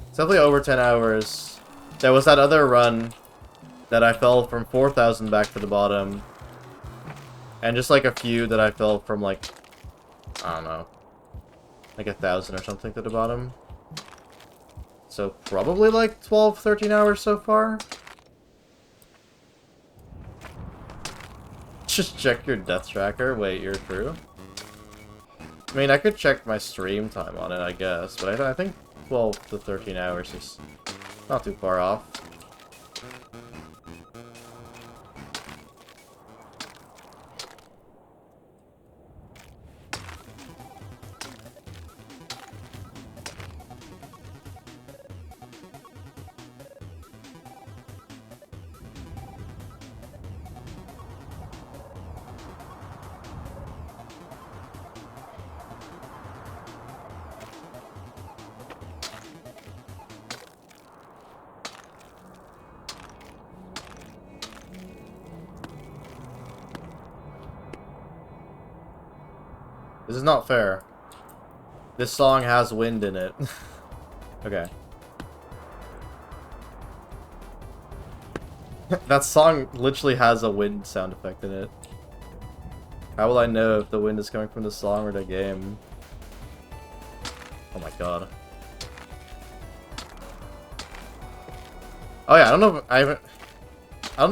It's definitely over 10 hours. There was that other run that I fell from 4,000 back to the bottom. And just like a few that I fell from like, I don't know, like 1,000 or something to the bottom. So probably like 12, 13 hours so far. Just check your death tracker. Wait, you're through? I mean, I could check my stream time on it, I guess. But I think 12 to 13 hours is not too far off. This is not fair. This song has wind in it. Okay. That song literally has a wind sound effect in it. How will I know if the wind is coming from the song or the game? Oh my god. Oh yeah, I don't know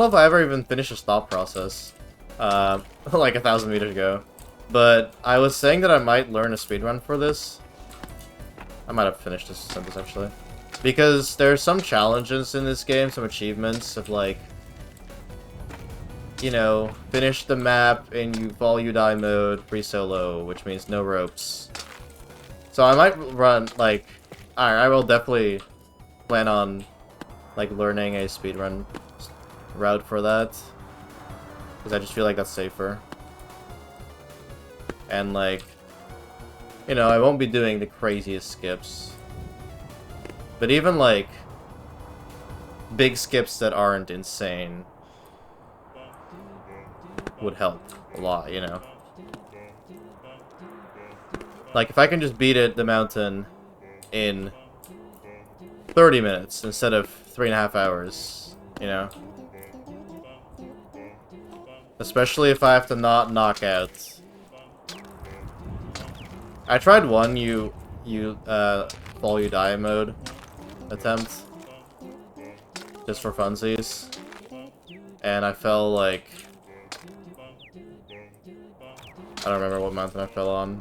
if I ever even finished a stop process. Like 1,000 meters ago. But I was saying that I might learn a speedrun for this. I might have finished this sentence, actually. Because there's some challenges in this game, some achievements of, like, you know, finish the map in Fall You Die mode, free solo, which means no ropes. So I might run, like, I will definitely plan on, like, learning a speedrun route for that. Because I just feel like that's safer. And, like, you know, I won't be doing the craziest skips. But even, like, big skips that aren't insane would help a lot, you know? Like, if I can just beat the mountain in 30 minutes instead of 3.5 hours, you know? Especially if I have to not knock out. I tried one Fall You Die mode attempt just for funsies, and I fell like I don't remember what mountain I fell on,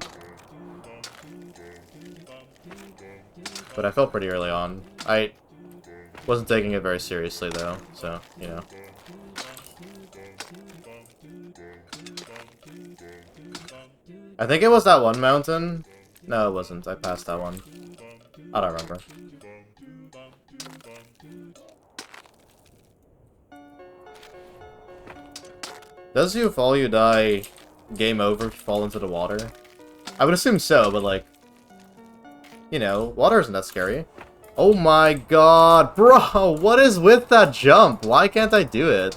but I fell pretty early on. I wasn't taking it very seriously though, so you know. I think it was that one mountain. No, it wasn't. I passed that one. I don't remember. Does you Fall You Die game over if you fall into the water? I would assume so, but like, you know, water isn't that scary. Oh my god, bro, what is with that jump? Why can't I do it?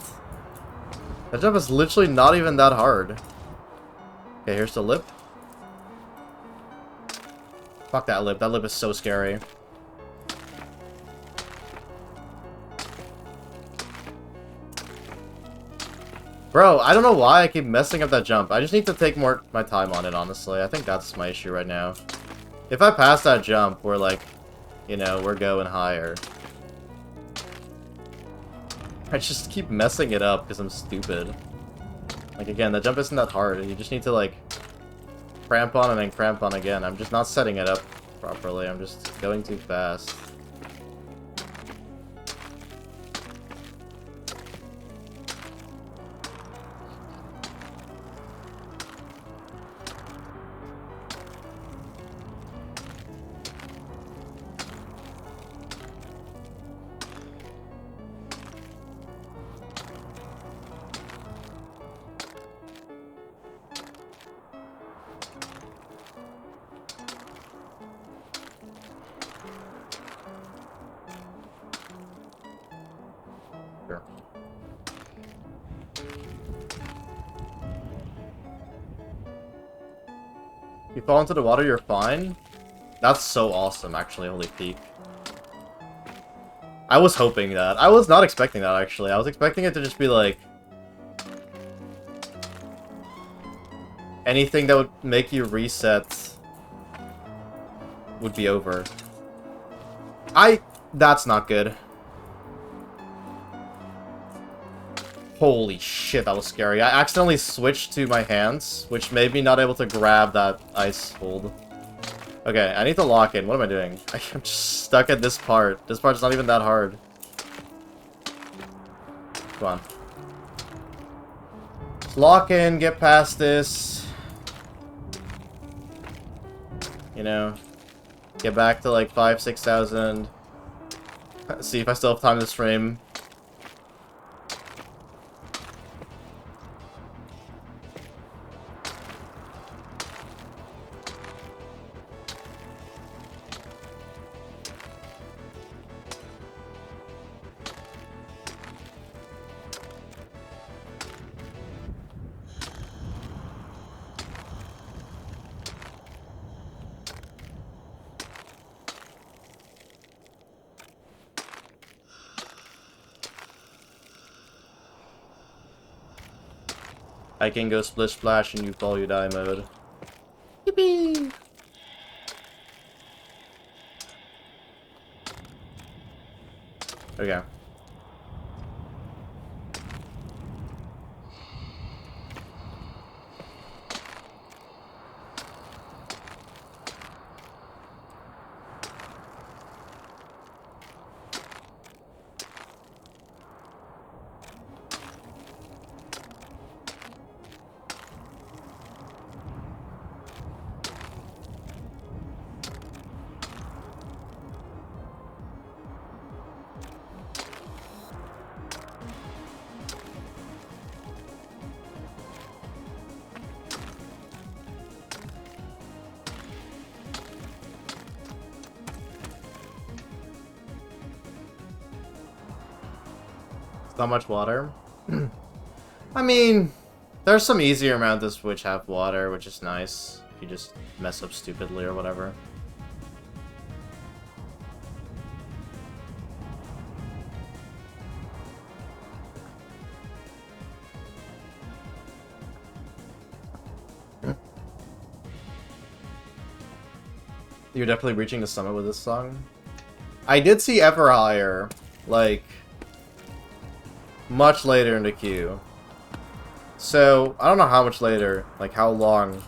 That jump is literally not even that hard. Okay, here's the lip. Fuck that lip. That lip is so scary. Bro, I don't know why I keep messing up that jump. I just need to take my time on it, honestly. I think that's my issue right now. If I pass that jump, we're like, you know, we're going higher. I just keep messing it up because I'm stupid. Like, again, the jump isn't that hard. You just need to, like, cramp on and then cramp on again. I'm just not setting it up properly. I'm just going too fast. Sure. You fall into the water, you're fine? That's so awesome, actually, holy peak. I was hoping that. I was not expecting that, actually. I was expecting it to just be, like... anything that would make you reset... would be over. That's not good. Holy shit, that was scary. I accidentally switched to my hands, which made me not able to grab that ice hold. Okay, I need to lock in. What am I doing? I'm just stuck at this part. This part's not even that hard. Come on. Just lock in, get past this. You know, get back to like 5,000, 6,000. See if I still have time to stream. I can go split splash and you fall, you die mode. Yippee! Okay. Not much water. I mean, there's some easier mountains which have water, which is nice. If you just mess up stupidly or whatever. You're definitely reaching the summit with this song. I did see Ever Higher, like, much later in the queue. So, I don't know how much later, like how long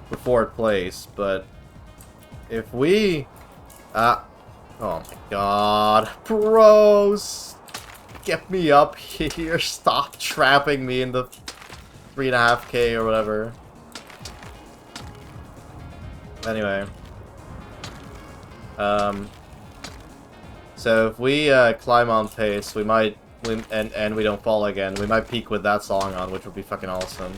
before it plays, but if we... oh my god. Bros! Get me up here. Stop trapping me in the 3.5k or whatever. Anyway. So if we climb on pace, we might... and we don't fall again, we might peak with that song on, which would be fucking awesome.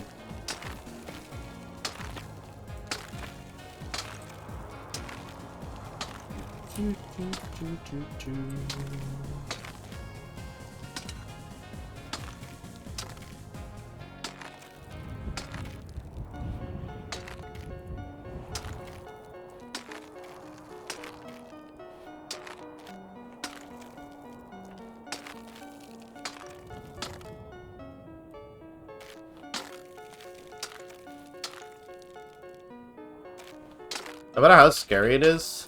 No matter how scary it is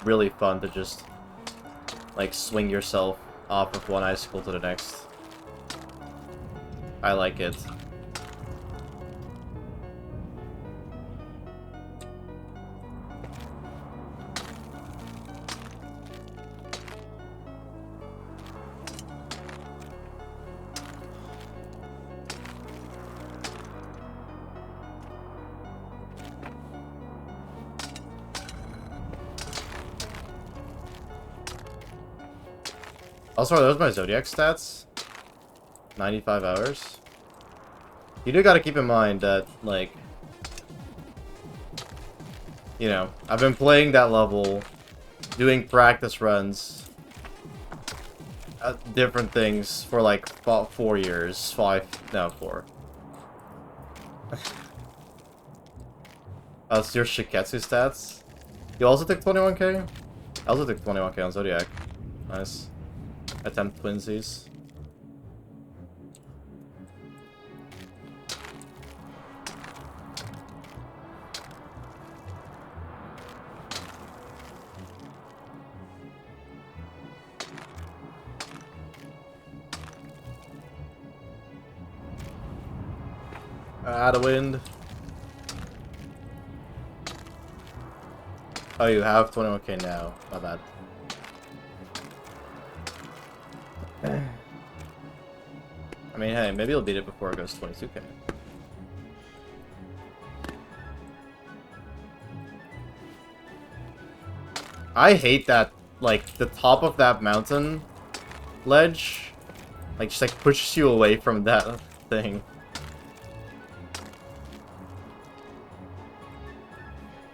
really fun to just, like, swing yourself off of one icicle to the next. I like it. Also, are those my Zodiac stats? 95 hours? You do gotta keep in mind that, like... You know, I've been playing that level, doing practice runs, different things for like 4 years, 5, no, 4. That's your Shiketsu stats. You also took 21k? I also took 21k on Zodiac. Nice. Attempt twinsies. Out of wind. Oh, you have 21k now. My bad. I mean, hey, maybe you'll beat it before it goes 22k. I hate that, like, the top of that mountain ledge, like, just, like, pushes you away from that thing.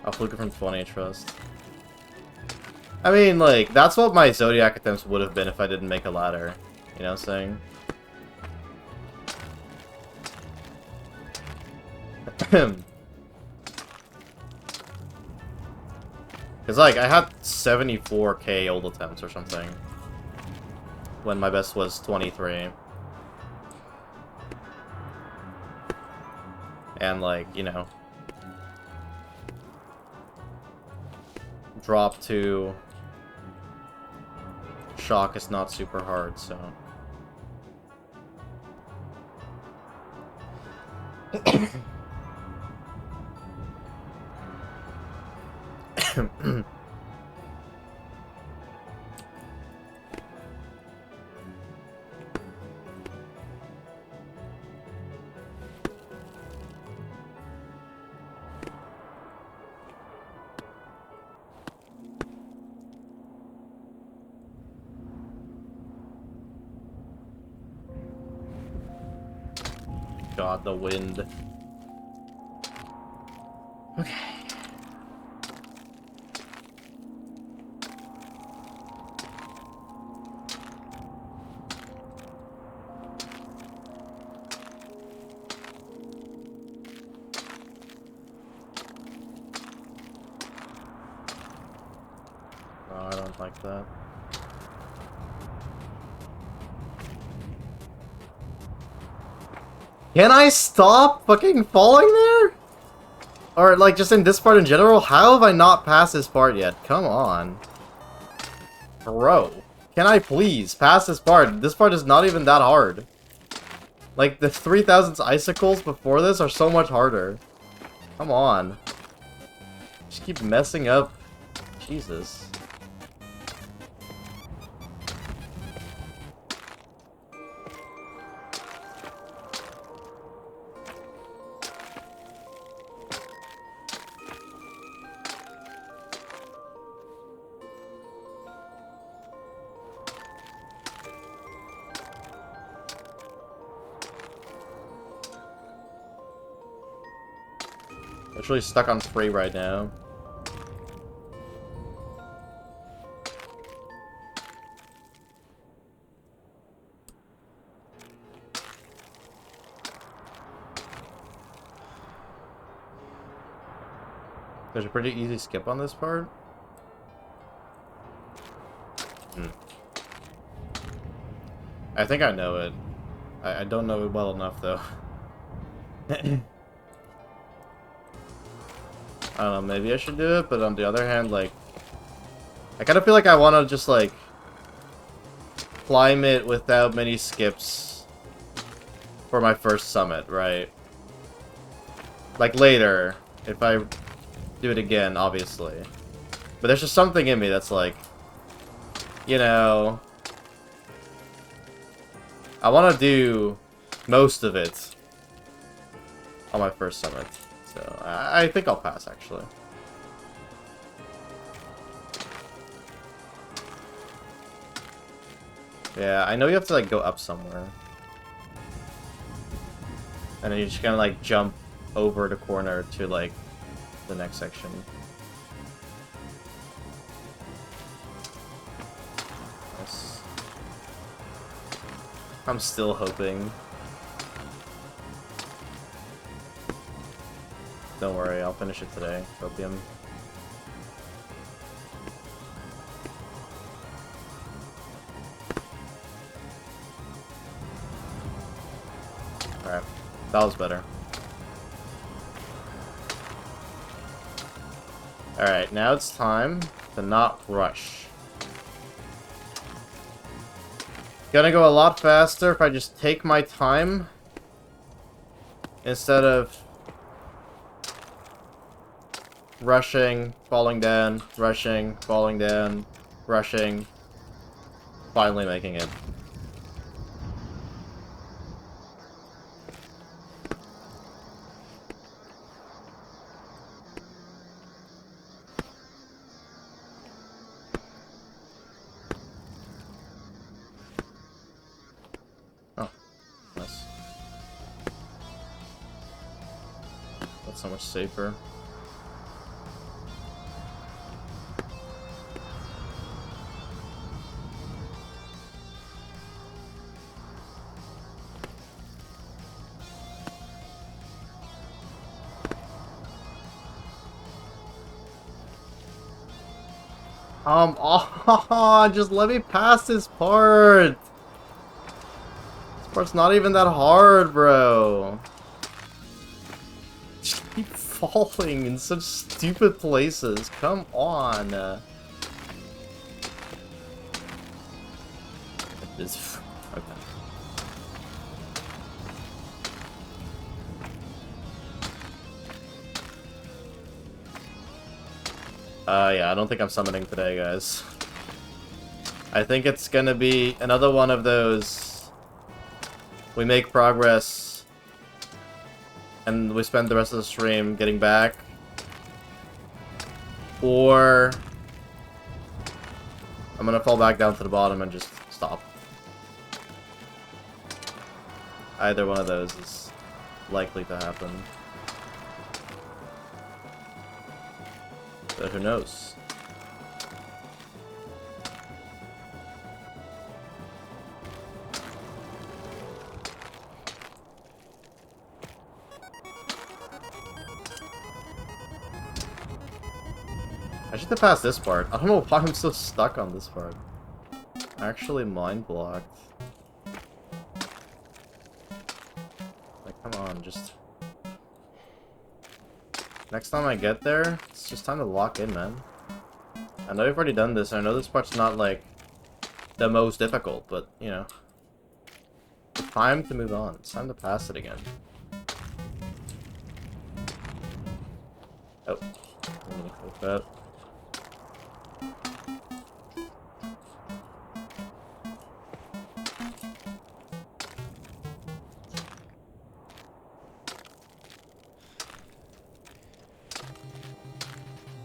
I'll fluke it from 20, trust. I mean, like, that's what my Zodiac attempts would have been if I didn't make a ladder. You know what I'm saying? Because, like, I had 74k old attempts or something. When my best was 23. And, like, you know... Drop to... Shock is not super hard, so... God, the wind. Okay. Oh, I don't like that. Can I stop fucking falling there? Or, like, just in this part in general? How have I not passed this part yet? Come on. Bro. Can I please pass this part? This part is not even that hard. Like, the 3000 icicles before this are so much harder. Come on. Just keep messing up. Jesus. Literally stuck on 3 right now. There's a pretty easy skip on this part. I think I know it. I don't know it well enough, though. I don't know, maybe I should do it, but on the other hand, like... I kind of feel like I want to just, like... climb it without many skips for my first summit, right? Like, later, if I do it again, obviously. But there's just something in me that's like... You know... I want to do most of it on my first summit. So, I think I'll pass, actually. Yeah, I know you have to, like, go up somewhere. And then you just kind of, like, jump over the corner to, like, the next section. Nice. I'm still hoping. Don't worry, I'll finish it today. Opium. Alright. That was better. Alright, now it's time to not rush. Gonna go a lot faster if I just take my time instead of rushing, falling down, rushing, falling down, rushing, finally making it. Oh, nice. That's so much safer. Oh, just let me pass this part. This part's not even that hard, bro. Just keep falling in such stupid places. Come on. This. Okay. Yeah, I don't think I'm summoning today, guys. I think it's gonna be another one of those... We make progress, and we spend the rest of the stream getting back. Or... I'm gonna fall back down to the bottom and just stop. Either one of those is likely to happen. But who knows? I should have passed this part. I don't know why I'm so stuck on this part. Actually mind blocked. Like, come on, just... Next time I get there, it's just time to lock in, man. I know you've already done this, and I know this part's not, like, the most difficult, but, you know. Time to move on. It's time to pass it again. Oh. I'm gonna click that.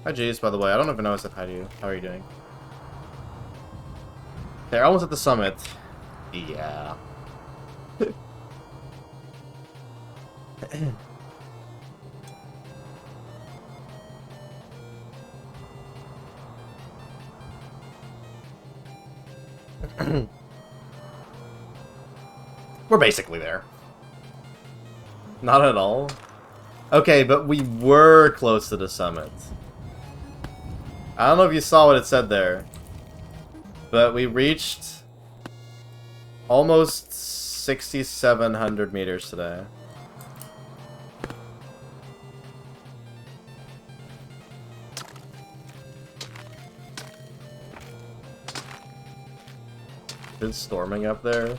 Hi, Jace, by the way. I don't even know if I said hi to you. How are you doing? They're almost at the summit. Yeah. We're basically there. Not at all. Okay, but we were close to the summit. I don't know if you saw what it said there, but we reached almost 6,700 meters today. Been storming up there?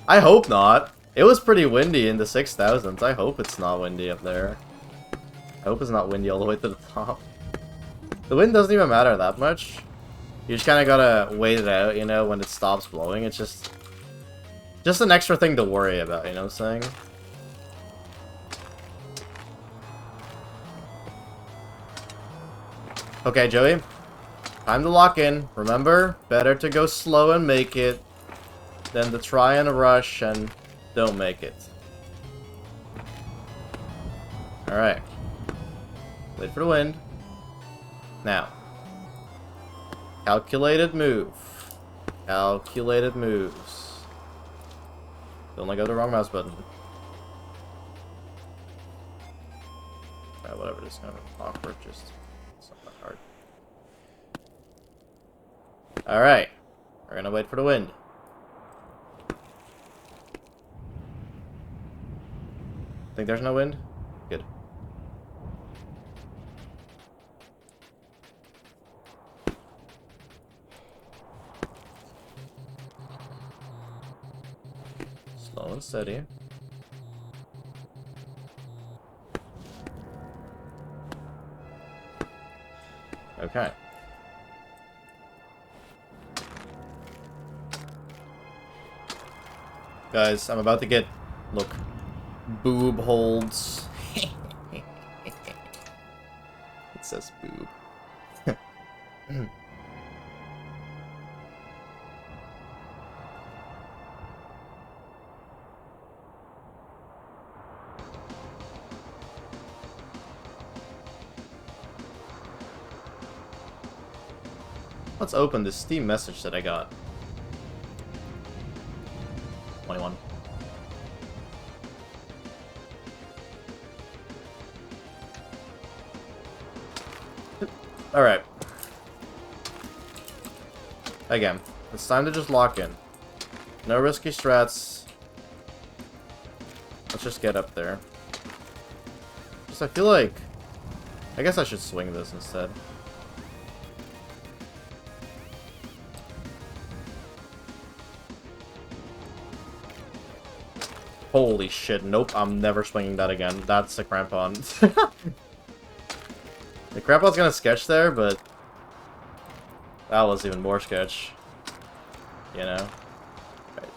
I hope not. It was pretty windy in the 6,000s. I hope it's not windy up there. I hope it's not windy all the way to the top. The wind doesn't even matter that much. You just kind of gotta wait it out, you know, when it stops blowing. It's just an extra thing to worry about, you know what I'm saying? Okay, Joey. Time to lock in. Remember, better to go slow and make it than to try and rush and don't make it. Alright. Wait for the wind. Now. Calculated move. Calculated moves. Don't let go of the wrong mouse button. Whatever, this is kind of awkward, just it's not that hard. Alright. We're gonna wait for the wind. Think there's no wind? Good. Slow and steady. Okay. Guys, I'm about to get, look, boob holds. It says boob. Let's open this Steam message that I got. 21. Alright. Again, it's time to just lock in. No risky strats. Let's just get up there. Just, I feel like... I guess I should swing this instead. Holy shit, nope, I'm never swinging that again. That's a crampon. The crampon's gonna sketch there, but... that was even more sketch. You know? Right.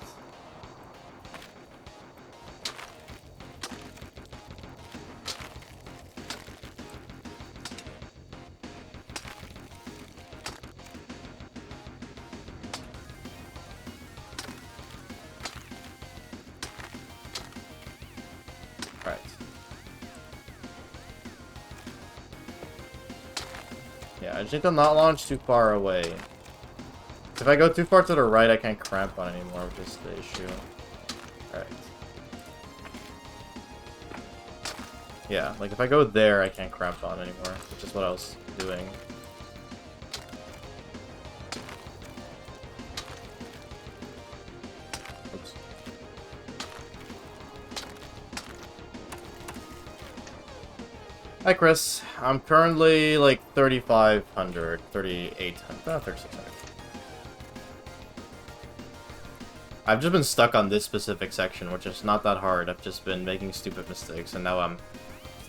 Right. Yeah, I just need to not launch too far away. If I go too far to the right, I can't cramp on anymore, which is the issue. Alright. Yeah, like if I go there, I can't cramp on anymore, which is what I was doing. Oops. Hi, Chris. I'm currently like 3,500, 3,800, 3,600. I've just been stuck on this specific section, which is not that hard. I've just been making stupid mistakes, and now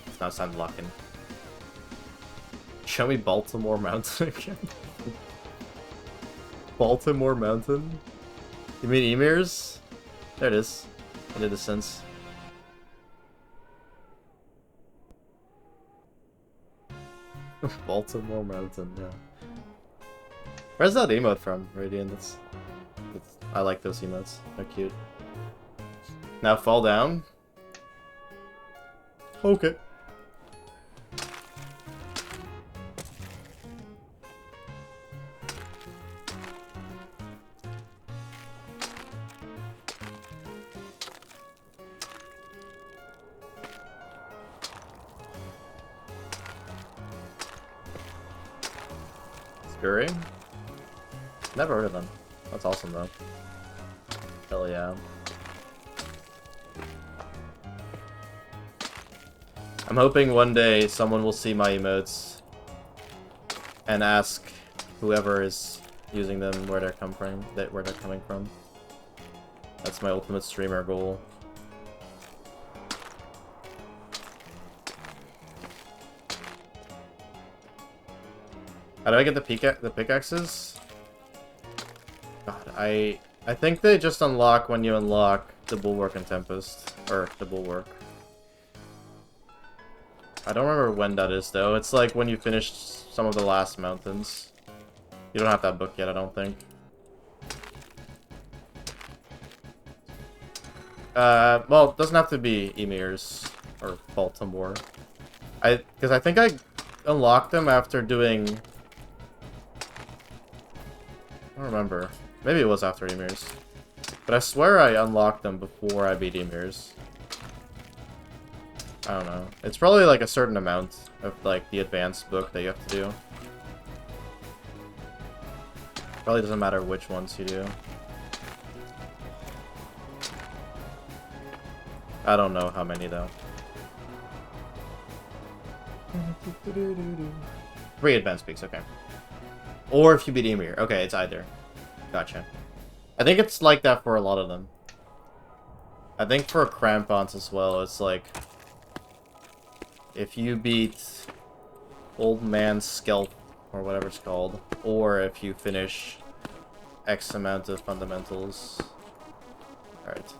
it's now time to lock in. Show me Baltimore Mountain again. Baltimore Mountain? You mean Emirs? There it is. It did a sense. Baltimore Mountain, yeah. Where's that emote from, Radiant? I like those emotes. They're cute. Now fall down. Okay. Scurry? Never heard of them. That's awesome though. Hell yeah. I'm hoping one day someone will see my emotes and ask whoever is using them where they're coming from. That's my ultimate streamer goal. How do I get the pickaxes? God, I think they just unlock when you unlock the Bulwark and Tempest. Or the Bulwark. I don't remember when that is, though. It's like when you finish some of the last mountains. You don't have that book yet, I don't think. Well, it doesn't have to be Emirs or Baltimore. Because I think I unlocked them after doing... I don't remember. Maybe it was after Emirs. But I swear I unlocked them before I beat Emirs. I don't know. It's probably like a certain amount of like the advanced book that you have to do. Probably doesn't matter which ones you do. I don't know how many though. 3 advanced peaks, okay. Or if you beat Emir. Okay, it's either. Gotcha. I think it's like that for a lot of them. I think for Crampons as well, it's like... if you beat Old Man Skelp, or whatever it's called, or if you finish X amount of fundamentals. Alright.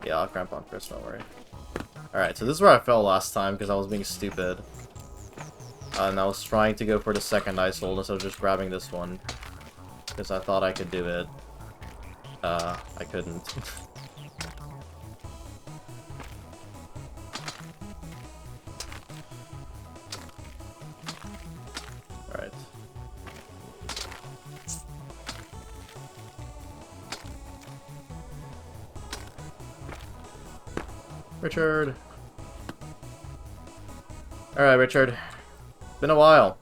Yeah, I'll Crampon Chris, don't worry. Alright, so this is where I fell last time because I was being stupid. And I was trying to go for the second ice hold instead of just grabbing this one. Because I thought I could do it. I couldn't. Alright. Richard! Alright, Richard. Been a while.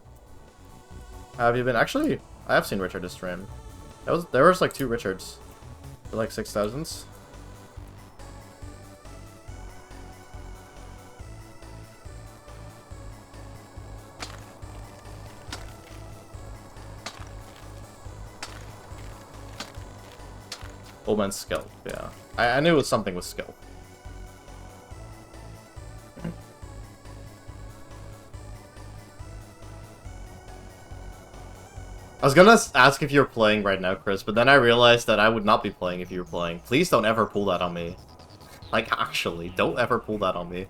How have you been? Actually, I have seen Richard this stream. There was like 2 Richards. For like 6,000s. Old Man Skelp, yeah. I knew it was something with Skelp. I was gonna ask if you were playing right now, Chris, but then I realized that I would not be playing if you were playing. Please don't ever pull that on me. Like, actually, don't ever pull that on me.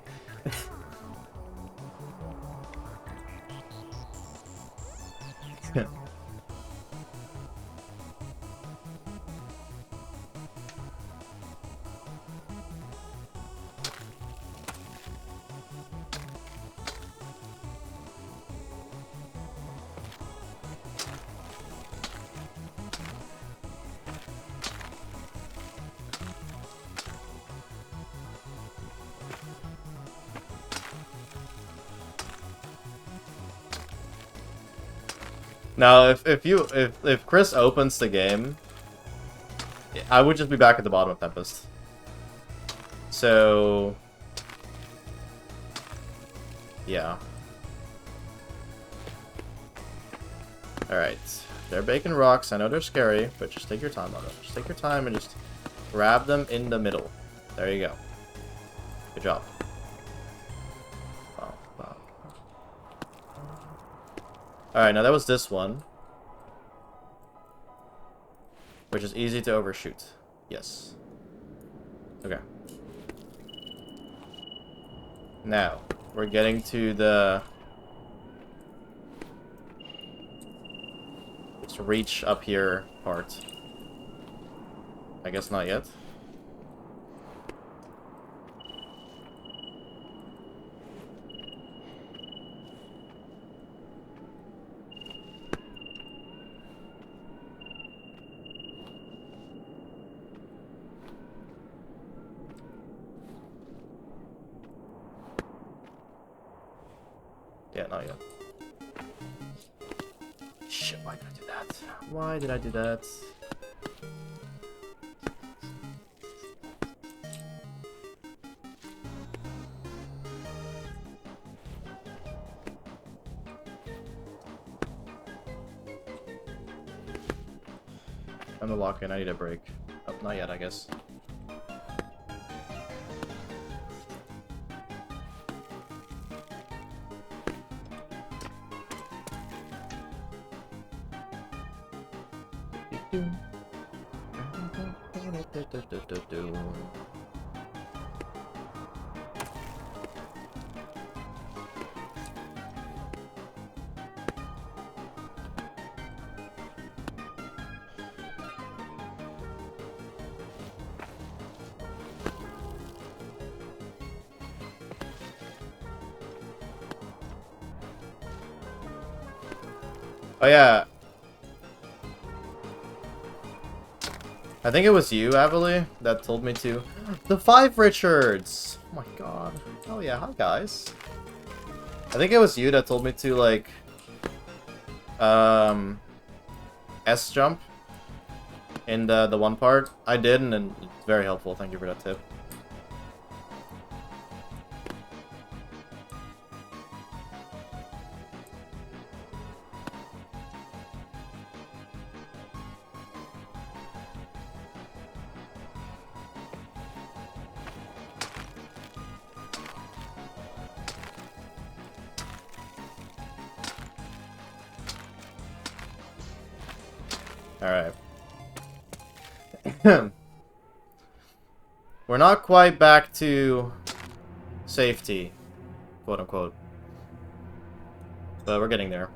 Now, if Chris opens the game, I would just be back at the bottom of Tempest. So, yeah. Alright. They're bacon rocks. I know they're scary, but just take your time on them. Just take your time and just grab them in the middle. There you go. Good job. Wow, wow. Alright, now that was this one. Which is easy to overshoot. Yes. Okay. Now, we're getting to the... just reach up here part. I guess not yet. Yeah, not yet. Shit, why did I do that? Why did I do that? I'm the lock-in, I need a break. Oh, not yet, I guess. Oh yeah. I think it was you, Avily, that told me to. The 5 Richards! Oh my god. Oh yeah, hi guys. I think it was you that told me to, like, S-jump in the one part. I did, and it's very helpful. Thank you for that tip. Alright. We're not quite back to safety, quote unquote. But we're getting there.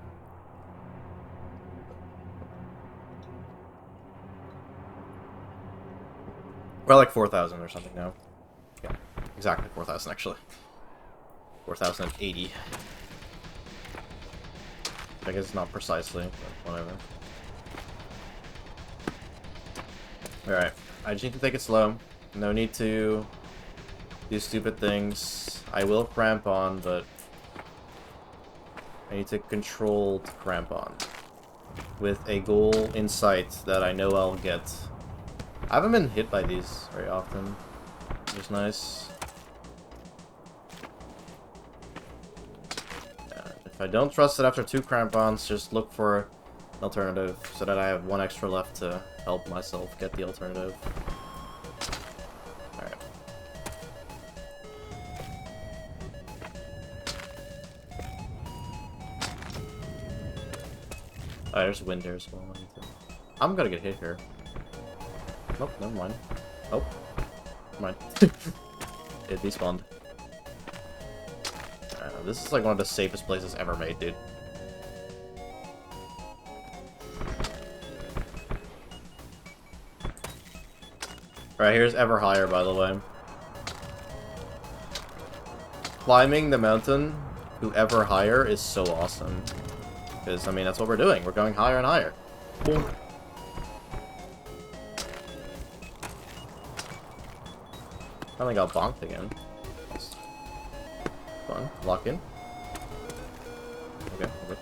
We're like 4,000 or something now. Yeah, exactly 4,000 actually. 4,080. I guess not precisely, but whatever. Alright, I just need to take it slow. No need to do stupid things. I will cramp on, but I need to control to cramp on. With a goal in sight that I know I'll get. I haven't been hit by these very often, which is nice. If I don't trust it after 2 crampons, just look for an alternative so that I have 1 extra left to help myself get the alternative. Alright. Oh, there's wind there as well. I'm gonna get hit here. Nope, never mind. Oh. Never mind. It despawned. This is like one of the safest places ever made, dude. Alright, here's Ever Higher, by the way. Climbing the mountain to Ever Higher is so awesome. Because, I mean, that's what we're doing. We're going higher and higher. Boom. Finally got bonked again. Fun. Lock in. Okay, good.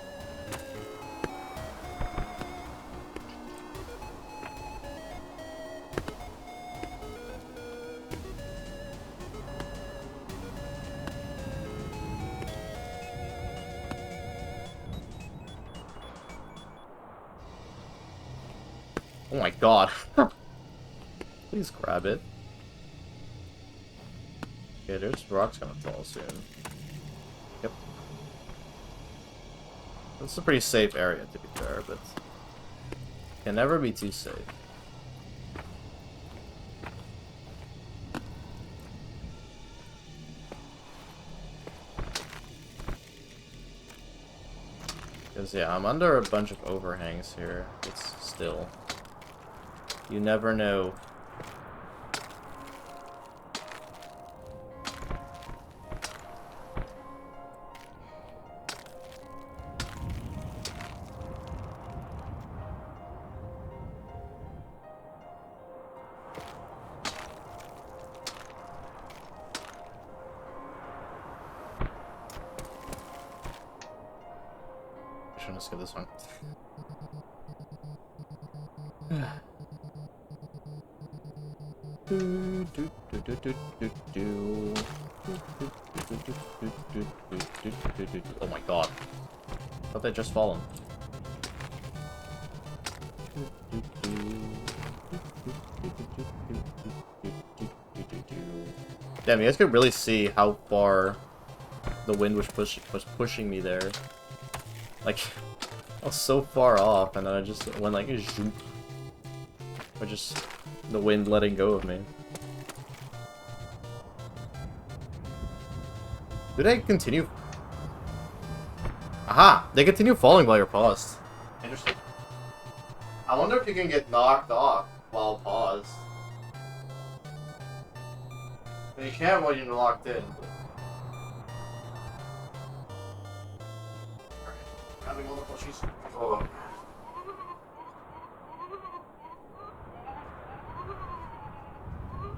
Oh my god. Please grab it. Okay, there's rocks gonna fall soon. Yep. It's a pretty safe area, to be fair, but can never be too safe. Because, yeah, I'm under a bunch of overhangs here. It's still... You never know. I'm gonna skip this one. Oh my god. I thought they'd just fallen. Damn, you guys could really see how far the wind was pushing me there. Like, I was so far off, and then I just went like, zoop. Or just the wind letting go of me. Do they continue? Aha! They continue falling while you're paused. Interesting. I wonder if you can get knocked off while paused. I mean, you can while you're locked in. But... having all the plushies. Oh.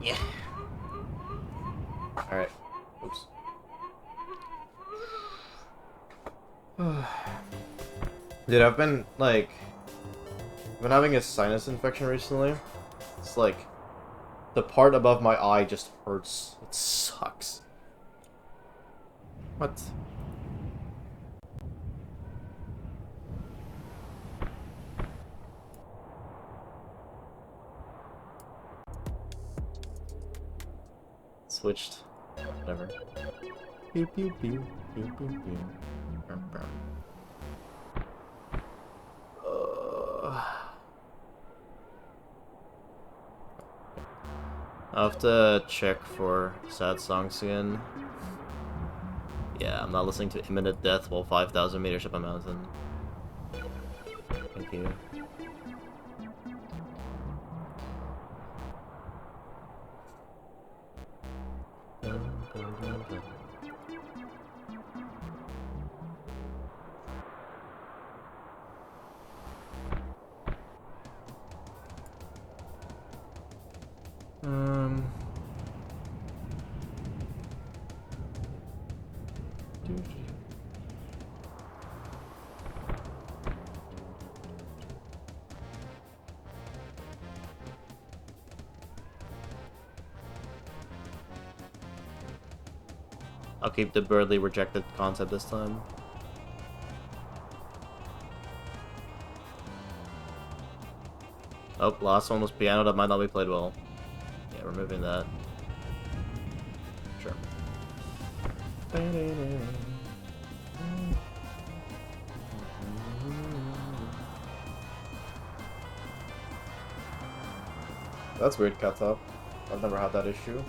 Yeah. Alright. Oops. Dude, I've been having a sinus infection recently. It's like the part above my eye just hurts. It sucks. What? Switched. Whatever. Pew pew pew pew pew pew. I'll have to check for sad songs again. Yeah, I'm not listening to Imminent Death while 5,000 meters up a mountain. Thank you. I'll keep the Birdly rejected concept this time. Oh, last one was piano, that might not be played well. Yeah, removing that. Sure. That's weird, Katop. I've never had that issue.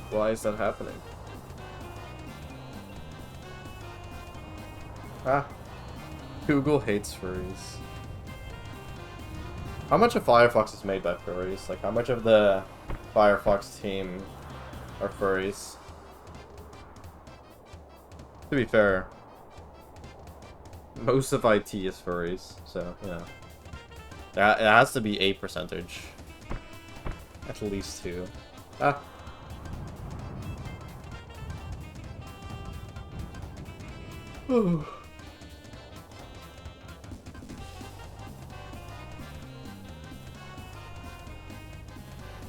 Why is that happening? Ah. Google hates furries. How much of Firefox is made by furries? Like, how much of the Firefox team are furries? To be fair, most of IT is furries, so, you know. It has to be a percentage. At least 2. Ah. Ooh.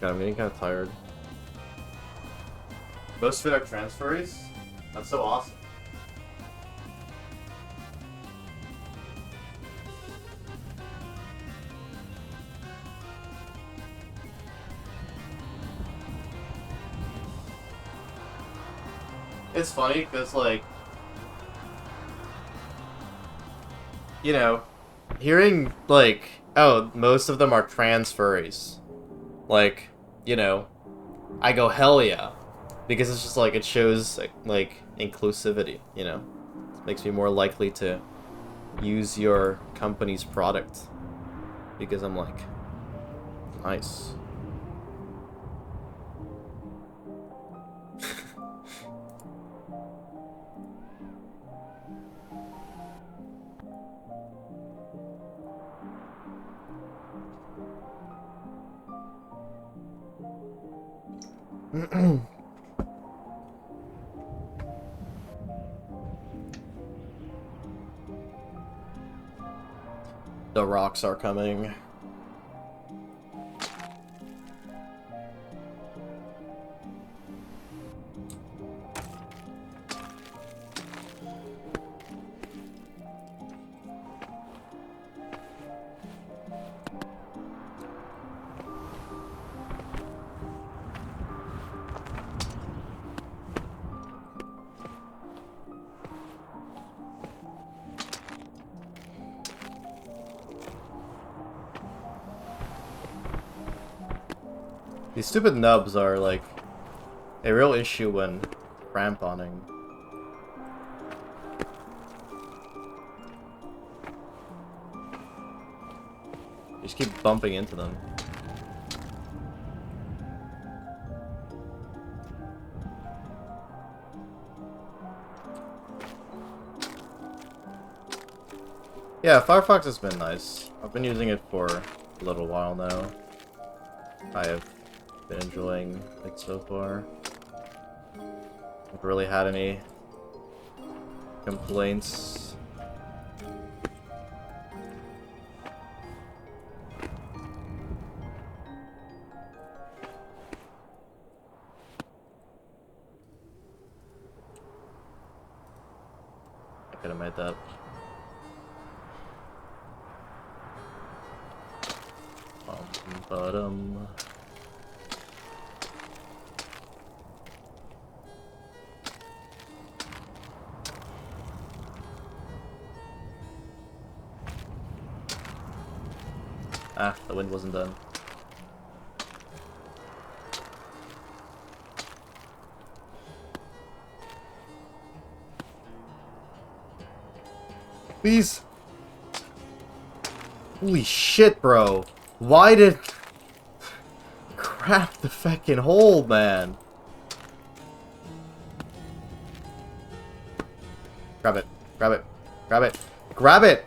God, I'm getting kind of tired. Most of it are trans furries? That's so awesome. It's funny, because, like, you know, hearing, like, oh, most of them are trans furries. Like, you know, I go, hell yeah. Because it's just, like, it shows, like, inclusivity, you know? It makes me more likely to use your company's product. Because I'm like, nice. The rocks are coming. These stupid nubs are, like, a real issue when cramponing. You just keep bumping into them. Yeah, Firefox has been nice. I've been using it for a little while now. I have been enjoying it so far. Haven't really had any complaints. I could have made that. Bottom. Ah, the wind wasn't done. Please. Holy shit, bro. Why did... Crap the fucking hole, man. Grab it. Grab it. Grab it. Grab it!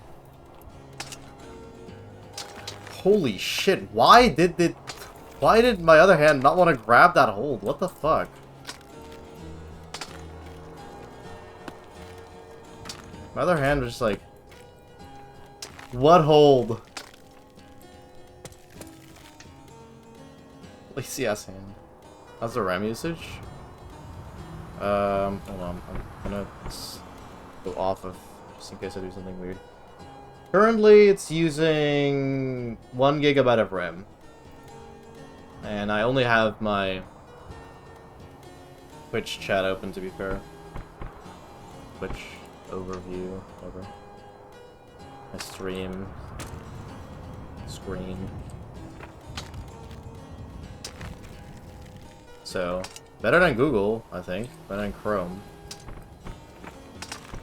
Holy shit. Why did my other hand not want to grab that hold? What the fuck? My other hand was just like... What hold? Lazy ass hand. How's the RAM usage? Hold on. I'm gonna go off of, just in case I do something weird. Currently, it's using 1 GB of RAM. And I only have my Twitch chat open, to be fair. Twitch overview, whatever. My stream screen. So, better than Google, I think. Better than Chrome.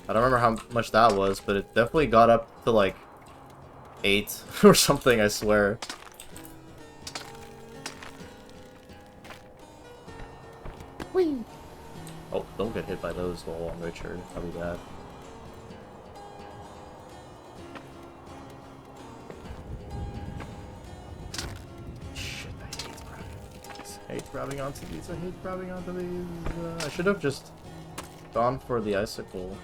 I don't remember how much that was, but it definitely got up to like 8 or something, I swear. Whee! Oh, don't get hit by those while on Richard. That'd be bad. Shit, I hate grabbing onto these. I hate grabbing onto these. I should have just gone for the icicle.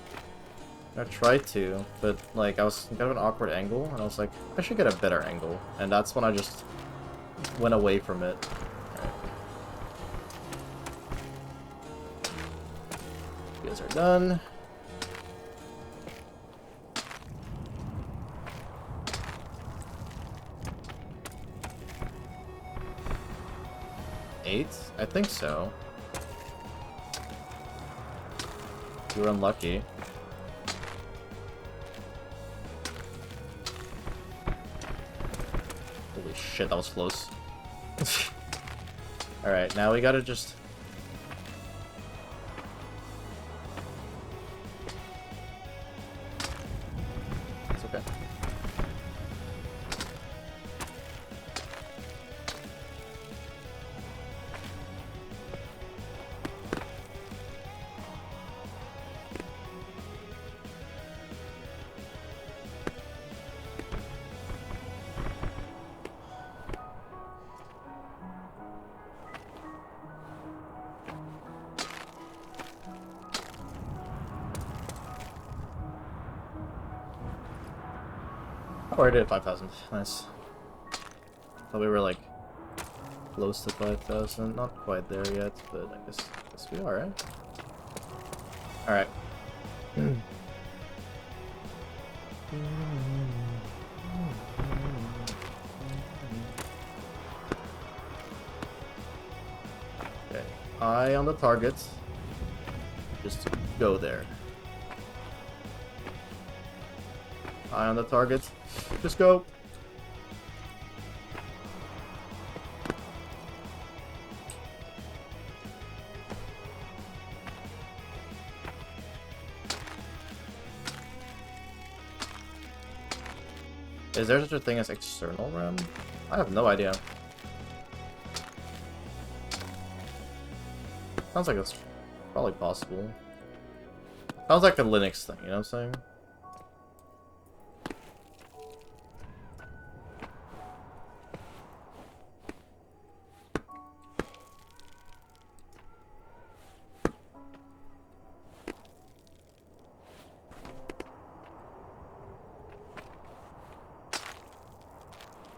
I tried to, but like I was kind of an awkward angle, and I was like, I should get a better angle, and that's when I just went away from it. Alright. You guys are done. Eight? I think so. You were unlucky. Holy shit, that was close. Alright, now we gotta just... It's okay. Oh, I did 5,000. Nice. Thought we were like close to 5,000. Not quite there yet, but I guess we are, right? Alright. Okay. Eye on the target. Just go there. Eye on the target. Just go. Is there such a thing as external RAM? I have no idea. Sounds like it's probably possible. Sounds like a Linux thing, you know what I'm saying?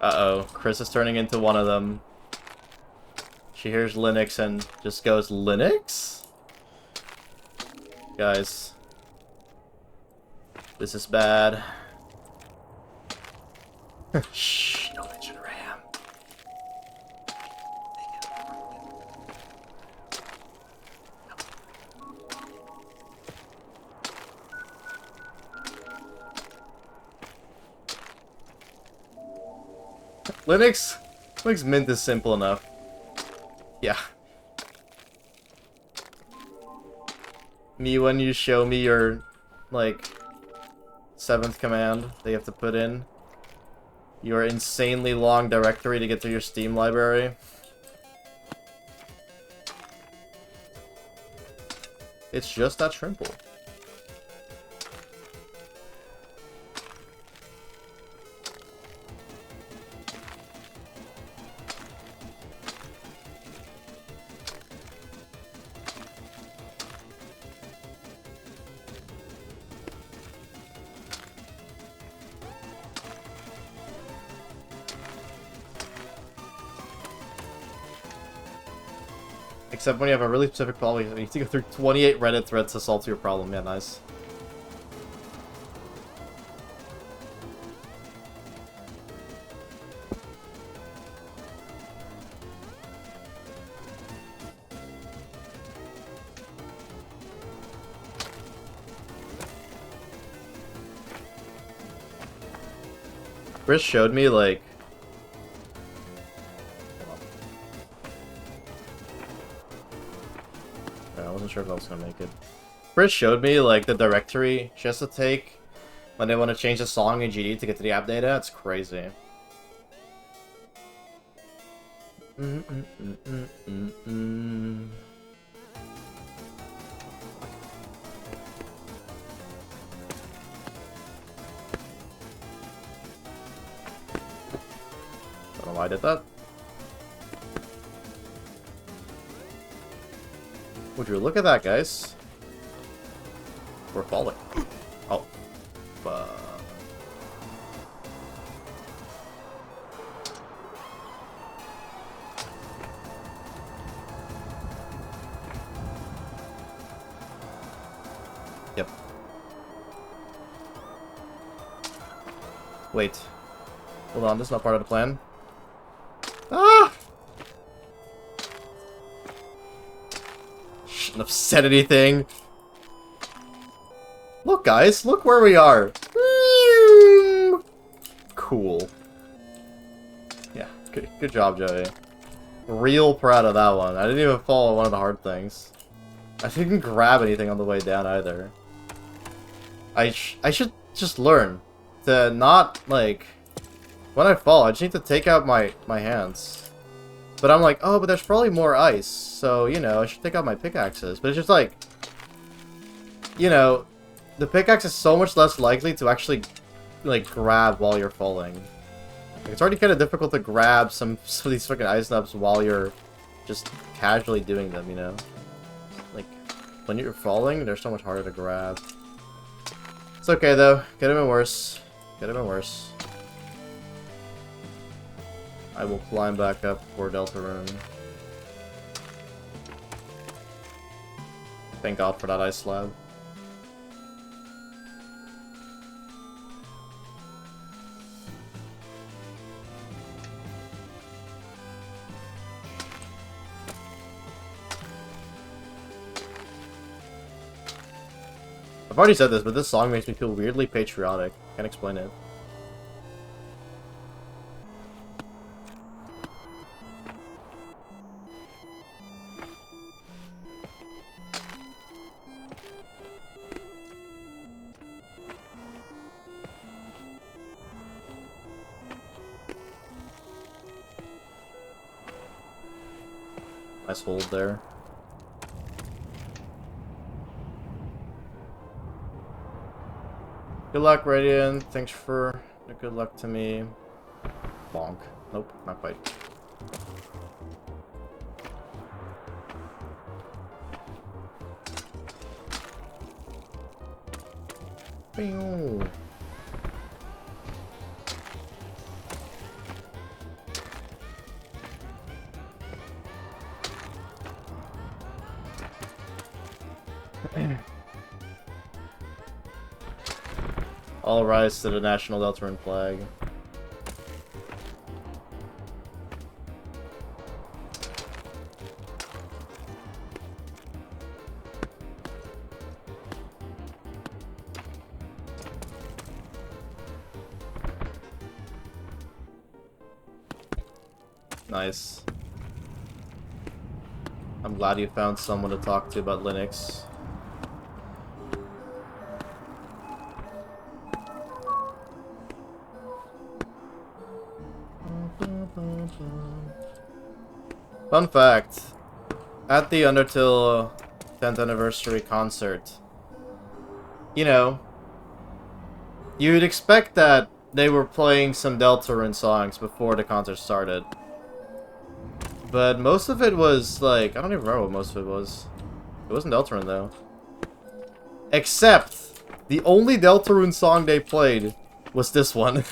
Uh-oh. Chris is turning into one of them. She hears Linux and just goes, Linux? Guys. This is bad. Shh, don't mention RAM. Linux Mint is simple enough. Yeah. Me, when you show me your, like, 7th command that you have to put in your insanely long directory to get to your Steam library. It's just that simple. Except when you have a really specific problem, you need to go through 28 Reddit threads to solve your problem. Yeah, nice. Chris showed me, like... I wasn't sure if I was gonna make it. Chris showed me, like, the directory she has to take when they want to change the song in GD to get to the app data. It's crazy. Don't know why I did that. Would you look at that, guys? We're falling. Oh. Yep. Wait. Hold on, this is not part of the plan. Ah! Shouldn't have said anything. Look, guys, look where we are. Cool. Yeah, good job, Joey. Real proud of that one. I didn't even fall on one of the hard things. I didn't grab anything on the way down either. I should just learn to not, like, when I fall, I just need to take out my hands. But I'm like, oh, but there's probably more ice, so, you know, I should take out my pickaxes. But it's just like, you know, the pickaxe is so much less likely to actually, like, grab while you're falling. Like, it's already kind of difficult to grab some of these fucking ice nubs while you're just casually doing them, you know? Like, when you're falling, they're so much harder to grab. It's okay, though. Could have been worse. Could have been worse. I will climb back up for Deltarune. Thank God for that ice slab. I've already said this, but this song makes me feel weirdly patriotic. Can't explain it. Nice hold there. Good luck, Radiant. Thanks for the good luck to me. Bonk. Nope, not quite. Pew. All rise to the national Deltarune flag. Nice. I'm glad you found someone to talk to about Linux. Fun fact, at the Undertale 10th anniversary concert, you know, you'd expect that they were playing some Deltarune songs before the concert started. But most of it was, like, I don't even remember what most of it was. It wasn't Deltarune, though. Except, the only Deltarune song they played was this one.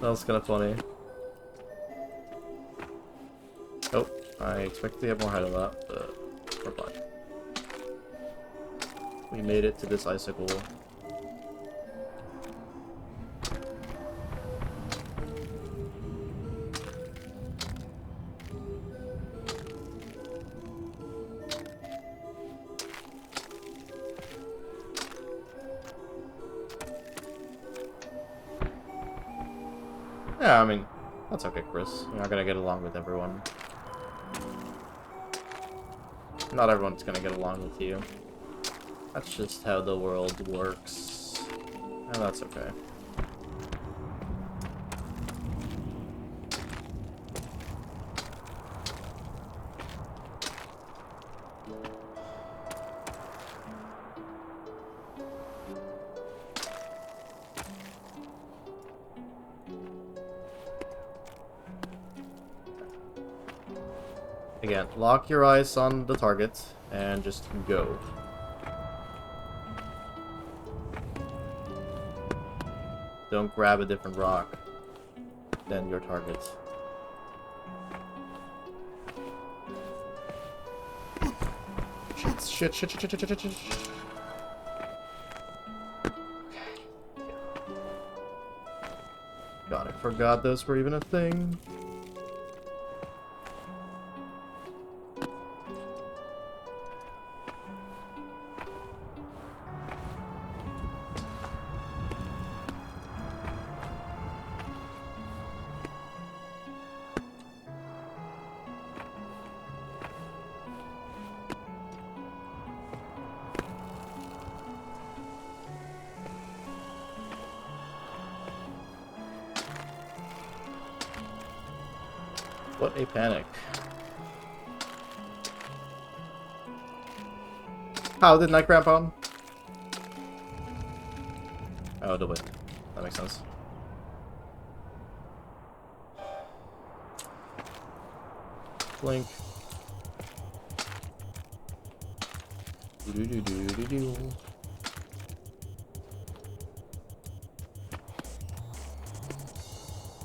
That was kind of funny. Oh, I expect to have more height of that, but we're fine. We made it to this icicle. Yeah, I mean, that's okay, Chris. You're not gonna get along with everyone. Not everyone's gonna get along with you. That's just how the world works. And that's okay. Again, lock your eyes on the target and just go. Don't grab a different rock than your target. Shit. Okay. God, I forgot those were even a thing. What a panic. How did Night Grandpa? Oh, the way. That makes sense. Blink. Do.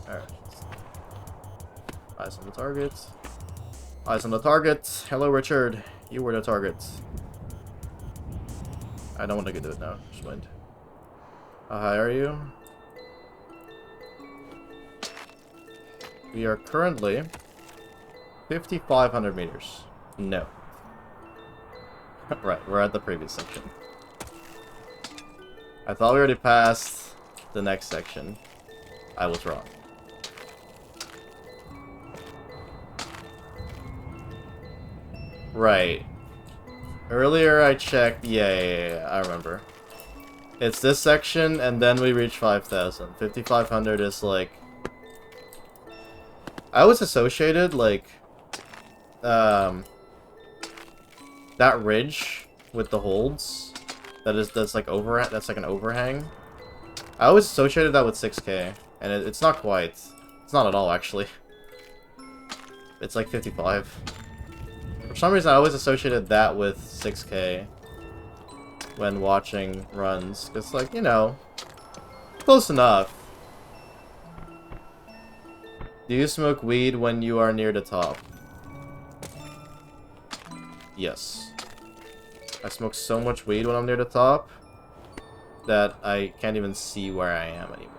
Alright. Eyes on the target. Eyes on the target. Hello, Richard. You were the target. I don't want to get to it now. Just mind. How high are you? We are currently 5,500 meters. No. Right, we're at the previous section. I thought we already passed the next section. I was wrong. Right. Earlier I checked. Yeah, I remember. It's this section, and then we reach 5,000. 5,500 is like... I was associated, like... that ridge with the holds. That's like that's like an overhang. I always associated that with 6K, and it's not quite. It's not at all, actually. It's like 55. For some reason, I always associated that with 6K when watching runs. Because, like, you know, close enough. Do you smoke weed when you are near the top? Yes. I smoke so much weed when I'm near the top. that I can't even see where I am anymore.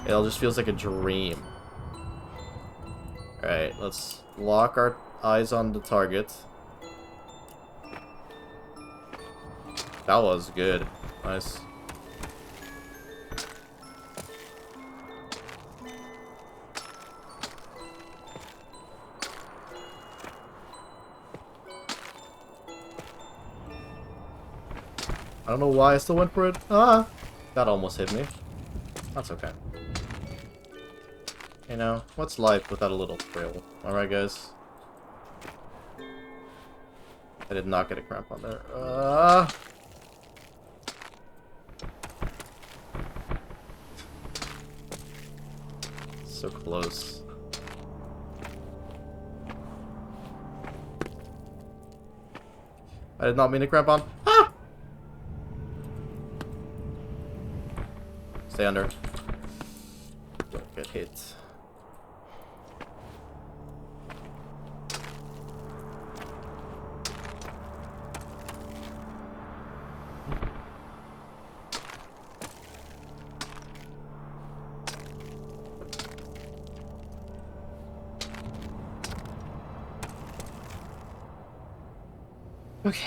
It all just feels like a dream. Alright, let's lock our eyes on the target. That was good. Nice. I don't know why I still went for it. Ah! That almost hit me. That's okay. You know, what's life without a little thrill? Alright, guys. I did not get a cramp on there. So close. I did not mean to cramp on. Ah! Stay under. Don't get hit. Okay.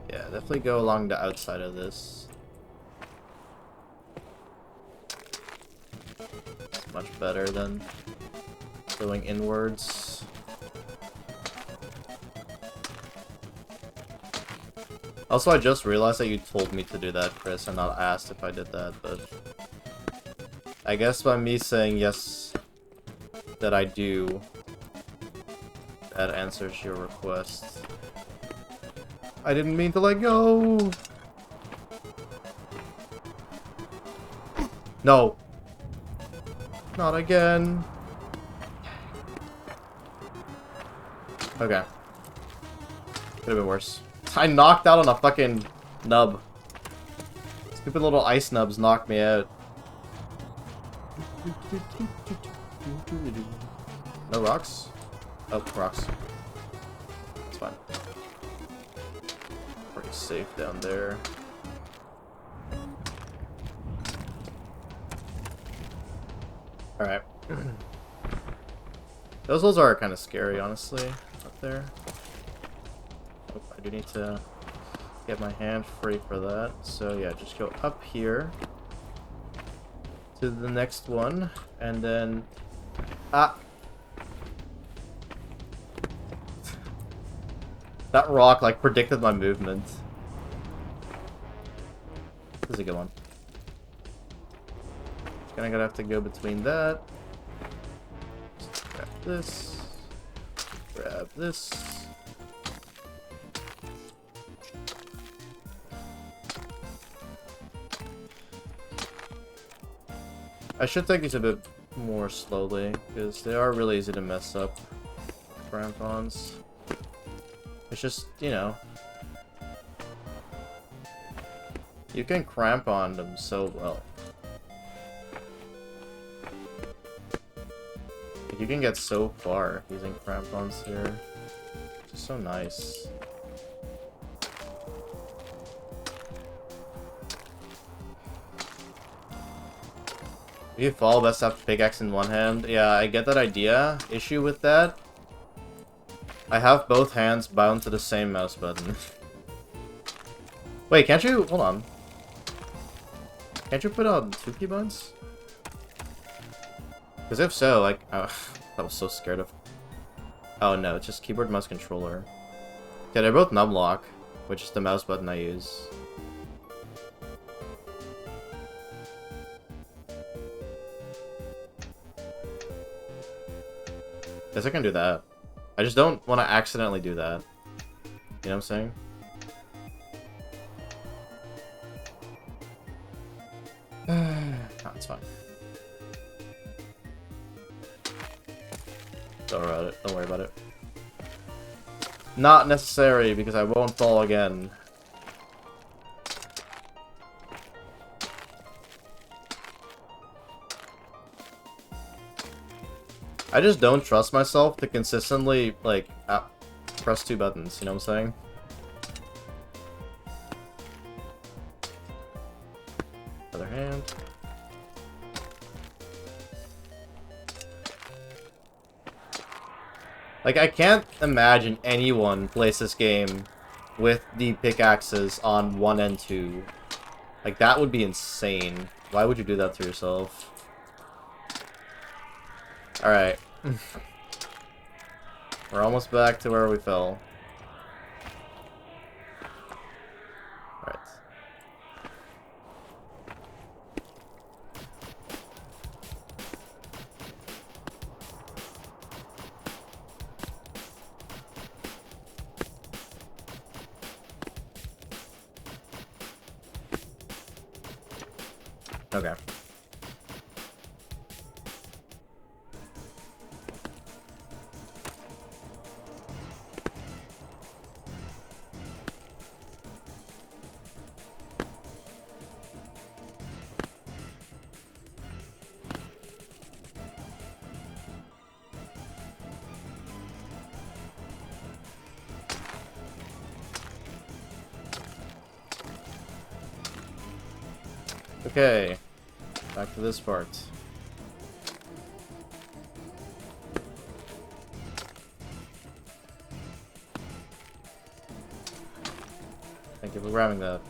Yeah, definitely go along the outside of this. It's much better than going inwards. Also, I just realized that you told me to do that, Chris, and not asked if I did that, but... I guess by me saying yes, that I do, that answers your request. I didn't mean to let go! No! Not again! Okay. Could have been worse. I knocked out on a fucking nub. Stupid little ice nubs knocked me out. No rocks? Oh, rocks. It's fine. Pretty safe down there. Alright. Those holes are kind of scary, honestly, up there. Oh, I do need to get my hand free for that. So yeah, just go up here to the next one, and then... Ah! That rock, like, predicted my movement. This is a good one. Just gonna have to go between that. Just grab this. Grab this. I should take these a bit more slowly, because they are really easy to mess up. Crampons. It's just, you know... You can cramp on them so well. You can get so far using crampons here. It's so nice. If you fall, best to have pickaxe in one hand. Yeah, I get that idea. Issue with that, I have both hands bound to the same mouse button. Wait, can't you... Hold on. Can't you put on 2 keyboards? Because if so, like... Oh, I was so scared of... Oh no, it's just keyboard, mouse, controller. Yeah, they're both numlock, which is the mouse button I use. Guess I can do that. I just don't want to accidentally do that. You know what I'm saying? Oh, it's fine. Don't worry about it. Not necessary, because I won't fall again. I just don't trust myself to consistently, like, press 2 buttons, you know what I'm saying? Other hand. Like, I can't imagine anyone plays this game with the pickaxes on 1 and 2. Like, that would be insane. Why would you do that to yourself? Alright. We're almost back to where we fell. Alright. Okay. Okay. Back to this part. Thank you for grabbing that.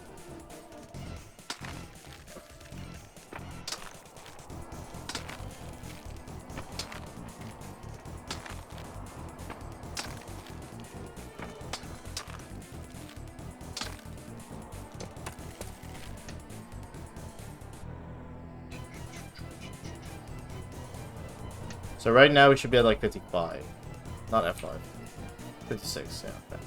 So right now we should be at like 55. Not F5. 56, yeah. Okay.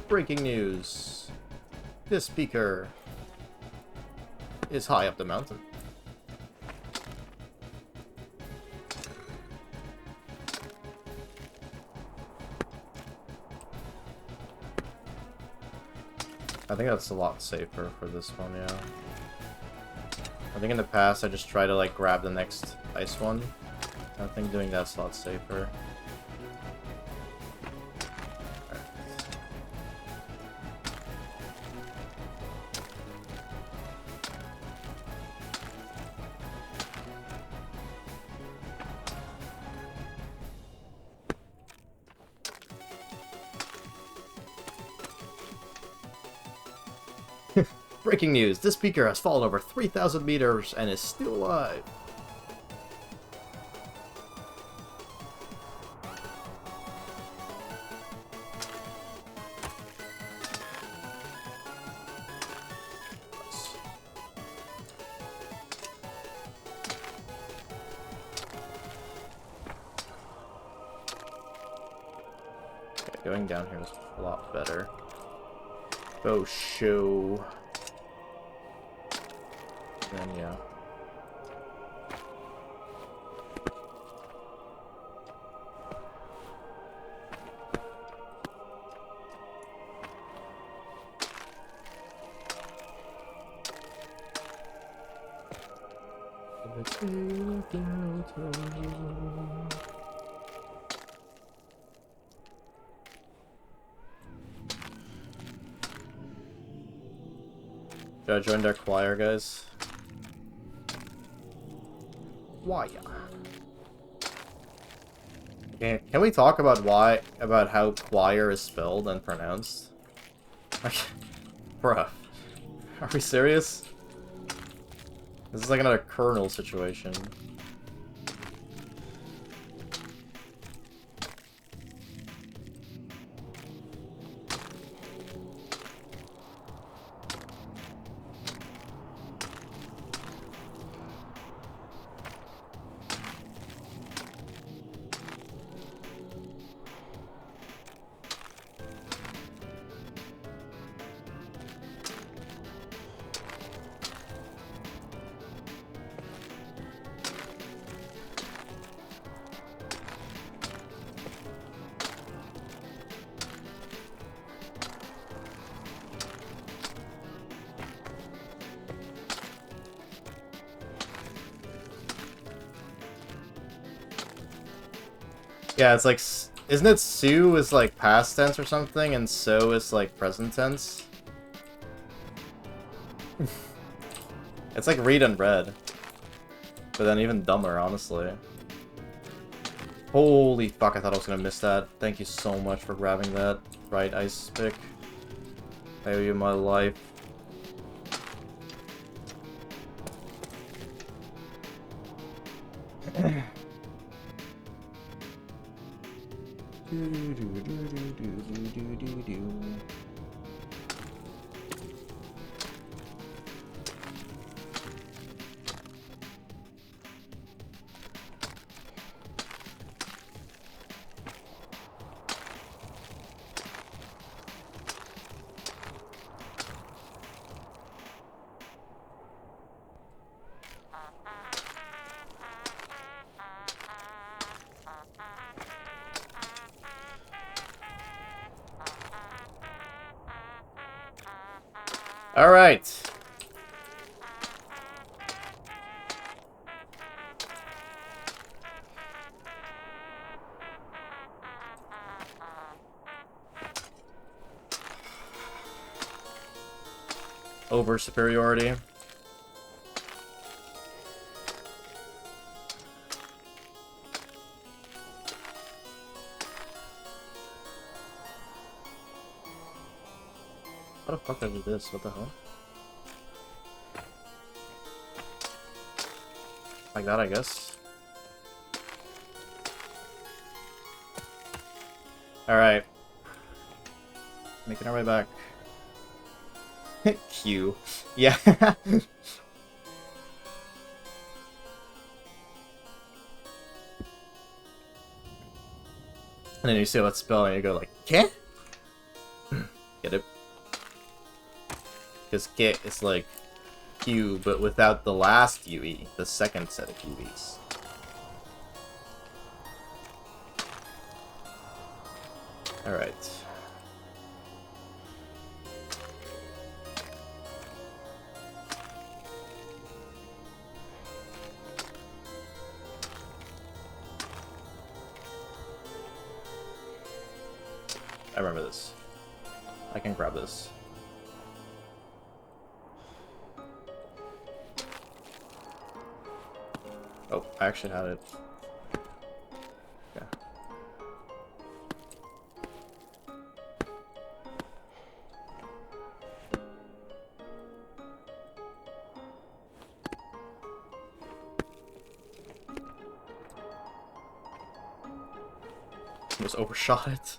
Breaking news. This speaker is high up the mountain. I think that's a lot safer for this one, yeah. I think in the past I just try to like grab the next ice one. I think doing that's a lot safer. Breaking news, this speaker has fallen over 3,000 meters and is still alive. Okay, going down here is a lot better. Oh, show. Then, yeah. Should I join our choir, guys? Why? Can we talk about how choir is spelled and pronounced? Bruh. Are we serious? This is like another kernel situation. Yeah, it's like... Isn't it Sue is like past tense or something, and so is like present tense? It's like read and read. But then even dumber, honestly. Holy fuck, I thought I was gonna miss that. Thank you so much for grabbing that. Right, ice pick. I owe you my life. All right. Over superiority. How the fuck did I do this? What the hell? Like that, I guess. Alright. Making our way back. Q. Yeah. And then you see what spell and you go like, Ke? Get it? Because Ke is like Q, but without the last UE, the second set of UEs. Alright. I remember this. I can grab this. Oh, I actually had it. Yeah. Just overshot it.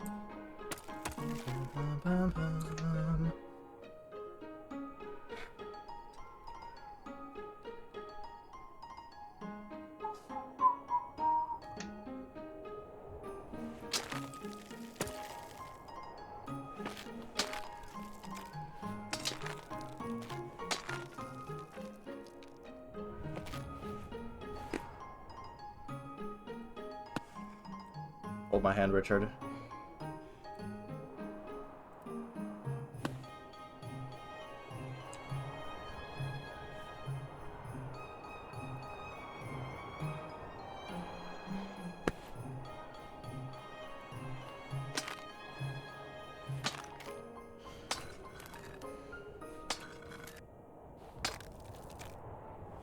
Hold my hand, Richard.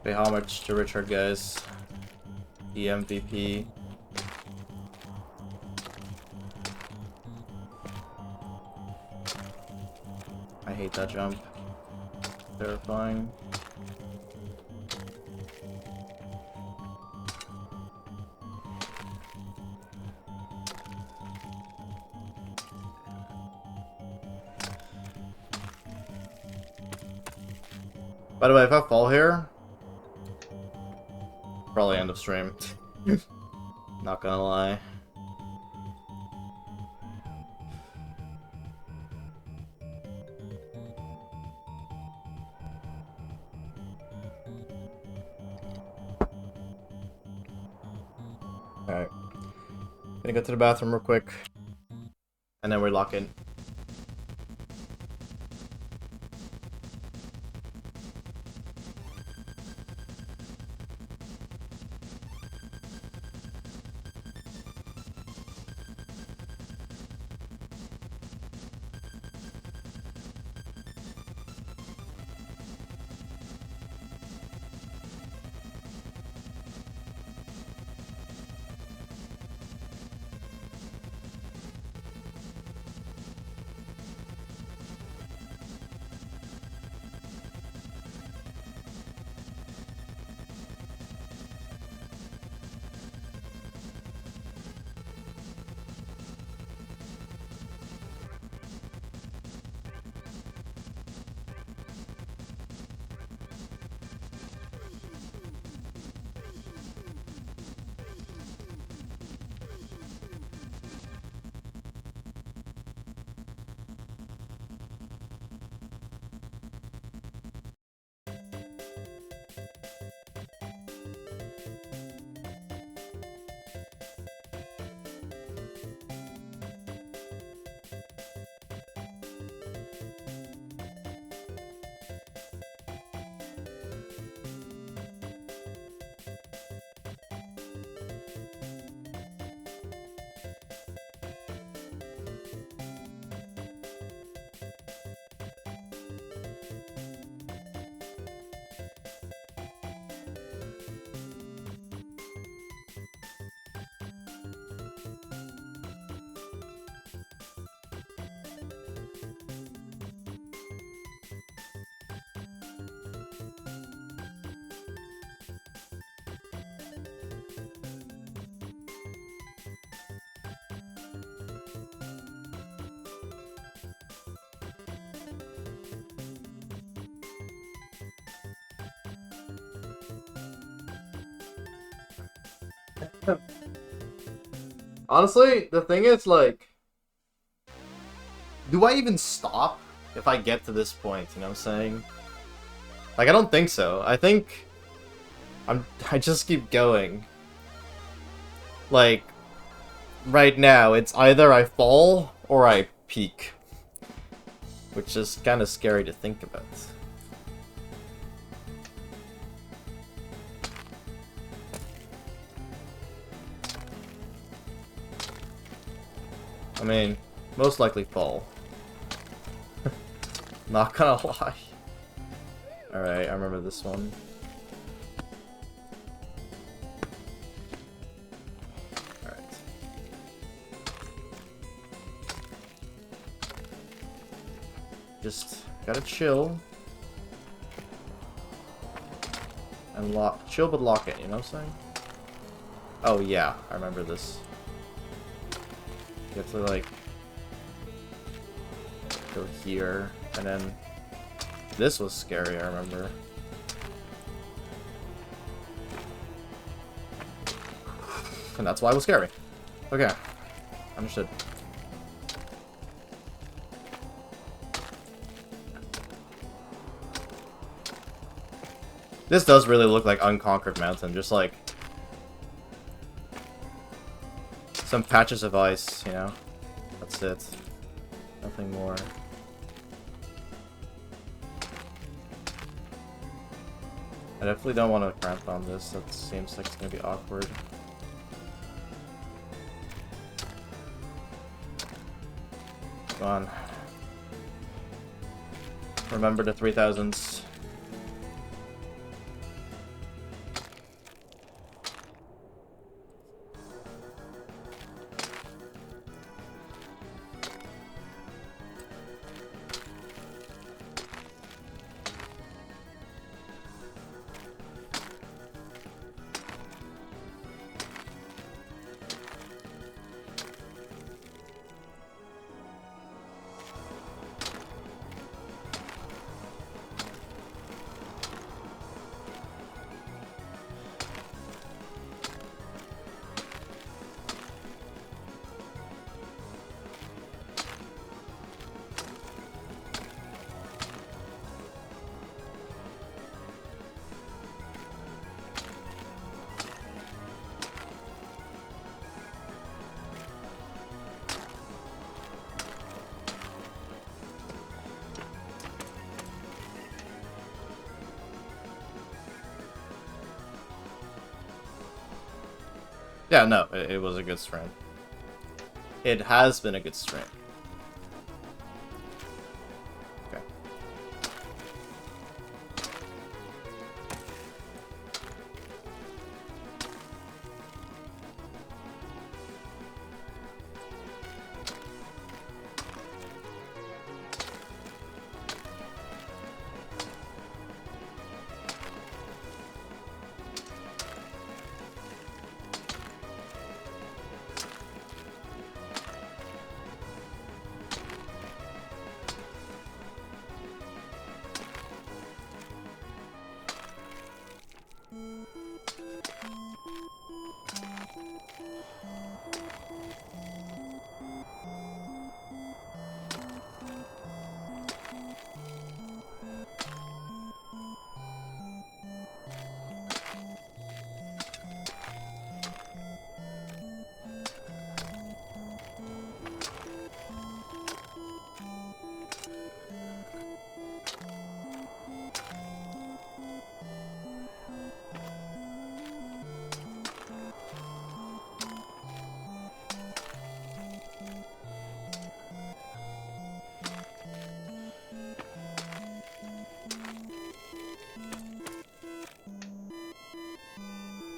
Pay homage to Richard, guys. The MVP. I hate that jump. Terrifying. By the way, if I fall here, probably end of stream. Not gonna lie. Alright. Gonna go to the bathroom real quick. And then we lock in. Honestly, the thing is, like, do I even stop if I get to this point, you know what I'm saying? Like, I don't think so. I think I just keep going. Like, right now, it's either I fall or I peak. Which is kind of scary to think about. I mean, most likely fall. Not gonna lie. Alright, I remember this one. Alright. Just gotta chill. And lock. Chill but lock it, you know what I'm saying? Oh yeah, I remember this. You have to, like, go here, and then this was scary, I remember. And that's why it was scary. Okay. Understood. This does really look like Unconquered Mountain, just like some patches of ice, you know? That's it. Nothing more. I definitely don't want to cramp on this. That seems like it's gonna be awkward. Come on. Remember the 3000s. Yeah, no, it was a good stream. It has been a good stream. Okay.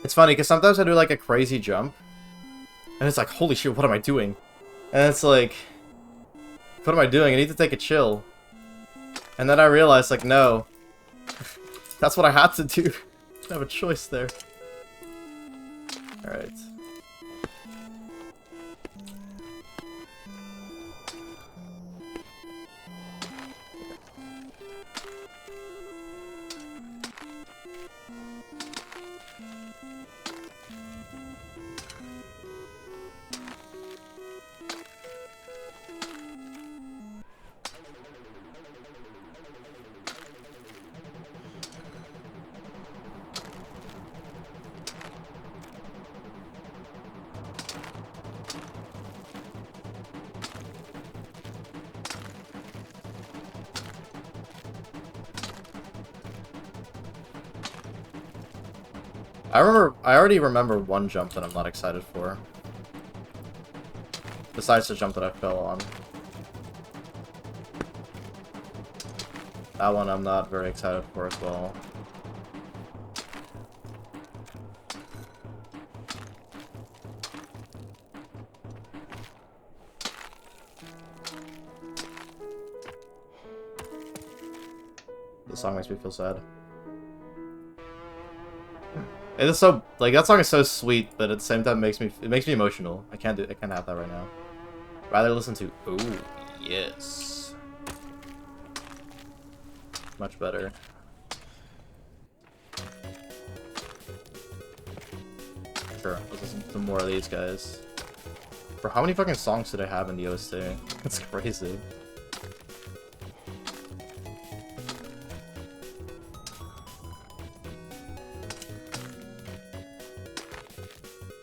It's funny, because sometimes I do, like, a crazy jump, and it's like, holy shit, what am I doing? And it's like, what am I doing? I need to take a chill. And then I realized, like, no. That's what I had to do. I didn't have a choice there. Alright. I already remember one jump that I'm not excited for. Besides the jump that I fell on. That one I'm not very excited for as well. The song makes me feel sad. It is so, like, that song is so sweet, but at the same time it makes me emotional. I can't have that right now. Rather listen to "Oh Yes." Much better. Sure, let's listen to more of these guys. Bro, how many fucking songs do they have in the OST? That's crazy.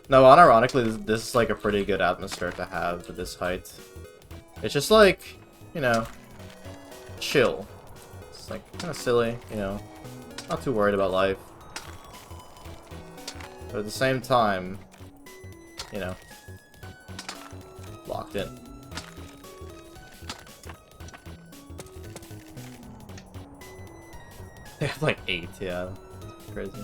No, unironically, this is like a pretty good atmosphere to have at this height. It's just like, you know, chill. It's like kind of silly, you know, not too worried about life. But at the same time, you know, locked in. They have like 8, yeah. Crazy.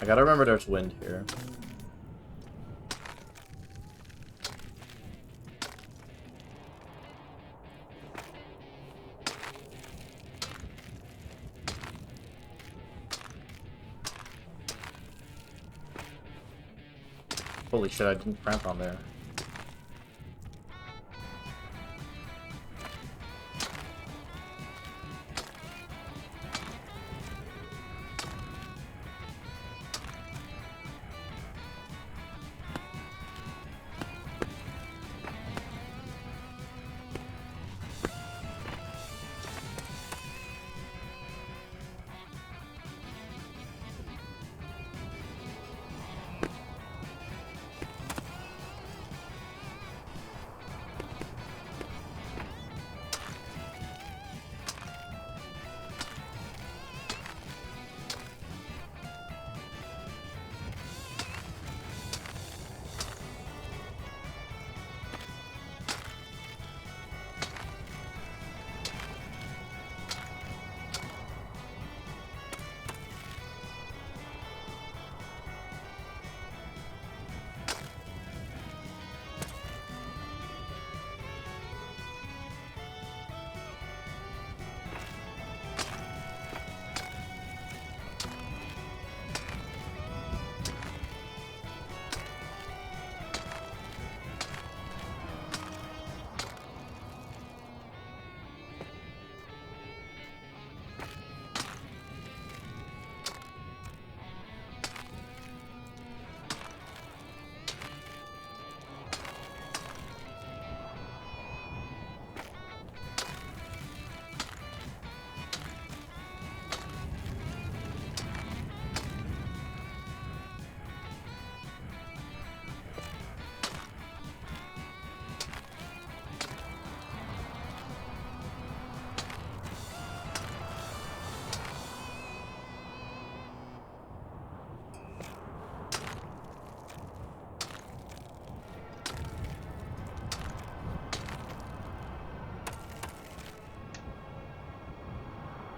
I gotta remember there's wind here. Holy shit, I didn't cramp on there.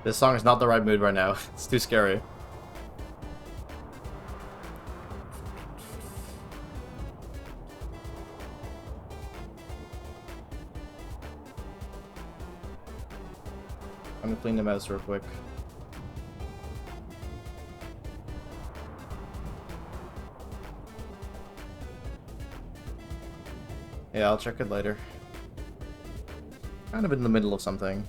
This song is not the right mood right now. It's too scary. I'm gonna clean the mouse real quick. Yeah, I'll check it later. Kind of in the middle of something.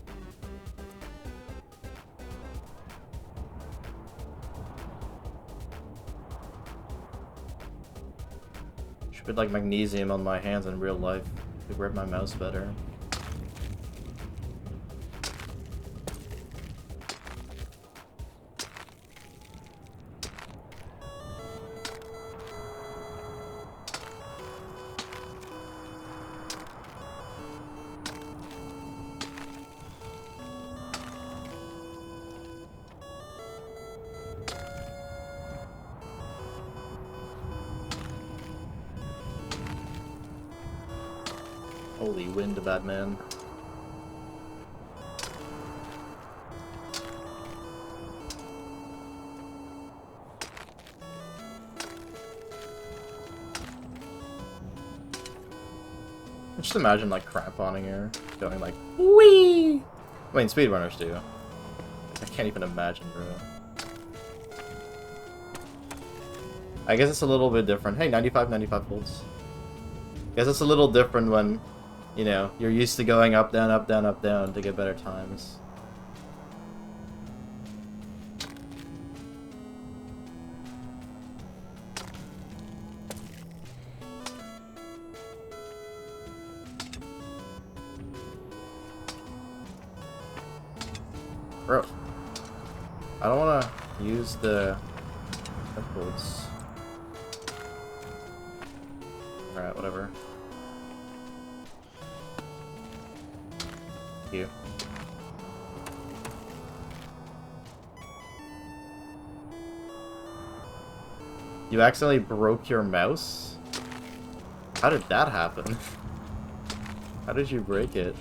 Should put like magnesium on my hands in real life to grip my mouse better. Holy wind, bad man. Just imagine like cramponing here, going like wee. I mean, speedrunners do. I can't even imagine, bro. I guess it's a little bit different. Hey, 95 volts. I guess it's a little different when, you know, you're used to going up, down, up, down, up, down to get better times. Bro, I don't want to use the volts. Alright, whatever. You. You accidentally broke your mouse? How did that happen? How did you break it?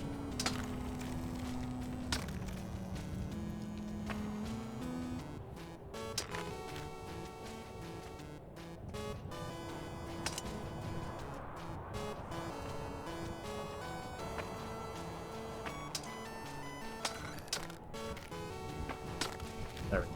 There we go.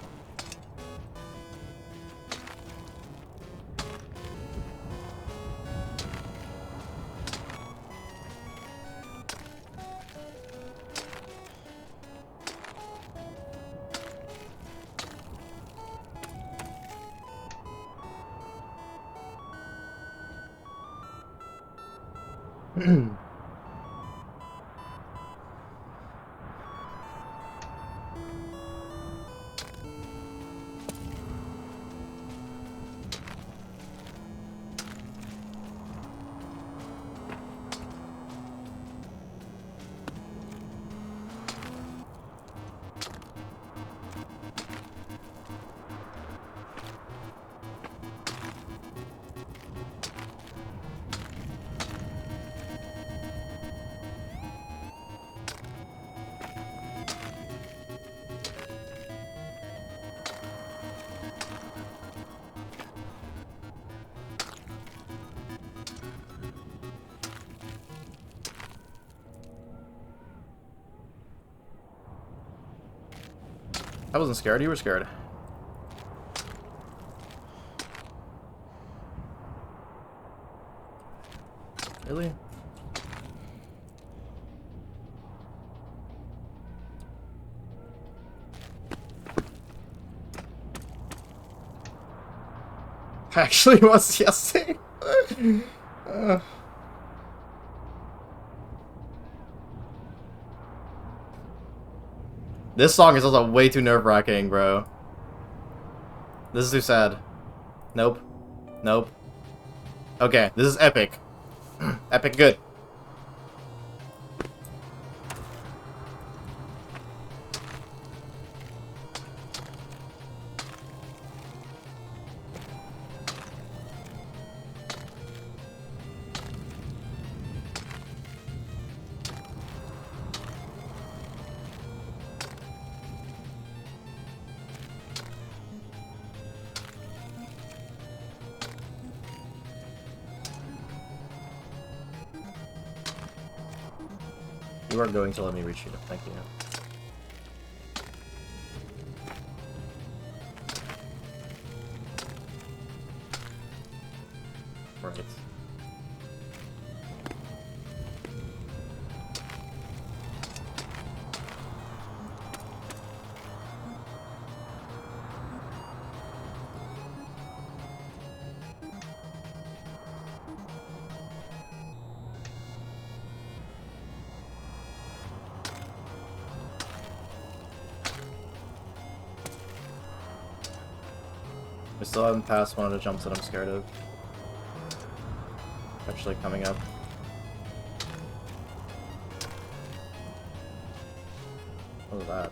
I wasn't scared, you were scared. Really? Actually was yesterday. This song is also way too nerve-wracking, bro. This is too sad. Nope. Nope. Okay, this is epic. Epic good. You are going to let me reach you. Thank you. Right. I still haven't passed one of the jumps that I'm scared of. Actually coming up. What was that?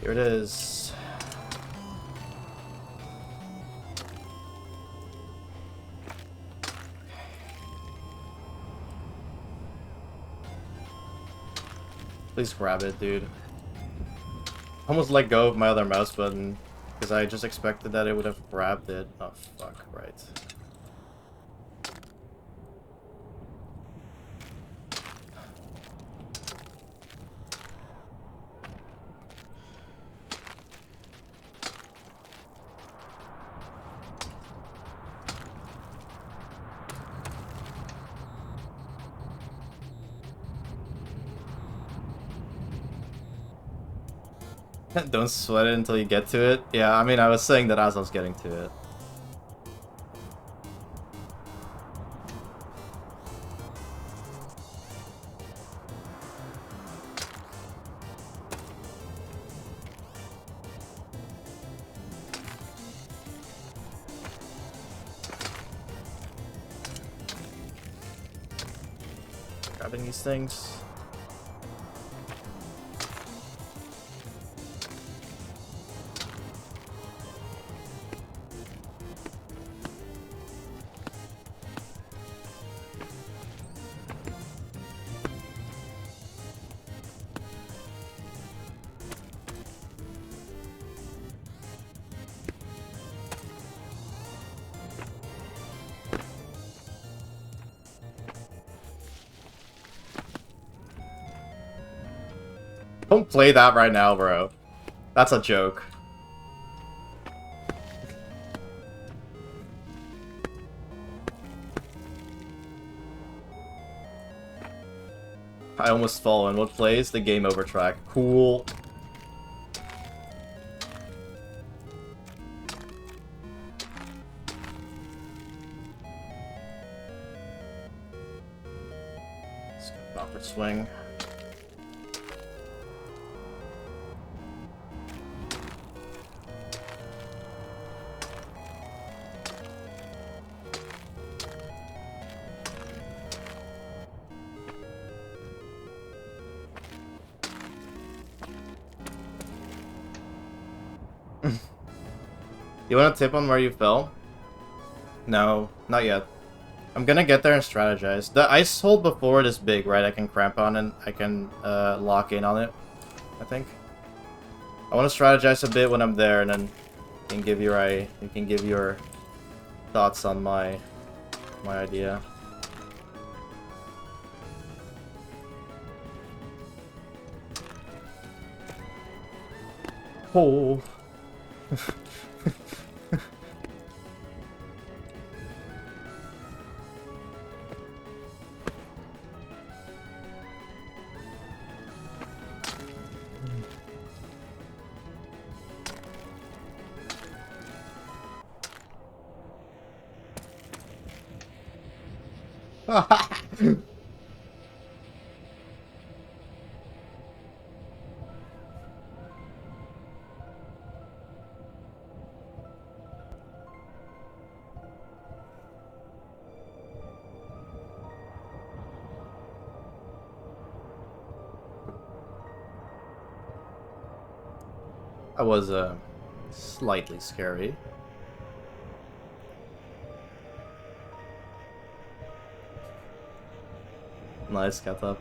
Here it is. Please grab it, dude. Almost let go of my other mouse button because I just expected that it would have grabbed it. Oh, fuck, right. Don't sweat it until you get to it. Yeah, I mean, I was saying that as I was getting to it. Grabbing these things. Don't play that right now, bro. That's a joke. I almost fall in. What plays? The game over track. Cool. Let's go backward swing. You want a tip on where you fell? No, not yet. I'm gonna get there and strategize. The ice hold before it is big, right? I can cramp on and I can lock in on it, I think. I want to strategize a bit when I'm there, and then you can give your thoughts on my idea. Oh. That was slightly scary. Nice, got up.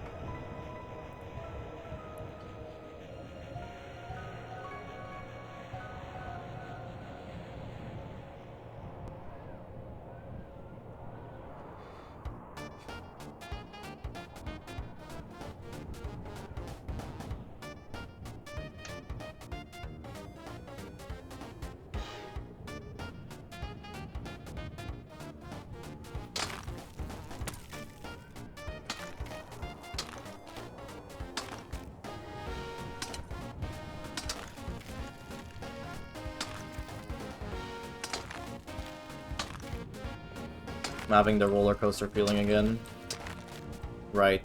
I'm having the roller coaster feeling again. Right.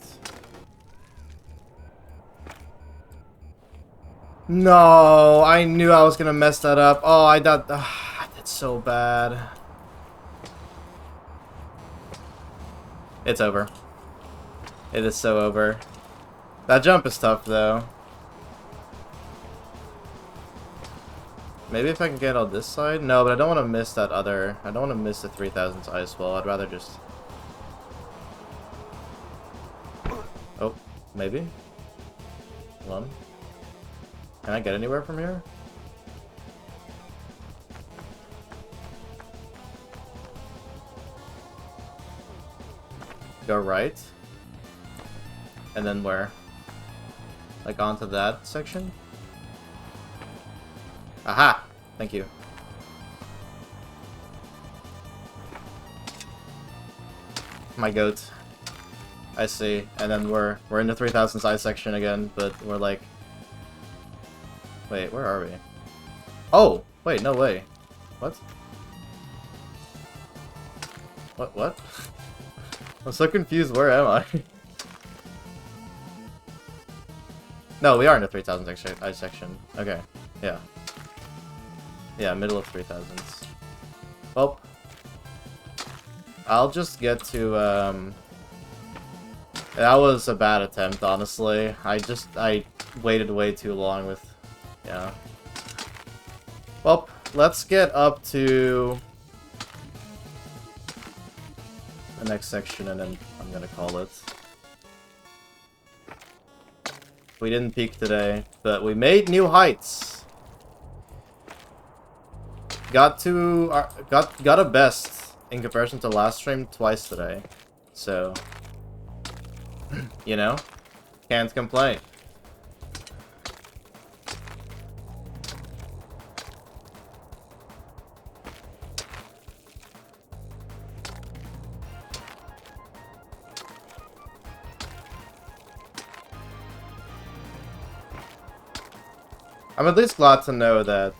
No, I knew I was gonna mess that up. Oh, I did so bad. It's over. It is so over. That jump is tough though. Maybe if I can get on this side? No, but I don't want to miss that other... I don't want to miss the 3000's ice wall. I'd rather just... Oh, maybe? Hold on. Can I get anywhere from here? Go right. And then where? Like onto that section? Aha! Thank you. My goat. I see. And then we're in the 3000 size section again, but we're like... Wait, where are we? Oh! Wait, no way. What? What? I'm so confused, where am I? No, we are in the 3000 section. Okay, yeah. Yeah, middle of 3000s. Well, I'll just get to, that was a bad attempt, honestly. I waited way too long with, yeah. Well, let's get up to the next section and then I'm gonna call it. We didn't peak today, but we made new heights. Got a best in comparison to last stream twice today. So, you know, can't complain. I'm at least glad to know that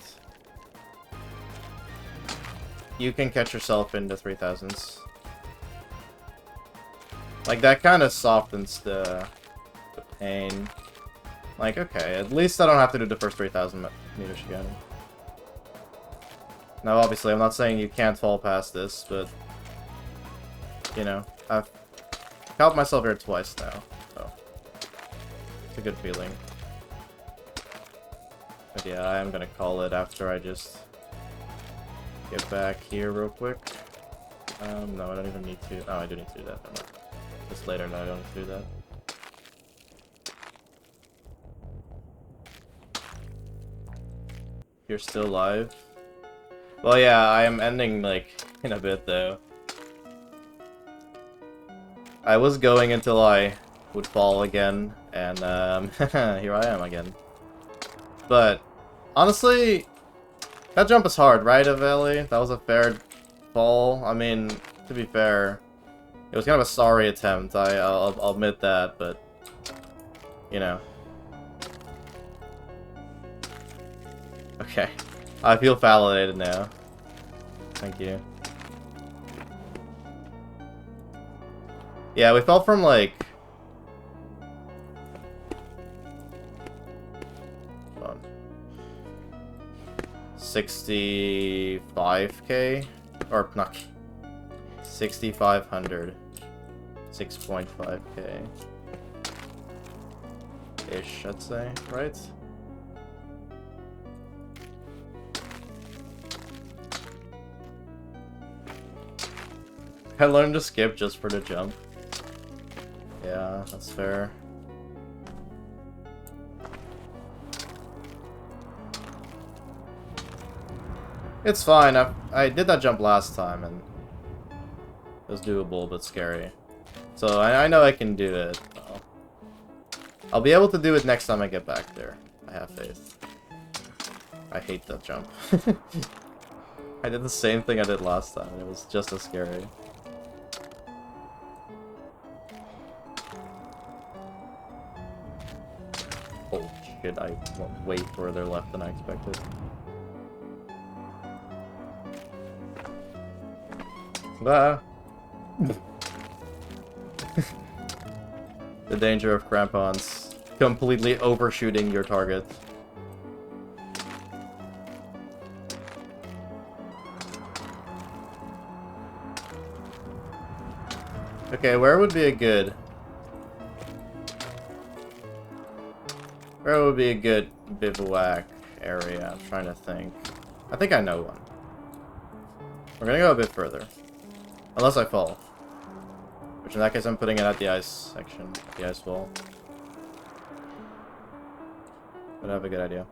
you can catch yourself in the 3000s. Like, that kind of softens the pain. Like, okay, at least I don't have to do the first 3000 meters again. Now, obviously, I'm not saying you can't fall past this, but, you know, I've caught myself here twice now, so it's a good feeling. But yeah, I am gonna call it after I just get back here real quick. No, I don't even need to. Oh, I do need to do that. No, just later, no, I don't need to do that. You're still live? Well, yeah, I am ending, like, in a bit, though. I was going until I would fall again, and, here I am again. But, honestly, that jump is hard, right, Aveli? That was a fair fall. I mean, to be fair, it was kind of a sorry attempt, I'll admit that, but, you know. Okay, I feel validated now. Thank you. Yeah, we fell from, like... 65k? Or, not... 6,500. 6.5k. Ish, I'd say, right? I learned to skip just for the jump. Yeah, that's fair. It's fine. I did that jump last time and it was doable but scary. So I know I can do it. I'll be able to do it next time I get back there. I have faith. I hate that jump. I did the same thing I did last time. It was just as scary. Oh shit, I went way further left than I expected. Ah. The danger of crampons completely overshooting your target. Okay, where would be a good... Where would be a good bivouac area? I'm trying to think. I think I know one. We're gonna go a bit further. Unless I fall. Which in that case I'm putting it at the ice section. The ice wall. But I have a good idea.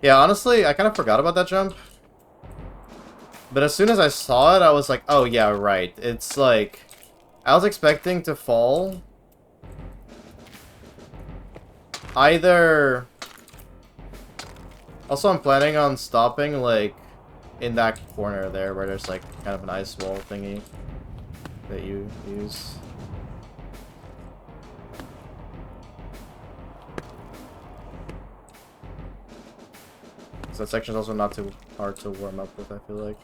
Yeah, honestly, I kind of forgot about that jump. But as soon as I saw it, I was like, oh yeah, right. It's like, I was expecting to fall either... Also, I'm planning on stopping, like, in that corner there where there's, like, kind of an ice wall thingy that you use. So that section's also not too hard to warm up with, I feel like.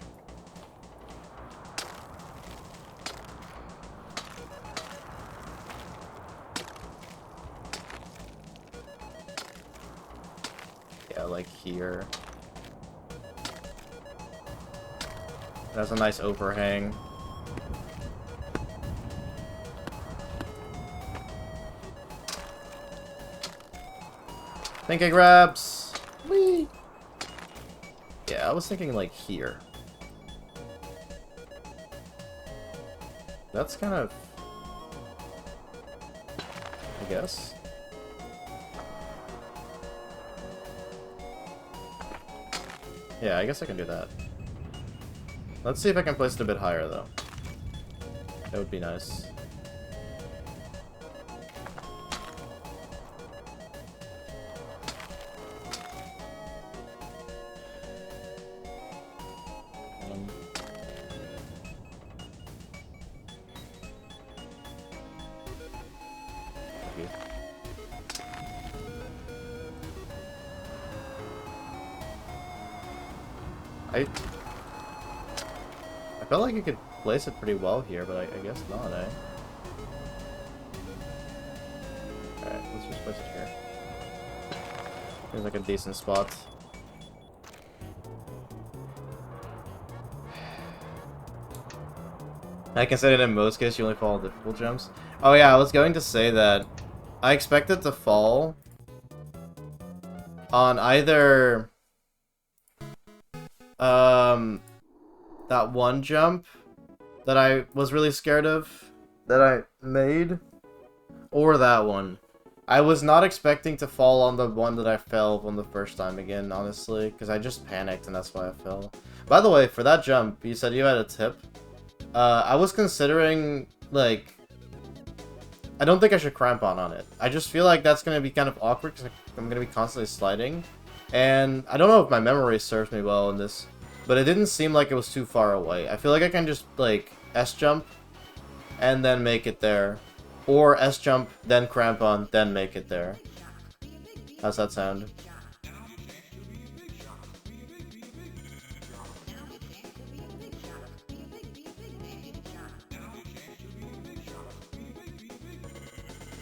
Yeah, like here. That's a nice overhang. Thinking grabs! Whee! Yeah, I was thinking like here. That's kind of... I guess. Yeah, I guess I can do that. Let's see if I can place it a bit higher, though. That would be nice. I felt like you could place it pretty well here, but I guess not, eh? Alright, let's just place it here. Seems like a decent spot. I can say that in most cases you only fall on difficult jumps. Oh yeah, I was going to say that I expected to fall on either that one jump that I was really scared of that I made, or that one. I was not expecting to fall on the one that I fell on the first time again, honestly, because I just panicked and that's why I fell. By the way, for that jump, you said you had a tip. I was considering, like, I don't think I should crampon on it. I just feel like that's going to be kind of awkward because I'm going to be constantly sliding. And I don't know if my memory serves me well in this, but it didn't seem like it was too far away. I feel like I can just, like, S-jump and then make it there. Or S-jump, then crampon, then make it there. How's that sound?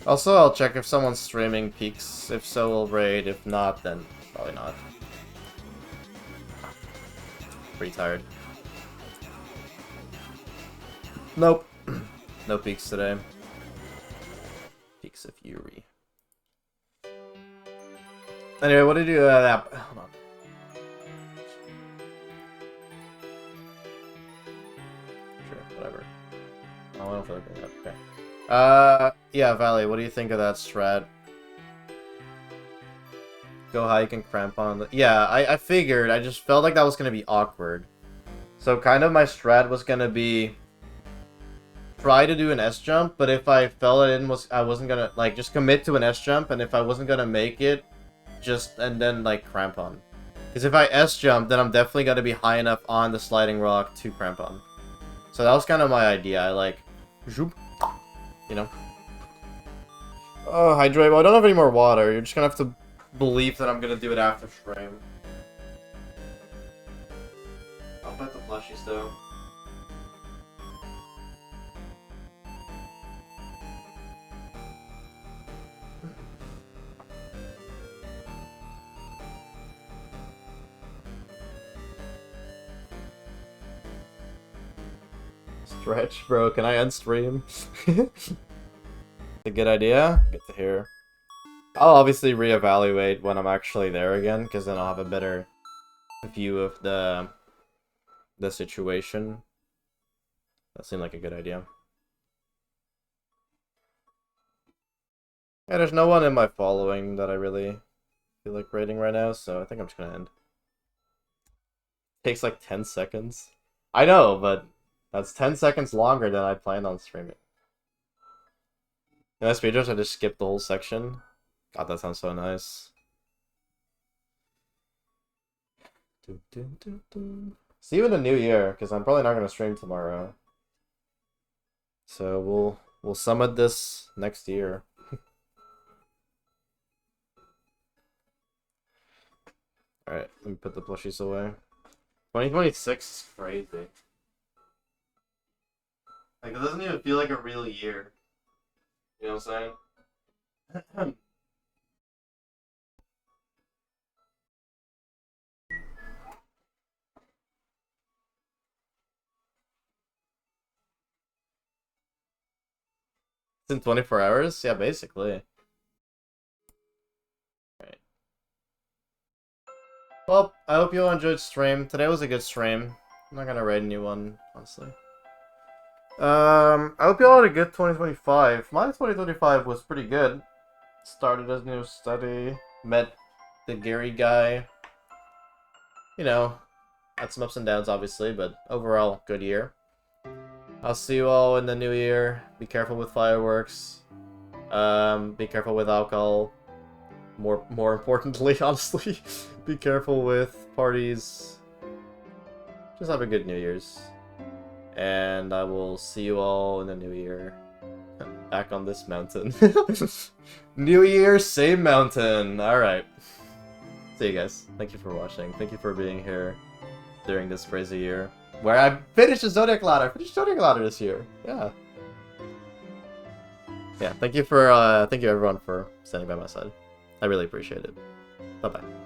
Also, I'll check if someone's streaming peaks. If so, we'll raid. If not, then probably not. Pretty tired. Nope. No peaks today. Peaks of Fury. Anyway, what did you... hold on. Sure, whatever. Oh, I don't feel like that. Okay. Yeah, Valley, what do you think of that strat? Go high, you can crampon the... Yeah, I figured. I just felt like that was going to be awkward. So kind of my strat was going to be... try to do an S-jump, but if I fell it in, I wasn't going to... like, just commit to an S-jump, and if I wasn't going to make it, just... and then, like, crampon. Because if I S-jump, then I'm definitely going to be high enough on the sliding rock to crampon. So that was kind of my idea. I, like... zoop, you know? Oh, hydrate. Well, I don't have any more water. You're just going to have to believe that I'm going to do it after frame. I'll bet the plushies, though. Stretch, bro. Can I unstream? A good idea. Good to hear. I'll obviously reevaluate when I'm actually there again, because then I'll have a better view of the situation. That seemed like a good idea. Yeah, there's no one in my following that I really feel like raiding right now, so I think I'm just gonna end. Takes like 10 seconds. I know, but that's 10 seconds longer than I planned on streaming. In speedruns, I just skipped the whole section. God, that sounds so nice. See you in the new year, because I'm probably not gonna stream tomorrow. So we'll summit this next year. Alright, let me put the plushies away. 2026 is crazy. Like, it doesn't even feel like a real year. You know what I'm saying? It's in 24 hours? Yeah, basically. Right. Well, I hope you all enjoyed stream. Today was a good stream. I'm not gonna raid a new one, honestly. I hope you all had a good 2025. My 2025 was pretty good. Started a new study, met the Gary guy. You know, had some ups and downs, obviously, but overall, good year. I'll see you all in the new year. Be careful with fireworks. Be careful with alcohol. More importantly, honestly, be careful with parties. Just have a good New Year's. And I will see you all in the new year. Back on this mountain. New year, same mountain. Alright. See you guys. Thank you for watching. Thank you for being here during this crazy year. Where I finished the Zodiac Ladder. I finished Zodiac Ladder this year. Yeah. Yeah, thank you everyone for standing by my side. I really appreciate it. Bye-bye.